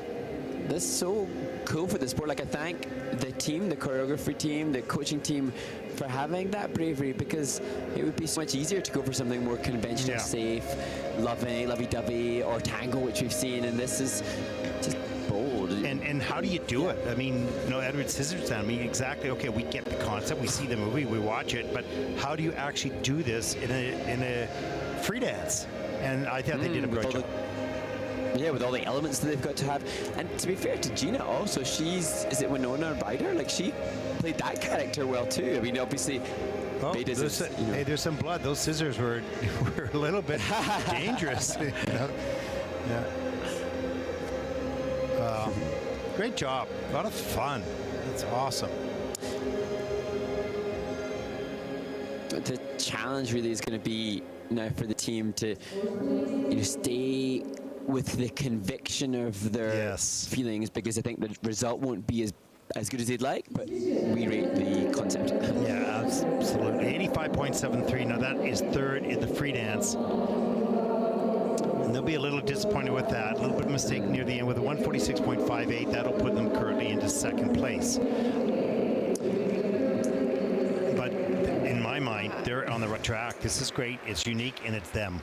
that's so cool for the sport. Like, I thank the team, the choreography team, the coaching team for having that bravery, because it would be so much easier to go for something more conventional, safe, lovey-dovey, or tango, which we've seen, and this is just bold. And how do you do it? I mean, you know, Edward Scissorhands, I mean, exactly, okay, we get the concept, we see the movie, we watch it, but how do you actually do this in a free dance? And I thought they did a great job. Yeah, with all the elements that they've got to have. And to be fair to Gina also, is it Winona Ryder? Like, she played that character well too. I mean, obviously, Beda's hey, there's some blood. Those scissors were a little bit dangerous. You know? Yeah. Great job. A lot of fun. That's awesome. The challenge really is going to be now for the team to stay with the conviction of their feelings, because I think the result won't be as good as they'd like, but we rate the concept. Yeah, absolutely. 85.73. Now that is third in the free dance. And they'll be a little disappointed with that. A little bit of mistake near the end with a 146.58. That'll put them currently into second place. But in my mind, they're on the right track. This is great. It's unique, and it's them.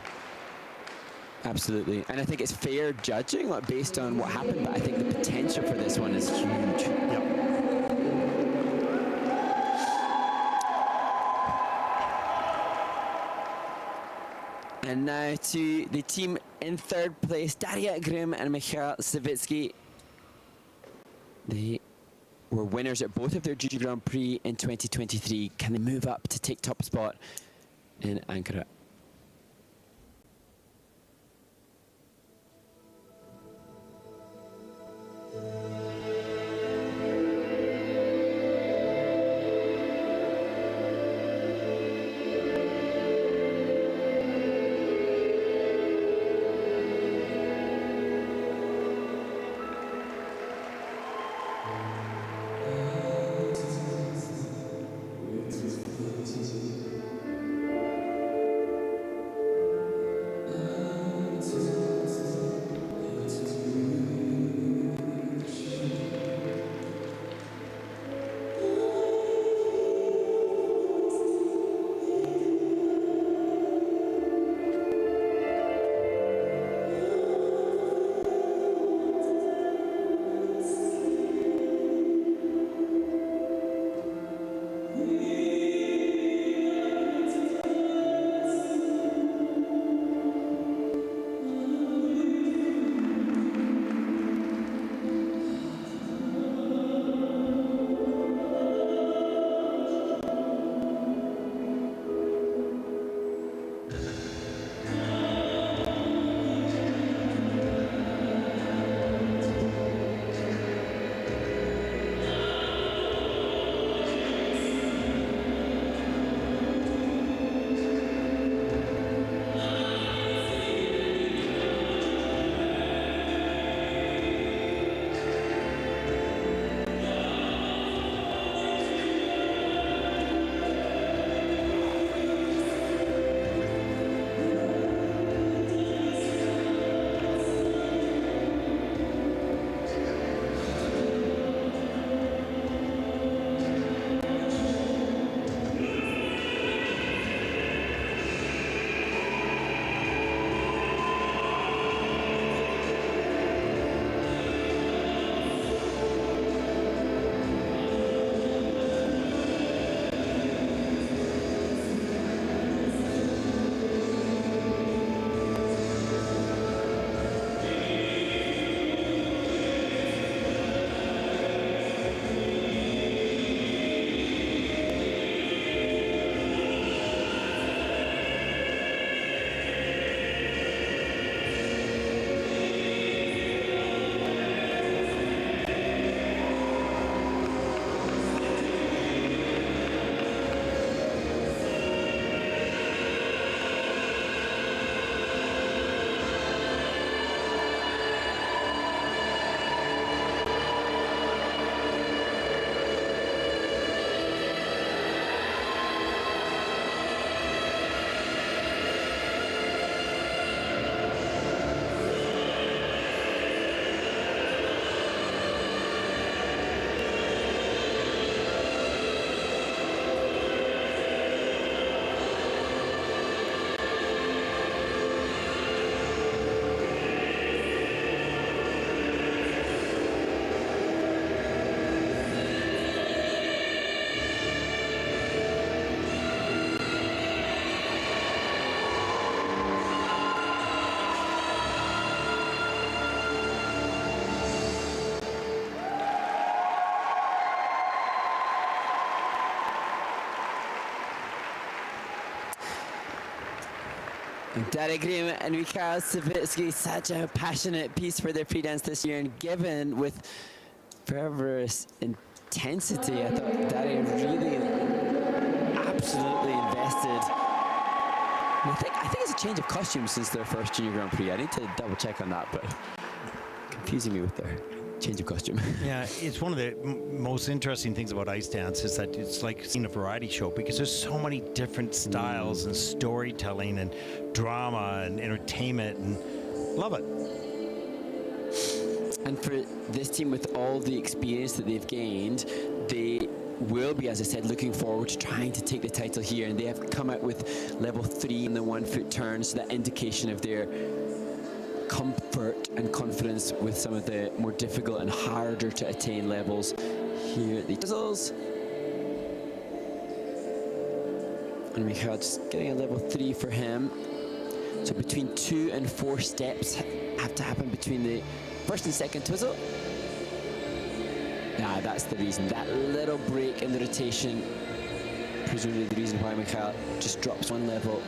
Absolutely, and I think it's fair judging, like, based on what happened, but I think the potential for this one is huge. Yep. And now to the team in third place, Daria Grimm and Michail Savitsky. They were winners at both of their Junior Grand Prix in 2023. Can they move up to take top spot in Ankara? Daria and Michail Savitsky, such a passionate piece for their pre-dance this year, and given with fervorous intensity. I thought Daria really absolutely invested. And I think it's a change of costume since their first Junior Grand Prix. I need to double check on that, but confusing me with their change of costume. Yeah, it's one of the most interesting things about ice dance is that it's like seeing a variety show because there's so many different styles and storytelling and drama and entertainment, and love it. And for this team, with all the experience that they've gained, they will be, as I said, looking forward to trying to take the title here, and they have come out with level 3 in the 1 foot turn, so that indication of their comfort and confidence with some of the more difficult and harder to attain levels here at the Drizzles. And Michail just getting a level 3 for him. So between 2 and 4 steps have to happen between the first and second twizzle. That's the reason. That little break in the rotation, presumably the reason why Michail just drops 1 level.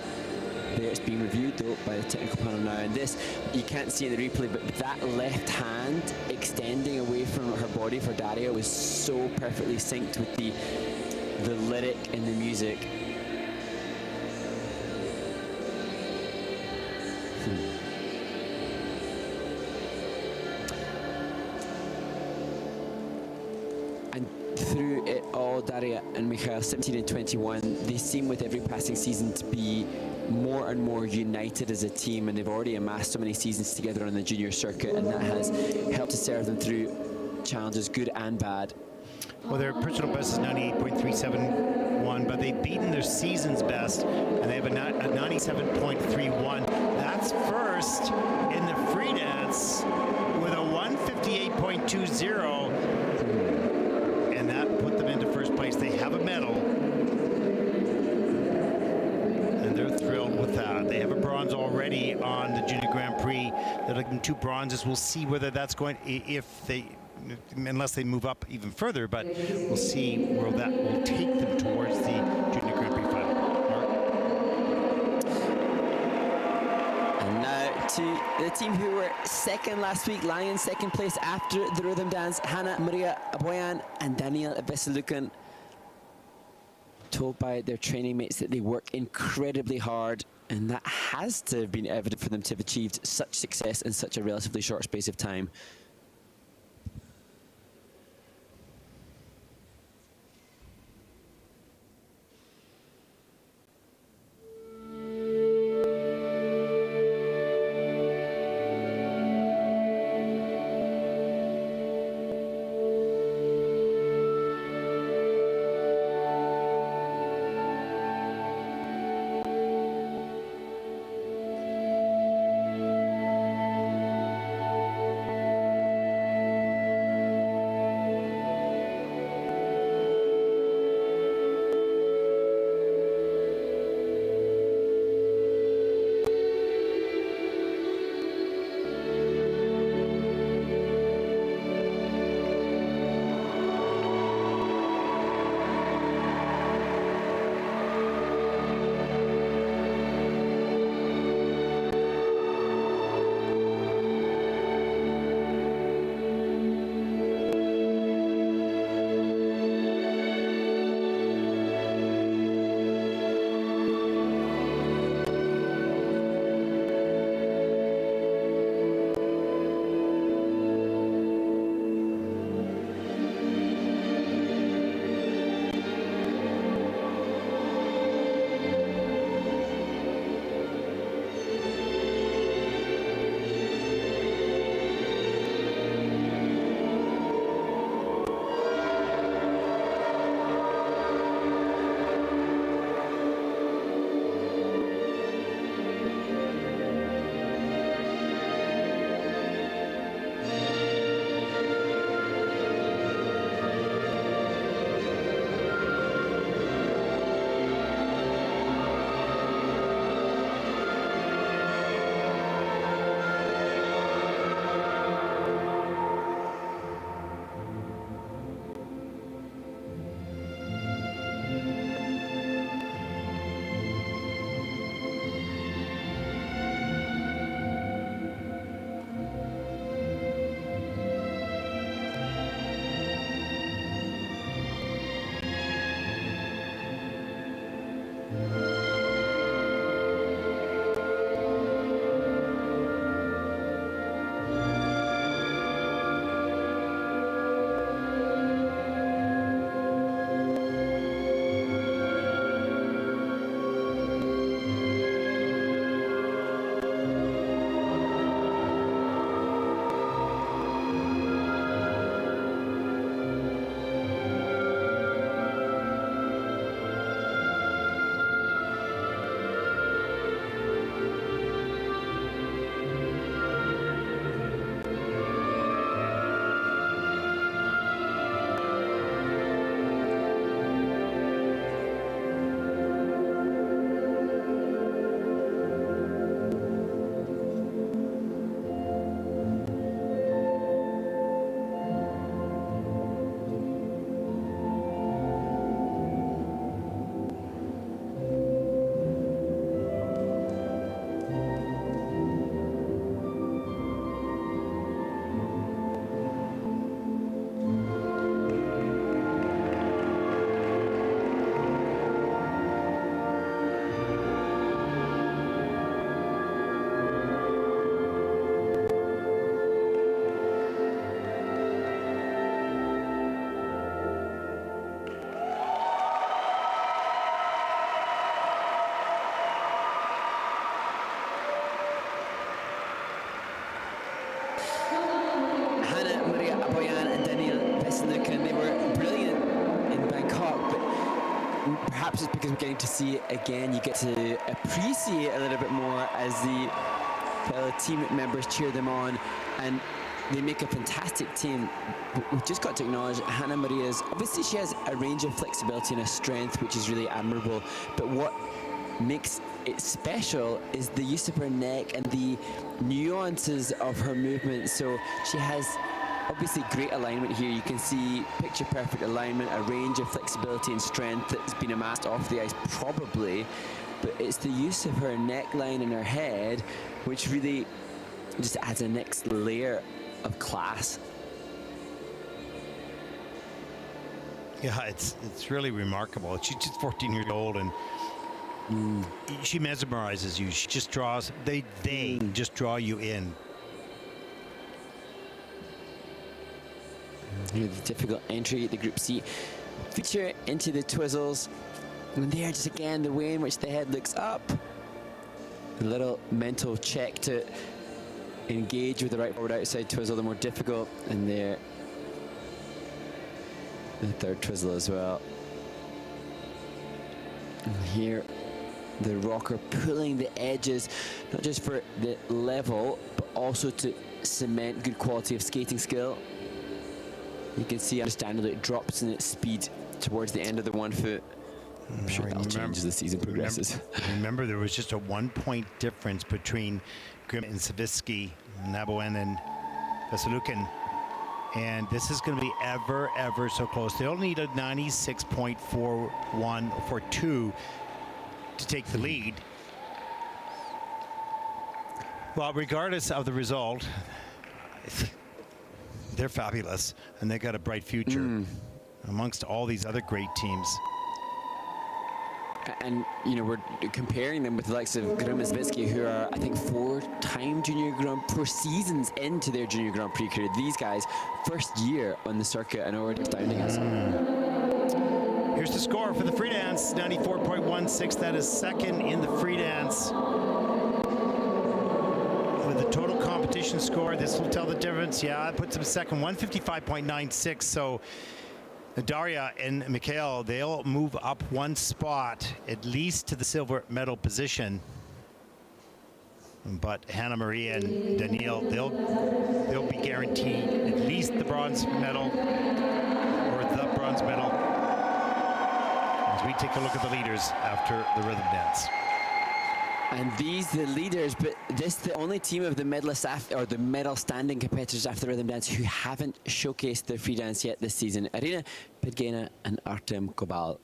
There, it's being reviewed though by the technical panel now, and this you can't see in the replay, but that left hand extending away from her body for Daria was so perfectly synced with the lyric and the music. And through it all, Daria and Michail, 17 and 21, they seem with every passing season to be more and more united as a team, and they've already amassed so many seasons together on the junior circuit, and that has helped to serve them through challenges, good and bad. Well, their personal best is 98.371, but they've beaten their season's best, and they have a 97.31. That's first in the free dance with a 158.20, and that put them into first place. They have a medal, and they're thrilled with that. They have a bronze already on the Junior Grand Prix. They're looking 2 bronzes. We'll see whether that's going, unless they move up even further, but we'll see where that will take them towards the Junior Grand Prix final. Mark? And now to the team who were second last week, lying in second place after the rhythm dance, Hannah Maria Aboyan and Danielle Veselukan, told by their training mates that they work incredibly hard, and that has to have been evident for them to have achieved such success in such a relatively short space of time. perhaps it's because we're getting to see it again. You get to appreciate a little bit more as the fellow team members cheer them on, and they make a fantastic team. We've just got to acknowledge Hannah Maria's, obviously she has a range of flexibility and a strength which is really admirable, but what makes it special is the use of her neck and the nuances of her movement. So she has obviously great alignment here. You can see picture perfect alignment, a range of flexibility and strength that's been amassed off the ice probably, but it's the use of her neckline and her head which really just adds a next layer of class. Yeah, it's really remarkable. She's just 14 years old, and she mesmerizes you. She just draws, they just draw you in. Here, the difficult entry at the Group C feature into the Twizzles. And there, just again, the way in which the head looks up. A little mental check to engage with the right forward outside Twizzle, the more difficult. And there, the third Twizzle as well. And here, the rocker pulling the edges, not just for the level, but also to cement good quality of skating skill. You can see, understandably, it drops in its speed towards the end of the 1 foot. I'm sure that'll change as the season progresses. Remember, there was just a 1 point difference between Grim and Savitsky, Naboen and Veselukin. And this is going to be ever, ever so close. They only need a 96.41 for 2 to take the lead. Well, regardless of the result, they're fabulous, and they got a bright future amongst all these other great teams. And, you know, we're comparing them with the likes of Grim and Savitsky, who are, I think, 4-time Junior Grand Prix seasons into their Junior Grand Prix career. These guys, first year on the circuit and already astounding us. Here's the score for the free dance, 94.16. That is second in the free dance. With the total competition score, this will tell the difference. Yeah, it puts them second, 155.96. So Daria and Michail, they'll move up 1 spot, at least to the silver medal position. But Hannah Maria and Danielle, they'll be guaranteed at least the bronze medal, or the bronze medal, as we take a look at the leaders after the rhythm dance. And these, the leaders, but this the only team of the medalists or the medal standing competitors after the rhythm dance who haven't showcased their free dance yet this season. Irina Pidgena and Artem Kobal.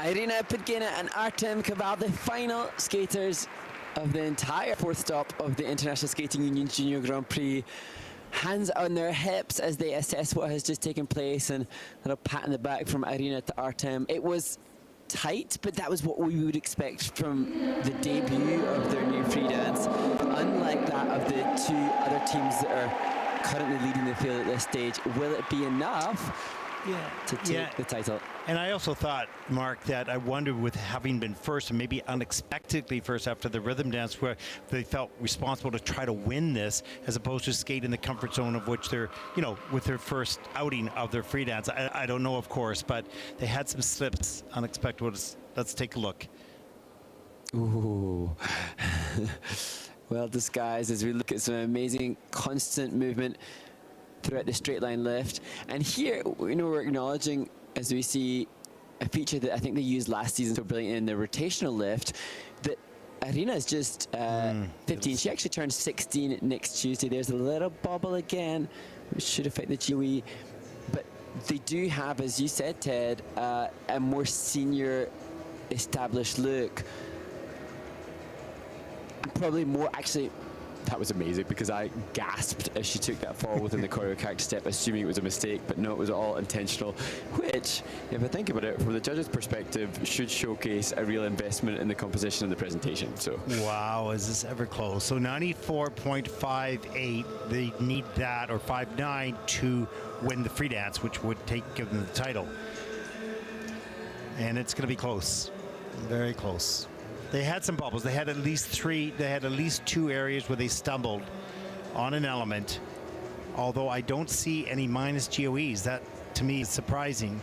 Irina Podgina and Artem Kaval, the final skaters of the entire fourth stop of the International Skating Union Junior Grand Prix. Hands on their hips as they assess what has just taken place, and a little pat in the back from Irina to Artem. It was tight, but that was what we would expect from the debut of their new free dance, unlike that of the two other teams that are currently leading the field at this stage. Will it be enough to take the title? And I also thought, Mark, that I wondered, with having been first and maybe unexpectedly first after the rhythm dance, where they felt responsible to try to win this as opposed to skate in the comfort zone of which they're, with their first outing of their free dance. I don't know, of course, but they had some slips, unexpected ones. Let's take a look. Ooh. Well disguised as we look at some amazing constant movement throughout the straight line lift. And here, we're acknowledging, as we see a feature that I think they used last season so brilliantly in the rotational lift, that Irina is just 15. She actually turns 16 next Tuesday. There's a little bobble again, which should affect the GOE. But they do have, as you said, Ted, a more senior established look. And probably more, actually, that was amazing because I gasped as she took that fall within the choreo character step, assuming it was a mistake, but no, it was all intentional, which, if I think about it, from the judge's perspective, should showcase a real investment in the composition of the presentation. So, wow, is this ever close? So 94.58, they need that, or 5.9 to win the free dance, which would give them the title. And it's going to be close, very close. They had some bubbles. They had at least two areas where they stumbled on an element, although I don't see any minus GOEs. That, to me, is surprising.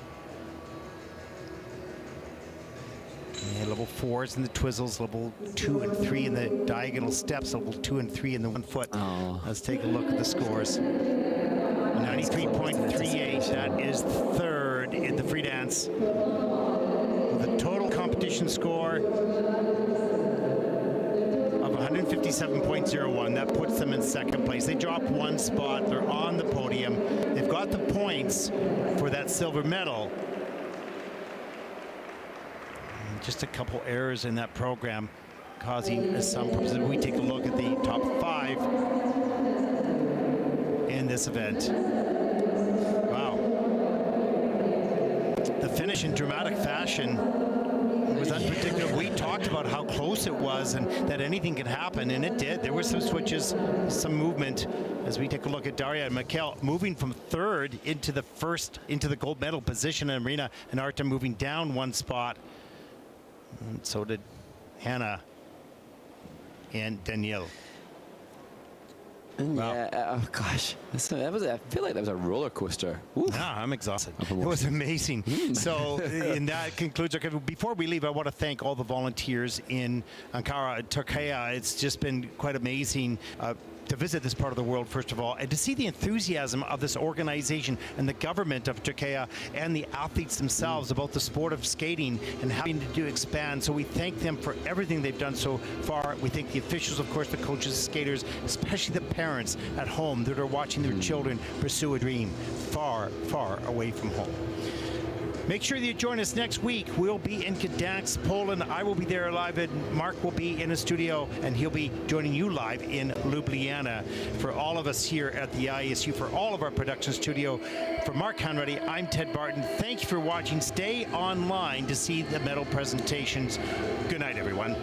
They had level 4s in the twizzles, level 2 and 3 in the diagonal steps, level 2 and 3 in the 1 foot. Oh. Let's take a look at the scores. 93.38, that is third in the free dance. The total competition score of 157.01. That puts them in second place. They dropped one spot. They're on the podium. They've got the points for that silver medal. And just a couple errors in that program causing some purposes. We take a look at the top 5 in this event. Wow. The finish in dramatic fashion was unpredictable. We talked about how close it was and that anything could happen, and it did. There were some switches, some movement, as we take a look at Daria and Michail moving from third into the gold medal position in arena, and Artem moving down one spot. And so did Hannah and Danielle. Wow. Yeah, oh gosh, I feel like that was a roller coaster. Yeah, I'm exhausted. It was amazing. So, and that concludes our coverage. Before we leave, I want to thank all the volunteers in Ankara, Turkey. It's just been quite amazing to visit this part of the world, first of all, and to see the enthusiasm of this organization and the government of Turkey and the athletes themselves about the sport of skating and having to expand. So we thank them for everything they've done so far. We thank the officials, of course, the coaches, skaters, especially the parents at home that are watching their children pursue a dream far, far away from home. Make sure that you join us next week. We'll be in Gdansk, Poland. I will be there live, and Mark will be in a studio, and he'll be joining you live in Ljubljana. For all of us here at the ISU, for all of our production studio, for Mark Hanratty, I'm Ted Barton. Thank you for watching. Stay online to see the medal presentations. Good night, everyone.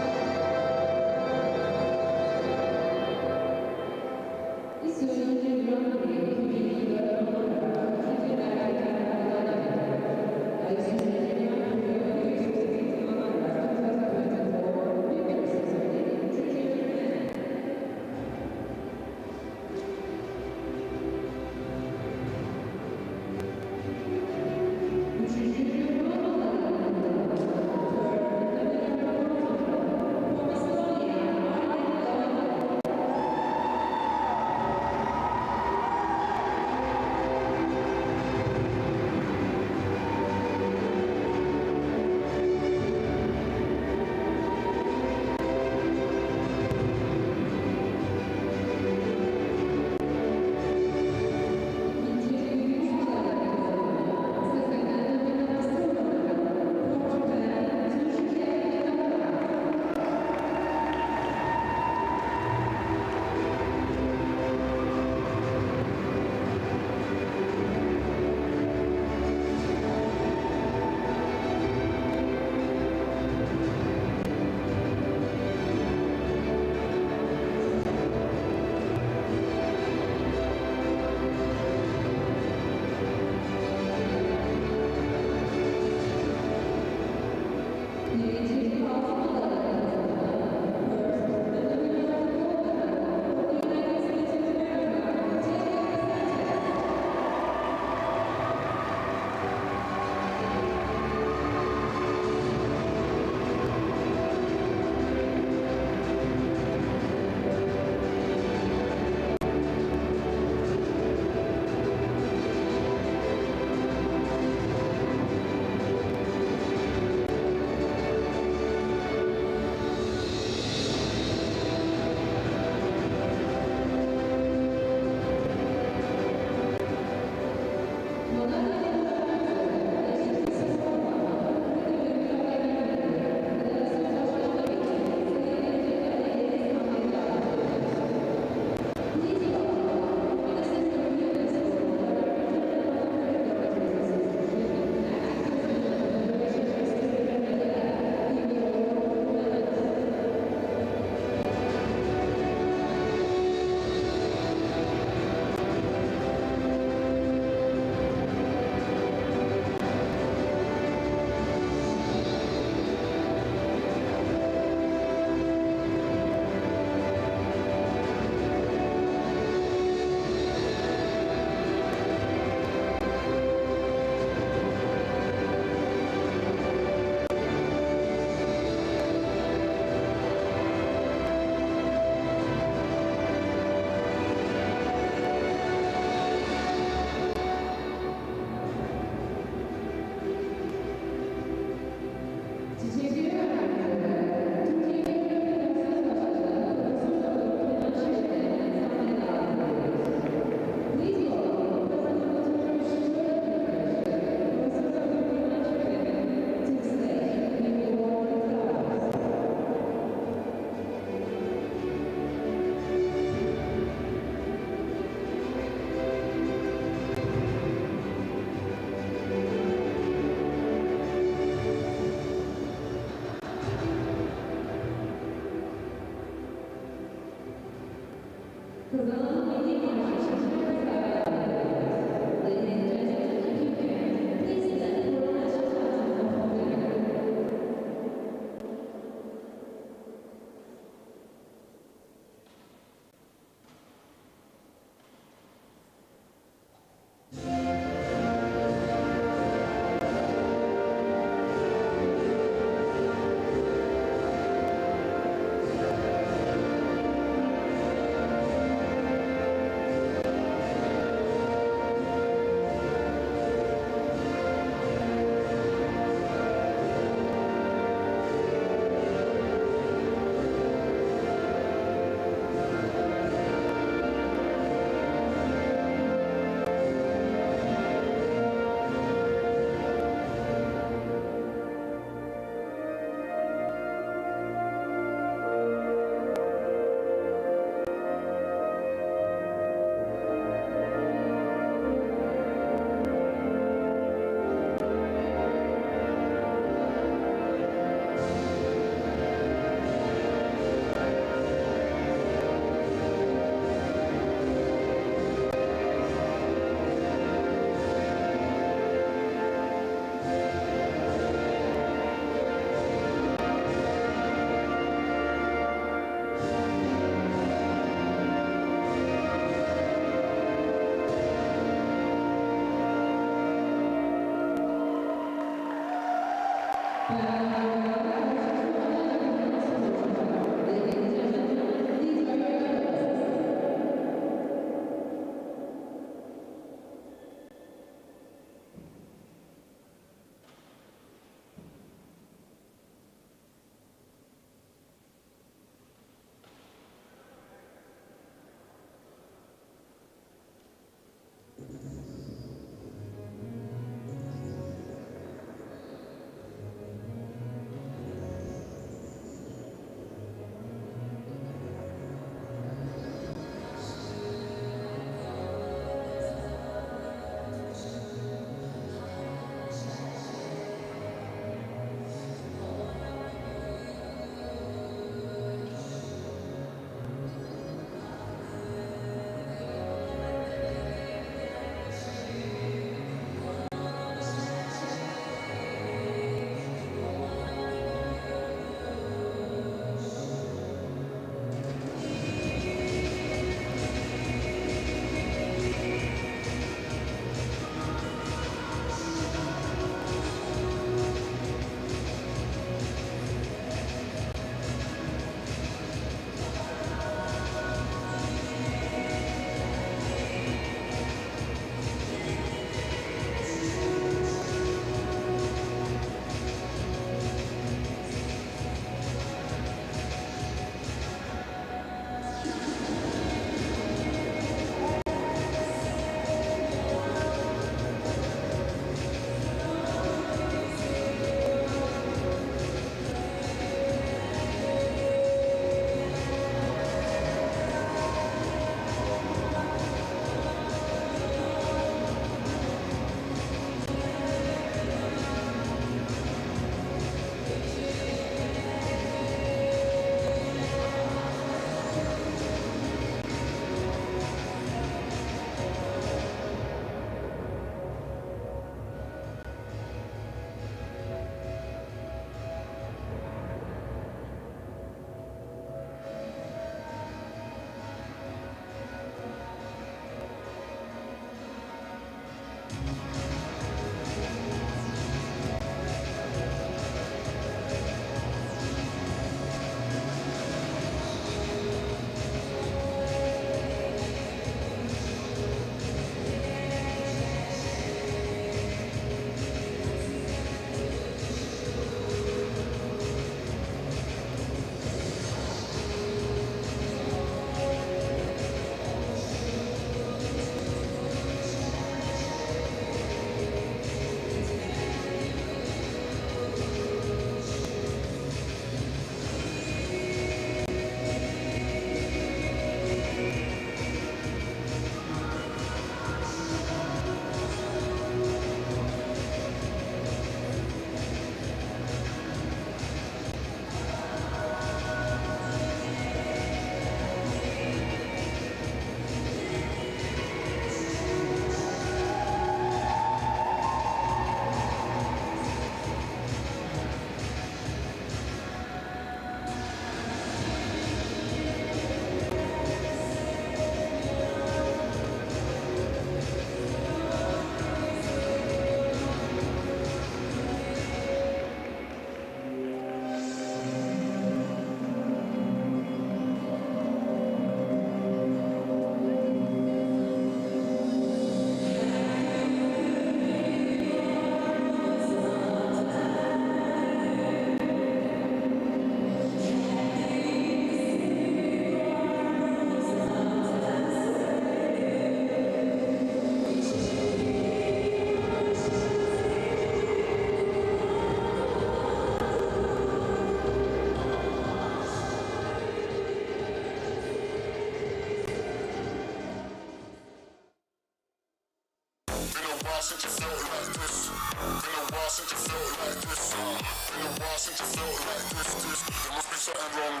since you felt like this. Been a while since you felt like this. Been a while since you felt like this. There must be something wrong.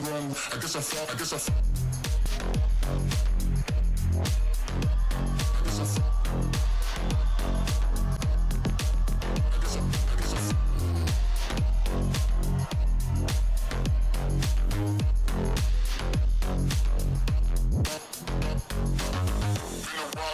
Wrong. guess I felt, I guess I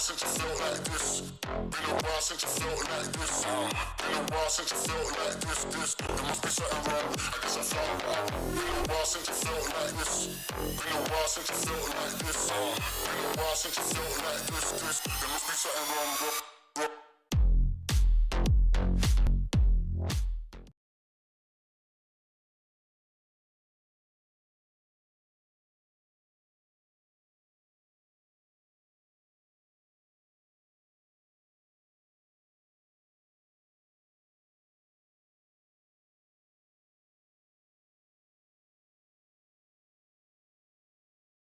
since you felt like this. Been a while since you felt like this. Been a while since you felt like this. There must be something wrong. I guess I found out. Been a while since you felt like this. Been a while since you felt like this. Been a while since you felt like this. There must be something wrong, bro.